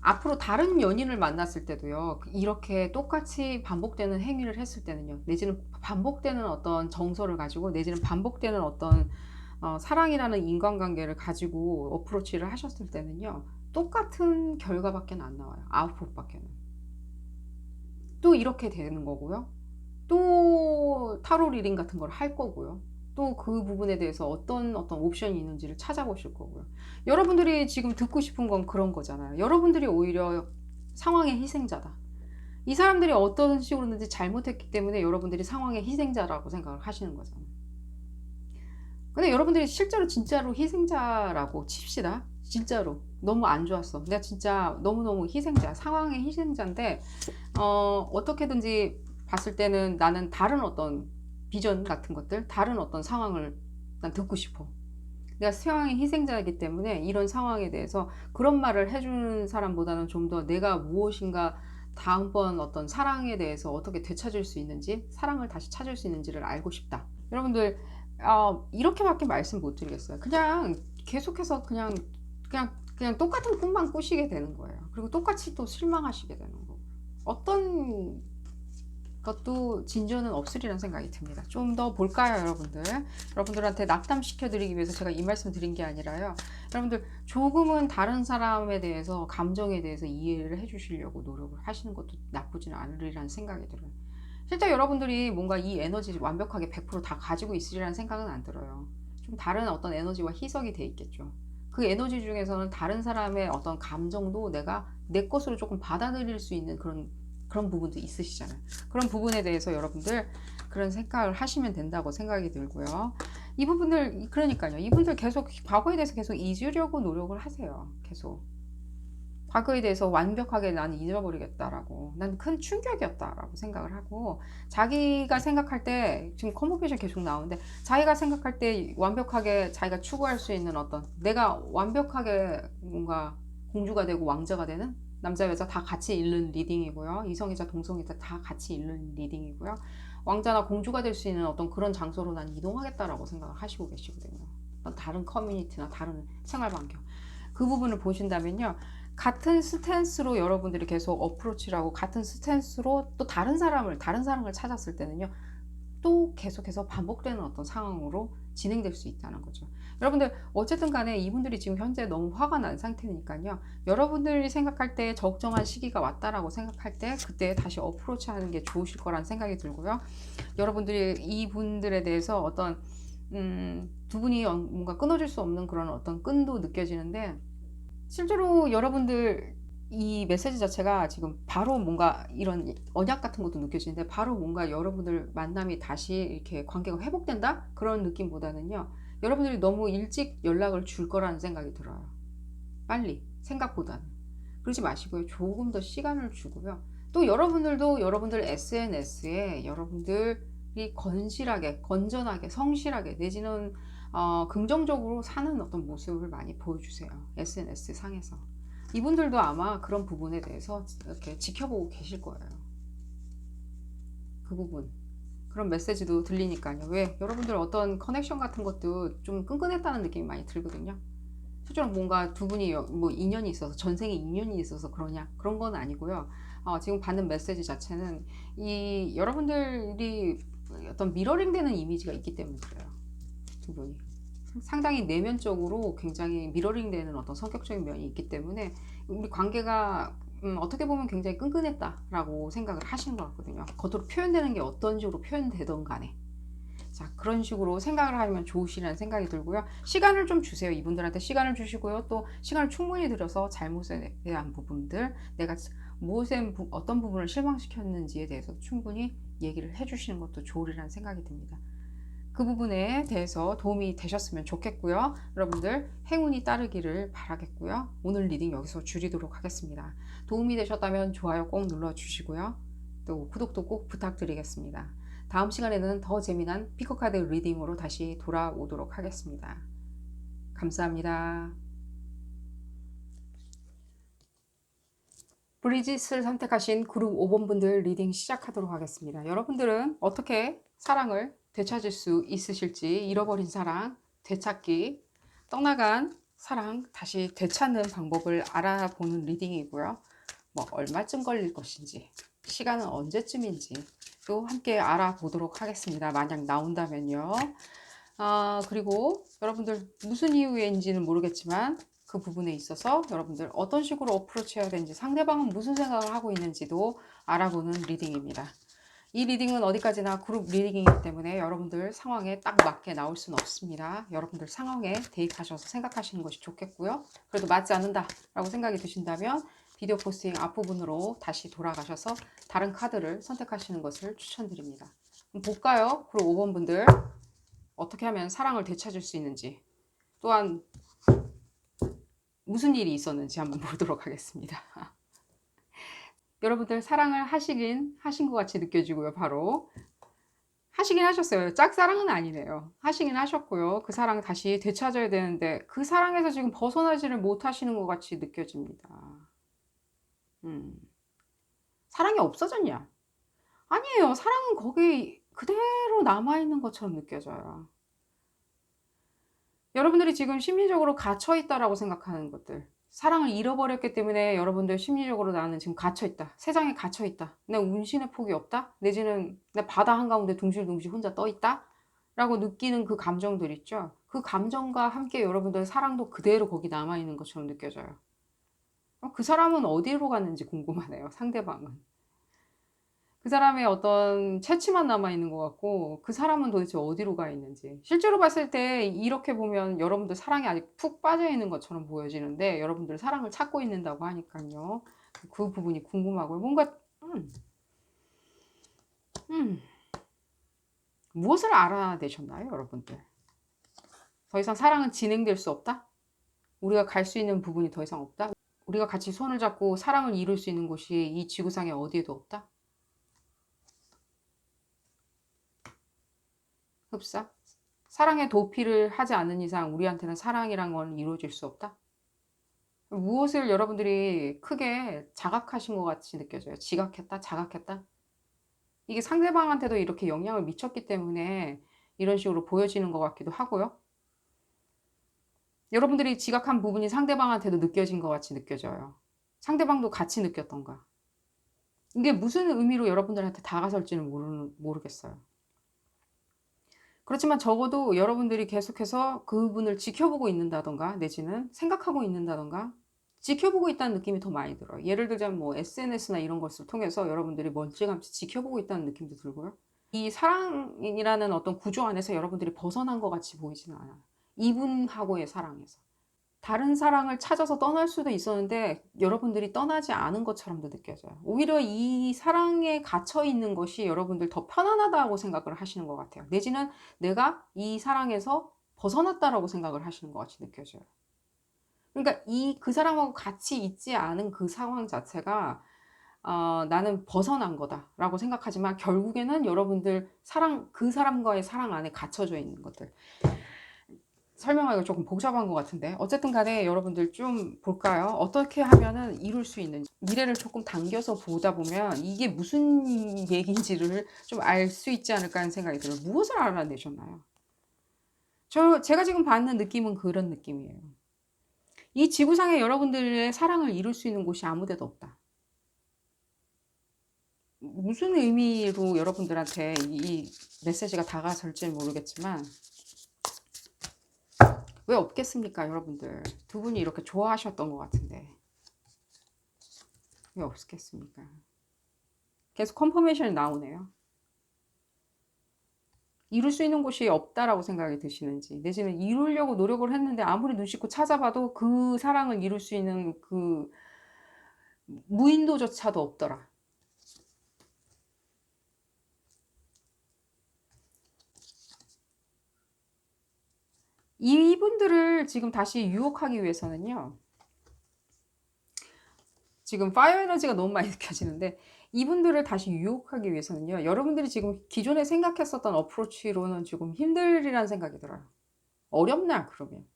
앞으로 다른 연인을 만났을 때도요, 이렇게 똑같이 반복되는 행위를 했을 때는요, 내지는 반복되는 어떤 정서를 가지고, 내지는 반복되는 어떤 사랑이라는 인간관계를 가지고 어프로치를 하셨을 때는요, 똑같은 결과밖에 안 나와요. 아웃풋밖에는. 또 이렇게 되는 거고요. 또 타로 리딩 같은 걸 할 거고요. 또 그 부분에 대해서 어떤 옵션이 있는지를 찾아보실 거고요. 여러분들이 지금 듣고 싶은 건 그런 거잖아요. 여러분들이 오히려 상황의 희생자다. 이 사람들이 어떤 식으로든지 잘못했기 때문에 여러분들이 상황의 희생자라고 생각을 하시는 거잖아요. 근데 여러분들이 실제로 진짜로 희생자라고 칩시다. 진짜로 너무 안 좋았어. 내가 진짜 너무너무 희생자, 상황의 희생자인데 어떻게든지 봤을 때는 나는 다른 어떤 비전 같은 것들, 다른 어떤 상황을 난 듣고 싶어. 내가 상황의 희생자이기 때문에 이런 상황에 대해서 그런 말을 해주는 사람보다는 좀 더 내가 무엇인가 다음번 어떤 사랑에 대해서 어떻게 되찾을 수 있는지, 사랑을 다시 찾을 수 있는지를 알고 싶다. 여러분들 이렇게밖에 말씀 못 드리겠어요. 그냥 계속해서 그냥 똑같은 꿈만 꾸시게 되는 거예요. 그리고 똑같이 또 실망하시게 되는 거고, 어떤 것도 진전은 없으리라는 생각이 듭니다. 좀 더 볼까요, 여러분들? 여러분들한테 낙담시켜 드리기 위해서 제가 이 말씀 드린 게 아니라요, 여러분들 조금은 다른 사람에 대해서, 감정에 대해서 이해를 해 주시려고 노력을 하시는 것도 나쁘지는 않으리라는 생각이 들어요. 실제 여러분들이 뭔가 이 에너지 완벽하게 100%다 가지고 있으리라는 생각은 안 들어요. 좀 다른 어떤 에너지와 희석이 돼 있겠죠. 그 에너지 중에서는 다른 사람의 어떤 감정도 내가 내 것으로 조금 받아들일 수 있는 그런 부분도 있으시잖아요. 그런 부분에 대해서 여러분들 그런 생각을 하시면 된다고 생각이 들고요. 이 부분을, 그러니까요, 이분들 계속 과거에 대해서 계속 잊으려고 노력을 하세요. 계속 과거에 대해서 완벽하게 나는 잊어버리겠다라고, 난 큰 충격이었다라고 생각을 하고, 자기가 생각할 때, 지금 컨버페이션 계속 나오는데, 자기가 생각할 때 완벽하게 자기가 추구할 수 있는 어떤, 내가 완벽하게 뭔가 공주가 되고 왕자가 되는, 남자 여자 다 같이 읽는 리딩이고요, 이성이자 동성이자 다 같이 읽는 리딩이고요, 왕자나 공주가 될 수 있는 어떤 그런 장소로 난 이동하겠다라고 생각을 하시고 계시거든요. 다른 커뮤니티나 다른 생활 반경, 그 부분을 보신다면요, 같은 스탠스로 여러분들이 계속 어프로치를 하고, 같은 스탠스로 또 다른 사람을 찾았을 때는요, 또 계속해서 반복되는 어떤 상황으로 진행될 수 있다는 거죠. 여러분들 어쨌든 간에 이분들이 지금 현재 너무 화가 난 상태니까요, 여러분들이 생각할 때 적정한 시기가 왔다라고 생각할 때 그때 다시 어프로치 하는 게 좋으실 거라는 생각이 들고요. 여러분들이 이분들에 대해서 어떤 두 분이 뭔가 끊어질 수 없는 그런 어떤 끈도 느껴지는데, 실제로 여러분들 이 메시지 자체가 지금 바로 뭔가 이런 언약 같은 것도 느껴지는데, 바로 뭔가 여러분들 만남이 다시 이렇게 관계가 회복된다? 그런 느낌보다는요, 여러분들이 너무 일찍 연락을 줄 거라는 생각이 들어요. 빨리, 생각보다는. 그러지 마시고요, 조금 더 시간을 주고요. 또 여러분들도 여러분들 SNS에 여러분들이 건실하게, 건전하게, 성실하게, 내지는 긍정적으로 사는 어떤 모습을 많이 보여주세요. SNS 상에서. 이분들도 아마 그런 부분에 대해서 이렇게 지켜보고 계실 거예요. 그 부분. 그런 메시지도 들리니까요. 왜? 여러분들 어떤 커넥션 같은 것도 좀 끈끈했다는 느낌이 많이 들거든요. 실제로 뭔가 두 분이 뭐 인연이 있어서, 전생에 인연이 있어서 그러냐, 그런 건 아니고요. 지금 받는 메시지 자체는 이 여러분들이 어떤 미러링 되는 이미지가 있기 때문에 그래요. 두 분이 상당히 내면적으로 굉장히 미러링 되는 어떤 성격적인 면이 있기 때문에 우리 관계가 어떻게 보면 굉장히 끈끈했다라고 생각을 하시는 것 같거든요. 겉으로 표현되는 게 어떤 식으로 표현되던 간에. 자, 그런 식으로 생각을 하면 좋으시라는 생각이 들고요. 시간을 좀 주세요. 이분들한테 시간을 주시고요. 또 시간을 충분히 들여서 잘못에 대한 부분들, 내가 무엇에 어떤 부분을 실망시켰는지에 대해서 충분히 얘기를 해주시는 것도 좋으리라는 생각이 듭니다. 그 부분에 대해서 도움이 되셨으면 좋겠고요. 여러분들 행운이 따르기를 바라겠고요. 오늘 리딩 여기서 줄이도록 하겠습니다. 도움이 되셨다면 좋아요 꼭 눌러주시고요. 또 구독도 꼭 부탁드리겠습니다. 다음 시간에는 더 재미난 피커카드 리딩으로 다시 돌아오도록 하겠습니다. 감사합니다. 브리짓을 선택하신 그룹 5번 분들 리딩 시작하도록 하겠습니다. 여러분들은 어떻게 사랑을 되찾을 수 있으실지, 잃어버린 사랑 되찾기, 떠나간 사랑 다시 되찾는 방법을 알아보는 리딩이고요. 뭐 얼마쯤 걸릴 것인지, 시간은 언제쯤인지 또 함께 알아보도록 하겠습니다. 만약 나온다면요. 그리고 여러분들 무슨 이유인지는 모르겠지만 그 부분에 있어서 여러분들 어떤 식으로 어프로치 해야 되는지, 상대방은 무슨 생각을 하고 있는지도 알아보는 리딩입니다. 이 리딩은 어디까지나 그룹 리딩이기 때문에 여러분들 상황에 딱 맞게 나올 수는 없습니다. 여러분들 상황에 대입하셔서 생각하시는 것이 좋겠고요. 그래도 맞지 않는다 라고 생각이 드신다면 비디오 포스팅 앞부분으로 다시 돌아가셔서 다른 카드를 선택하시는 것을 추천드립니다. 볼까요? 그룹 5번 분들 어떻게 하면 사랑을 되찾을 수 있는지, 또한 무슨 일이 있었는지 한번 보도록 하겠습니다. 여러분들 사랑을 하시긴 하신 것 같이 느껴지고요. 바로 하시긴 하셨어요. 짝사랑은 아니네요. 하시긴 하셨고요. 그 사랑 다시 되찾아야 되는데 그 사랑에서 지금 벗어나지를 못하시는 것 같이 느껴집니다. 사랑이 없어졌냐? 아니에요. 사랑은 거기 그대로 남아있는 것처럼 느껴져요. 여러분들이 지금 심리적으로 갇혀있다라고 생각하는 것들, 사랑을 잃어버렸기 때문에 여러분들 심리적으로 나는 지금 갇혀있다, 세상에 갇혀있다, 내 운신의 폭이 없다, 내지는 내 바다 한가운데 둥실둥실 혼자 떠있다 라고 느끼는 그 감정들 있죠. 그 감정과 함께 여러분들 사랑도 그대로 거기 남아있는 것처럼 느껴져요. 그 사람은 어디로 갔는지 궁금하네요. 상대방은. 그 사람의 어떤 채취만 남아있는 것 같고 그 사람은 도대체 어디로 가 있는지, 실제로 봤을 때 이렇게 보면 여러분들 사랑에 아직 푹 빠져 있는 것처럼 보여지는데 여러분들 사랑을 찾고 있는다고 하니까요. 그 부분이 궁금하고요. 뭔가 무엇을 알아내셨나요, 여러분들? 더 이상 사랑은 진행될 수 없다? 우리가 갈 수 있는 부분이 더 이상 없다? 우리가 같이 손을 잡고 사랑을 이룰 수 있는 곳이 이 지구상에 어디에도 없다? 흡사? 사랑의 도피를 하지 않는 이상 우리한테는 사랑이란 건 이루어질 수 없다? 무엇을 여러분들이 크게 자각하신 것 같이 느껴져요. 지각했다, 자각했다. 이게 상대방한테도 이렇게 영향을 미쳤기 때문에 이런 식으로 보여지는 것 같기도 하고요. 여러분들이 지각한 부분이 상대방한테도 느껴진 것 같이 느껴져요. 상대방도 같이 느꼈던가. 이게 무슨 의미로 여러분들한테 다가설지는 모르겠어요. 그렇지만 적어도 여러분들이 계속해서 그분을 지켜보고 있는다던가 내지는 생각하고 있는다던가 지켜보고 있다는 느낌이 더 많이 들어요. 예를 들자면 뭐 SNS나 이런 것을 통해서 여러분들이 멀찌감치 지켜보고 있다는 느낌도 들고요. 이 사랑이라는 어떤 구조 안에서 여러분들이 벗어난 것 같이 보이지는 않아요. 이분하고의 사랑에서. 다른 사랑을 찾아서 떠날 수도 있었는데 여러분들이 떠나지 않은 것처럼도 느껴져요. 오히려 이 사랑에 갇혀 있는 것이 여러분들 더 편안하다고 생각을 하시는 것 같아요. 내지는 내가 이 사랑에서 벗어났다라고 생각을 하시는 것 같이 느껴져요. 그러니까 그 사람하고 같이 있지 않은 그 상황 자체가 나는 벗어난 거다라고 생각하지만 결국에는 여러분들 그 사람과의 사랑 안에 갇혀져 있는 것들. 설명하기가 조금 복잡한 것 같은데 어쨌든 간에 여러분들 좀 볼까요? 어떻게 하면은 이룰 수 있는지 미래를 조금 당겨서 보다 보면 이게 무슨 얘기인지를 좀 알 수 있지 않을까 하는 생각이 들어요. 무엇을 알아내셨나요? 제가 지금 받는 느낌은 그런 느낌이에요. 이 지구상에 여러분들의 사랑을 이룰 수 있는 곳이 아무 데도 없다. 무슨 의미로 여러분들한테 이 메시지가 다가설지는 모르겠지만 왜 없겠습니까, 여러분들? 두 분이 이렇게 좋아하셨던 것 같은데 왜 없겠습니까? 계속 컨퍼메이션이 나오네요. 이룰 수 있는 곳이 없다라고 생각이 드시는지, 내지는 이루려고 노력을 했는데 아무리 눈 씻고 찾아봐도 그 사랑을 이룰 수 있는 그 무인도조차도 없더라. 이분들을 지금 다시 유혹하기 위해서는요, 지금 파이어 에너지가 너무 많이 느껴지는데, 이분들을 다시 유혹하기 위해서는요, 여러분들이 지금 기존에 생각했었던 어프로치로는 조금 힘들이라는 생각이 들어요. 어렵나, 그러면.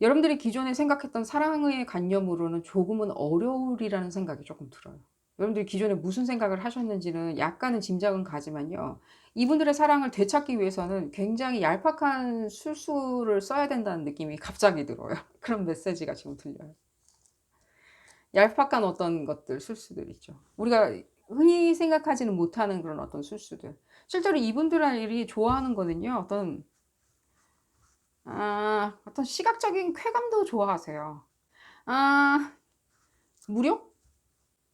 여러분들이 기존에 생각했던 사랑의 관념으로는 조금은 어려울이라는 생각이 조금 들어요. 여러분들이 기존에 무슨 생각을 하셨는지는 약간은 짐작은 가지만요. 이분들의 사랑을 되찾기 위해서는 굉장히 얄팍한 술수를 써야 된다는 느낌이 갑자기 들어요. 그런 메시지가 지금 들려요. 얄팍한 어떤 것들, 술수들 있죠. 우리가 흔히 생각하지는 못하는 그런 어떤 술수들. 실제로 이분들이 좋아하는 거는요, 어떤 시각적인 쾌감도 좋아하세요. 아, 무력?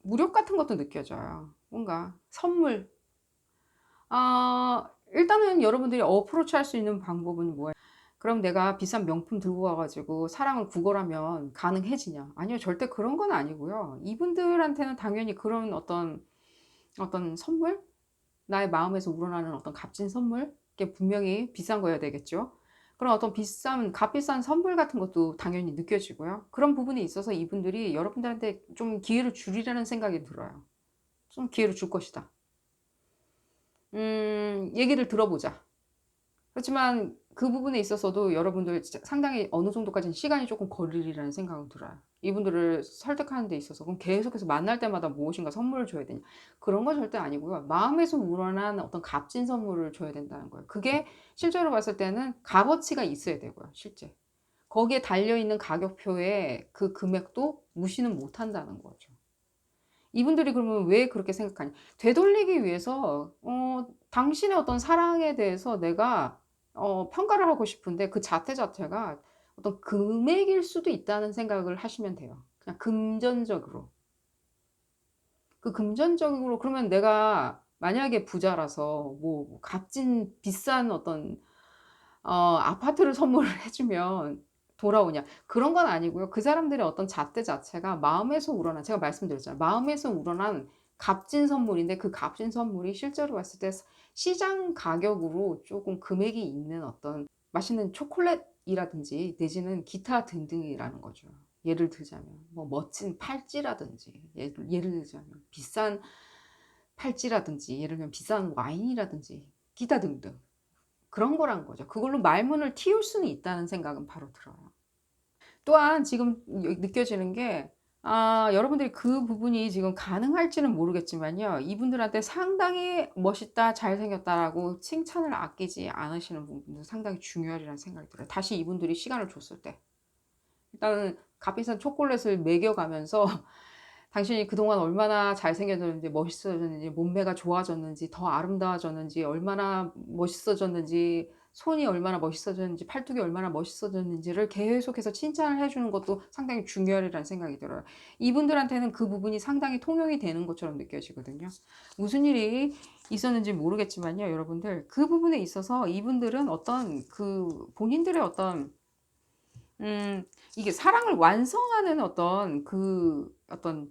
무력 같은 것도 느껴져요. 뭔가 선물. 일단은 여러분들이 어프로치 할 수 있는 방법은 뭐예요? 그럼 내가 비싼 명품 들고 가가지고 사랑을 구걸하면 가능해지냐? 아니요, 절대 그런 건 아니고요. 이분들한테는 당연히 그런 어떤 선물? 나의 마음에서 우러나는 어떤 값진 선물? 게 분명히 비싼 거여야 되겠죠. 그런 어떤 값비싼 선물 같은 것도 당연히 느껴지고요. 그런 부분이 있어서 이분들이 여러분들한테 좀 기회를 주리라는 생각이 들어요. 좀 기회를 줄 것이다. 얘기를 들어보자. 그렇지만 그 부분에 있어서도 여러분들 상당히 어느 정도까지는 시간이 조금 걸리리라는 생각은 들어요. 이분들을 설득하는 데 있어서 그럼 계속해서 만날 때마다 무엇인가 선물을 줘야 되냐, 그런 건 절대 아니고요. 마음에서 우러난 어떤 값진 선물을 줘야 된다는 거예요. 그게 실제로 봤을 때는 값어치가 있어야 되고요. 실제 거기에 달려있는 가격표에 그 금액도 무시는 못한다는 거죠. 이분들이 그러면 왜 그렇게 생각하냐? 되돌리기 위해서 당신의 어떤 사랑에 대해서 내가 평가를 하고 싶은데 그 자체가 어떤 금액일 수도 있다는 생각을 하시면 돼요. 그냥 금전적으로. 그 금전적으로 그러면 내가 만약에 부자라서 뭐 값진 비싼 어떤 아파트를 선물을 해 주면 돌아오냐. 그런 건 아니고요. 그 사람들의 어떤 잣대 자체가 마음에서 우러난, 제가 말씀드렸잖아요. 마음에서 우러난 값진 선물인데 그 값진 선물이 실제로 봤을 때 시장 가격으로 조금 금액이 있는 어떤 맛있는 초콜릿이라든지 내지는 기타 등등이라는 거죠. 예를 들자면 뭐 멋진 팔찌라든지, 예를 들자면 비싼 팔찌라든지, 예를 들면 비싼 와인이라든지 기타 등등. 그런 거란 거죠. 그걸로 말문을 틔울 수는 있다는 생각은 바로 들어요. 또한 지금 느껴지는 게, 여러분들이 그 부분이 지금 가능할지는 모르겠지만요. 이분들한테 상당히 멋있다, 잘생겼다라고 칭찬을 아끼지 않으시는 부분도 상당히 중요하리라는 생각이 들어요. 다시 이분들이 시간을 줬을 때. 일단은 값비싼 초콜릿을 먹여가면서 당신이 그동안 얼마나 잘생겨졌는지, 멋있어졌는지, 몸매가 좋아졌는지, 더 아름다워졌는지, 얼마나 멋있어졌는지, 손이 얼마나 멋있어졌는지, 팔뚝이 얼마나 멋있어졌는지를 계속해서 칭찬을 해주는 것도 상당히 중요하리라는 생각이 들어요. 이분들한테는 그 부분이 상당히 통용이 되는 것처럼 느껴지거든요. 무슨 일이 있었는지 모르겠지만요, 여러분들. 그 부분에 있어서 이분들은 어떤 본인들의 음, 이게 사랑을 완성하는 어떤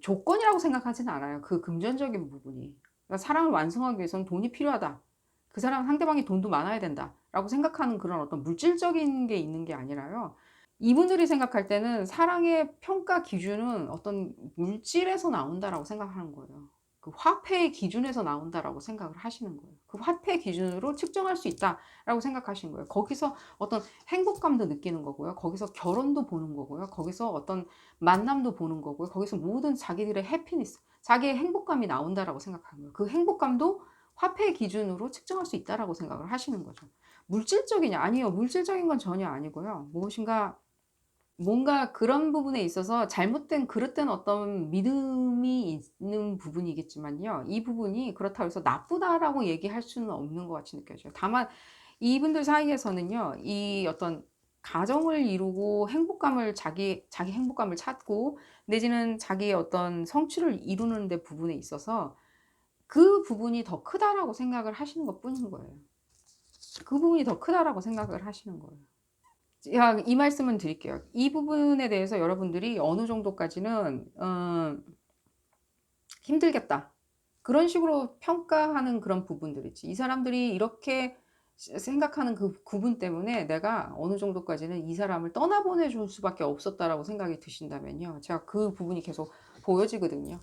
조건이라고 생각하지는 않아요. 그 금전적인 부분이. 그러니까 사랑을 완성하기 위해서는 돈이 필요하다. 그 사람 상대방이 돈도 많아야 된다. 라고 생각하는 그런 어떤 물질적인 게 있는 게 아니라요. 이분들이 생각할 때는 사랑의 평가 기준은 어떤 물질에서 나온다라고 생각하는 거예요. 그 화폐의 기준에서 나온다라고 생각을 하시는 거예요. 그 화폐 기준으로 측정할 수 있다라고 생각하시는 거예요. 거기서 어떤 행복감도 느끼는 거고요. 거기서 결혼도 보는 거고요. 거기서 어떤 만남도 보는 거고요. 거기서 모든 자기들의 해피니스, 자기의 행복감이 나온다라고 생각하는 거예요. 그 행복감도 화폐 기준으로 측정할 수 있다라고 생각을 하시는 거죠. 물질적이냐? 아니요. 물질적인 건 전혀 아니고요. 무엇인가 뭔가 그런 부분에 있어서 잘못된 그릇된 어떤 믿음이 있는 부분이겠지만요. 이 부분이 그렇다고 해서 나쁘다라고 얘기할 수는 없는 것 같이 느껴져요. 다만 이분들 사이에서는요. 이 어떤 가정을 이루고 행복감을 자기 행복감을 찾고 내지는 자기의 어떤 성취를 이루는 데 부분에 있어서 그 부분이 더 크다라고 생각을 하시는 것뿐인 거예요. 그 부분이 더 크다라고 생각을 하시는 거예요. 이 말씀은 드릴게요. 이 부분에 대해서 여러분들이 어느 정도까지는 힘들겠다. 그런 식으로 평가하는 그런 부분들이지. 이 사람들이 이렇게 생각하는 그 부분 때문에 내가 어느 정도까지는 이 사람을 떠나보내 줄 수밖에 없었다라고 생각이 드신다면요. 제가 그 부분이 계속 보여지거든요.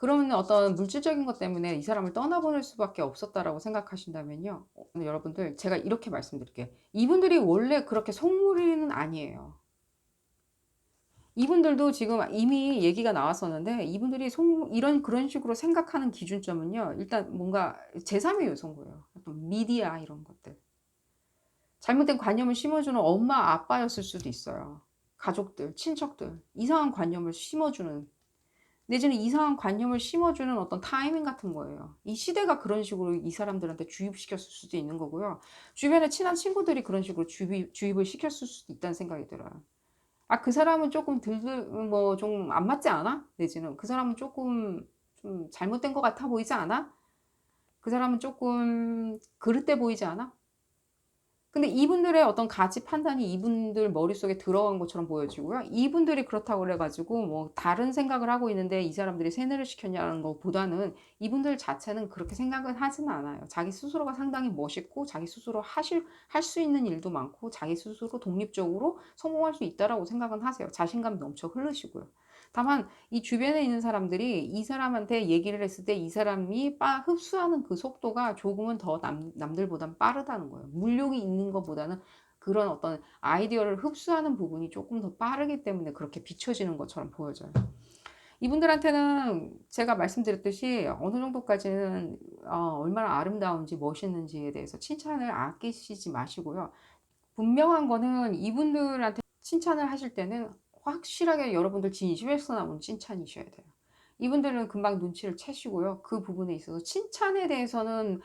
그러면 어떤 물질적인 것 때문에 이 사람을 떠나보낼 수밖에 없었다라고 생각하신다면요. 여러분들 제가 이렇게 말씀드릴게요. 이분들이 원래 그렇게 속물이는 아니에요. 이분들도 지금 이미 얘기가 나왔었는데 이분들이 이런 그런 식으로 생각하는 기준점은요. 일단 뭔가 제3의 요소인 거예요. 어떤 미디어 이런 것들. 잘못된 관념을 심어주는 엄마 아빠였을 수도 있어요. 가족들, 친척들. 이상한 관념을 심어주는 내지는 이상한 관념을 심어주는 어떤 타이밍 같은 거예요. 이 시대가 그런 식으로 이 사람들한테 주입시켰을 수도 있는 거고요. 주변에 친한 친구들이 그런 식으로 주입을 시켰을 수도 있다는 생각이 들어요. 아, 그 사람은 조금 뭐 좀 안 맞지 않아? 내지는 그 사람은 조금 좀 잘못된 것 같아 보이지 않아? 그 사람은 조금 그릇돼 보이지 않아? 근데 이분들의 어떤 가치 판단이 이분들 머릿속에 들어간 것처럼 보여지고요. 이분들이 그렇다고 그래가지고 뭐 다른 생각을 하고 있는데 이 사람들이 세뇌를 시켰냐는 것보다는 이분들 자체는 그렇게 생각은 하지는 않아요. 자기 스스로가 상당히 멋있고 자기 스스로 할 수 있는 일도 많고 자기 스스로 독립적으로 성공할 수 있다라고 생각은 하세요. 자신감 넘쳐 흐르시고요. 다만 이 주변에 있는 사람들이 이 사람한테 얘기를 했을 때 이 사람이 흡수하는 그 속도가 조금은 더 남들보단 빠르다는 거예요. 물욕이 있는 것보다는 그런 어떤 아이디어를 흡수하는 부분이 조금 더 빠르기 때문에 그렇게 비춰지는 것처럼 보여져요. 이분들한테는 제가 말씀드렸듯이 어느 정도까지는 얼마나 아름다운지 멋있는지에 대해서 칭찬을 아끼시지 마시고요. 분명한 거는 이분들한테 칭찬을 하실 때는 확실하게 여러분들 진심에서 나온 칭찬이셔야 돼요. 이분들은 금방 눈치를 채시고요. 그 부분에 있어서 칭찬에 대해서는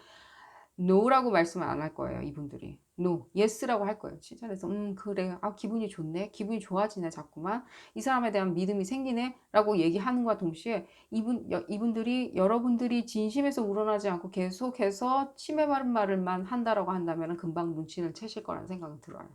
no라고 말씀을 안 할 거예요. 이분들이. no, yes라고 할 거예요. 칭찬해서 그래. 아, 기분이 좋네. 기분이 좋아지네. 자꾸만. 이 사람에 대한 믿음이 생기네. 라고 얘기하는 것과 동시에 이분들이 여러분들이 진심에서 우러나지 않고 계속해서 침해 바른 말을만 한다라고 한다면 금방 눈치를 채실 거라는 생각이 들어요.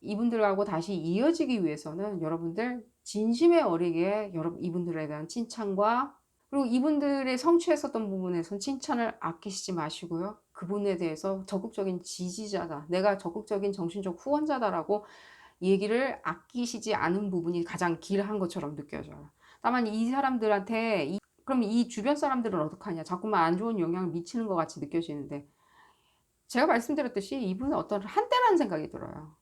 이분들하고 다시 이어지기 위해서는 여러분들 진심에 어리게 이분들에 대한 칭찬과 그리고 이분들의 성취했었던 부분에선 칭찬을 아끼시지 마시고요. 그분에 대해서 적극적인 지지자다. 내가 적극적인 정신적 후원자다라고 얘기를 아끼시지 않은 부분이 가장 길한 것처럼 느껴져요. 다만 이 사람들한테 그럼 이 주변 사람들은 어떡하냐. 자꾸만 안 좋은 영향을 미치는 것 같이 느껴지는데 제가 말씀드렸듯이 이분은 어떤 한때라는 생각이 들어요.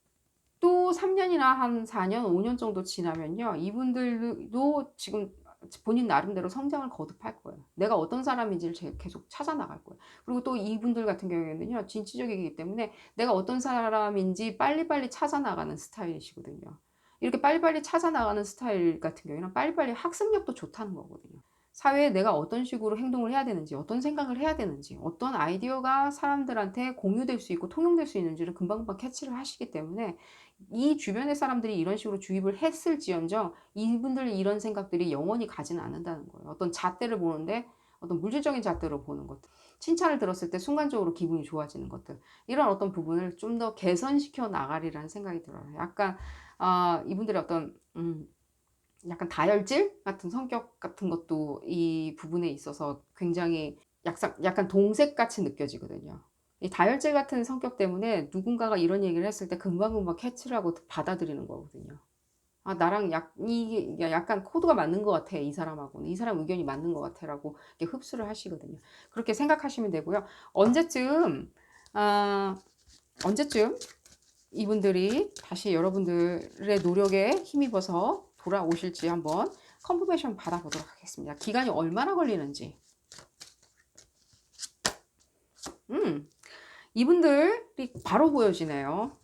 또 3년이나 한 4년, 5년 정도 지나면요. 이분들도 지금 본인 나름대로 성장을 거듭할 거예요. 내가 어떤 사람인지를 계속 찾아 나갈 거예요. 그리고 또 이분들 같은 경우에는요. 진취적이기 때문에 내가 어떤 사람인지 빨리빨리 찾아 나가는 스타일이시거든요. 이렇게 빨리빨리 찾아 나가는 스타일 같은 경우에는 빨리빨리 학습력도 좋다는 거거든요. 사회에 내가 어떤 식으로 행동을 해야 되는지, 어떤 생각을 해야 되는지, 어떤 아이디어가 사람들한테 공유될 수 있고 통용될 수 있는지를 금방금방 캐치를 하시기 때문에 이 주변의 사람들이 이런 식으로 주입을 했을지언정 이분들 이런 생각들이 영원히 가지는 않는다는 거예요. 어떤 잣대를 보는데 어떤 물질적인 잣대로 보는 것들. 칭찬을 들었을 때 순간적으로 기분이 좋아지는 것들. 이런 어떤 부분을 좀 더 개선시켜 나가리라는 생각이 들어요. 약간 이분들의 어떤 약간 다혈질 같은 성격 같은 것도 이 부분에 있어서 굉장히 약간 동색같이 느껴지거든요. 이 다혈질 같은 성격 때문에 누군가가 이런 얘기를 했을 때 금방금방 캐치를 하고 받아들이는 거거든요. 아, 나랑 이게 약간 코드가 맞는 것 같아. 이 사람하고는. 이 사람 의견이 맞는 것 같아. 라고 이렇게 흡수를 하시거든요. 그렇게 생각하시면 되고요. 언제쯤, 아, 언제쯤 이분들이 다시 여러분들의 노력에 힘입어서 돌아오실지 한번 컨퍼메이션 받아보도록 하겠습니다. 기간이 얼마나 걸리는지. 이분들이 바로 보여지네요.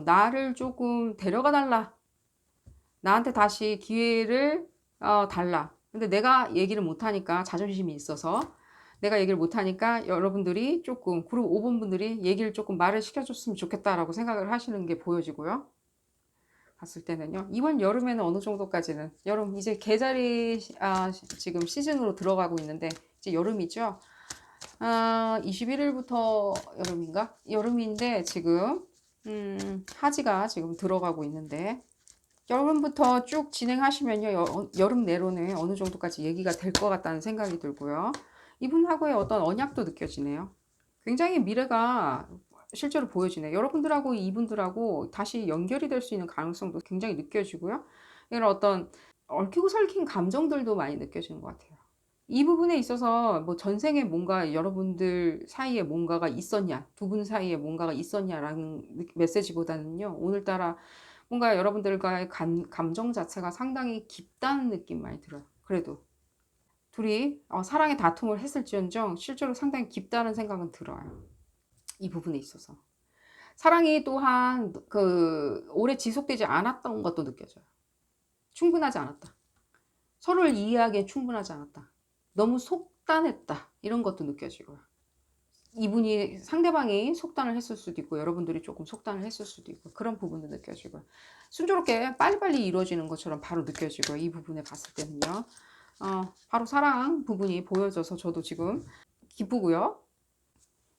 나를 조금 데려가 달라. 나한테 다시 기회를 달라. 근데 내가 얘기를 못하니까 자존심이 있어서 내가 얘기를 못하니까 여러분들이 조금 그룹 5번 분들이 얘기를 조금 말을 시켜줬으면 좋겠다라고 생각을 하시는 게 보여지고요. 봤을 때는요. 이번 여름에는 어느 정도까지는 여름 이제 계절이 지금 시즌으로 들어가고 있는데 이제 여름이죠. 21일부터 여름인가? 여름인데 지금 하지가 지금 들어가고 있는데 여름부터 쭉 진행하시면요. 여름 내로는 어느 정도까지 얘기가 될 것 같다는 생각이 들고요. 이분하고의 어떤 언약도 느껴지네요. 굉장히 미래가 실제로 보여지네요. 여러분들하고 이분들하고 다시 연결이 될 수 있는 가능성도 굉장히 느껴지고요. 이런 어떤 얽히고 설킨 감정들도 많이 느껴지는 것 같아요. 이 부분에 있어서 뭐 전생에 뭔가 여러분들 사이에 뭔가가 있었냐, 두 분 사이에 뭔가가 있었냐라는 메시지보다는요, 오늘따라 뭔가 여러분들과의 감정 자체가 상당히 깊다는 느낌 많이 들어요. 그래도 둘이 사랑의 다툼을 했을지언정 실제로 상당히 깊다는 생각은 들어요. 이 부분에 있어서. 사랑이 또한 오래 지속되지 않았던 것도 느껴져요. 충분하지 않았다. 서로를 이해하기에 충분하지 않았다. 너무 속단했다. 이런 것도 느껴지고요. 이분이 상대방이 속단을 했을 수도 있고 여러분들이 조금 속단을 했을 수도 있고 그런 부분도 느껴지고요. 순조롭게 빨리빨리 이루어지는 것처럼 바로 느껴지고요. 이 부분에 봤을 때는요. 바로 사랑 부분이 보여져서 저도 지금 기쁘고요.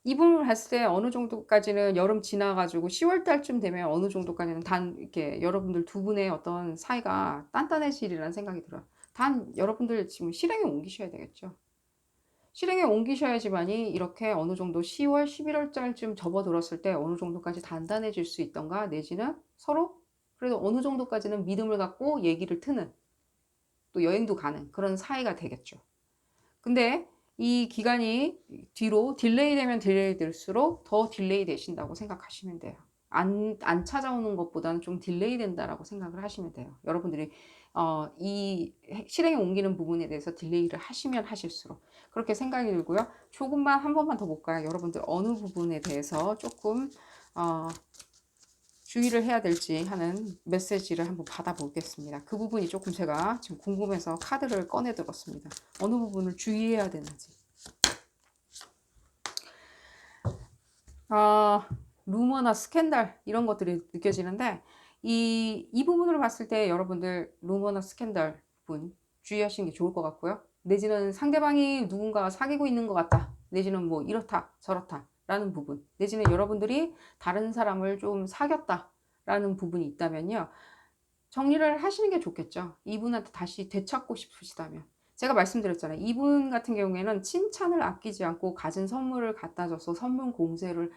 이 부분을 봤을 때 어느 정도까지는 여름 지나가지고 10월 달쯤 되면 어느 정도까지는 이렇게 여러분들 두 분의 어떤 사이가 단단해지리라는 생각이 들어요. 단 여러분들 지금 실행에 옮기셔야 되겠죠. 실행에 옮기셔야지만이 이렇게 어느 정도 10월, 11월쯤 접어들었을 때 어느 정도까지 단단해질 수 있던가 내지는 서로 그래도 어느 정도까지는 믿음을 갖고 얘기를 트는 또 여행도 가는 그런 사이가 되겠죠. 근데 이 기간이 뒤로 딜레이 되면 딜레이 될수록 더 딜레이 되신다고 생각하시면 돼요. 안 찾아오는 것보다는 좀 딜레이 된다라고 생각을 하시면 돼요. 여러분들이 이 실행에 옮기는 부분에 대해서 딜레이를 하시면 하실수록 그렇게 생각이 들고요. 조금만 한 번만 더 볼까요? 여러분들 어느 부분에 대해서 조금 주의를 해야 될지 하는 메시지를 한번 받아보겠습니다. 그 부분이 조금 제가 지금 궁금해서 카드를 꺼내 들었습니다. 어느 부분을 주의해야 되는지. 루머나 스캔들 이런 것들이 느껴지는데 이 부분으로 봤을 때 여러분들 루머나 스캔들 부분 주의하시는 게 좋을 것 같고요. 내지는 상대방이 누군가 사귀고 있는 것 같다. 내지는 뭐 이렇다 저렇다 라는 부분 내지는 여러분들이 다른 사람을 좀 사귀었다 라는 부분이 있다면요. 정리를 하시는 게 좋겠죠. 이분한테 다시 되찾고 싶으시다면. 제가 말씀드렸잖아요. 이분 같은 경우에는 칭찬을 아끼지 않고 가진 선물을 갖다 줘서 선물 공세를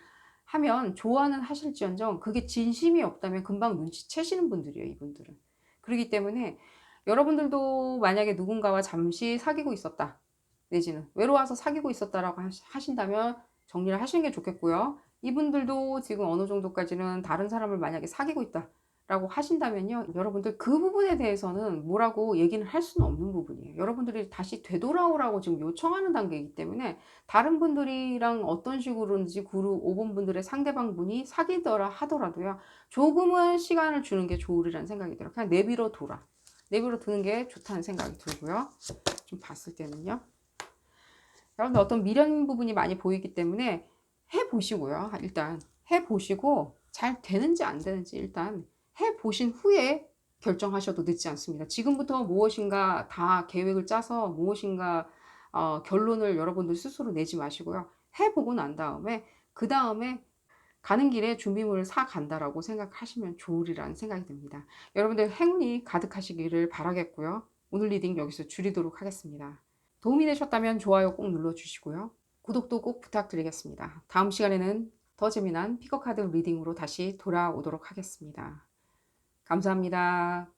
하면 좋아는 하실지언정 그게 진심이 없다면 금방 눈치채시는 분들이에요. 이분들은. 그렇기 때문에 여러분들도 만약에 누군가와 잠시 사귀고 있었다. 내지는 외로워서 사귀고 있었다라고 하신다면 정리를 하시는 게 좋겠고요. 이분들도 지금 어느 정도까지는 다른 사람을 만약에 사귀고 있다. 라고 하신다면요. 여러분들 그 부분에 대해서는 뭐라고 얘기는 할 수는 없는 부분이에요. 여러분들이 다시 되돌아오라고 지금 요청하는 단계이기 때문에 다른 분들이랑 어떤 식으로든지 그룹 5번 분들의 상대방 분이 사귀더라 하더라도요. 조금은 시간을 주는 게 좋으리라는 생각이 들어요. 그냥 내비로 돌아. 내비로 두는 게 좋다는 생각이 들고요. 좀 봤을 때는요. 여러분들 어떤 미련 부분이 많이 보이기 때문에 해보시고요. 일단 해보시고 잘 되는지 안 되는지 일단 해보신 후에 결정하셔도 늦지 않습니다. 지금부터 무엇인가 다 계획을 짜서 무엇인가 결론을 여러분들 스스로 내지 마시고요. 해보고 난 다음에 그 다음에 가는 길에 준비물을 사 간다라고 생각하시면 좋으리라는 생각이 듭니다. 여러분들 행운이 가득하시기를 바라겠고요. 오늘 리딩 여기서 줄이도록 하겠습니다. 도움이 되셨다면 좋아요 꼭 눌러주시고요. 구독도 꼭 부탁드리겠습니다. 다음 시간에는 더 재미난 피거카드 리딩으로 다시 돌아오도록 하겠습니다. 감사합니다.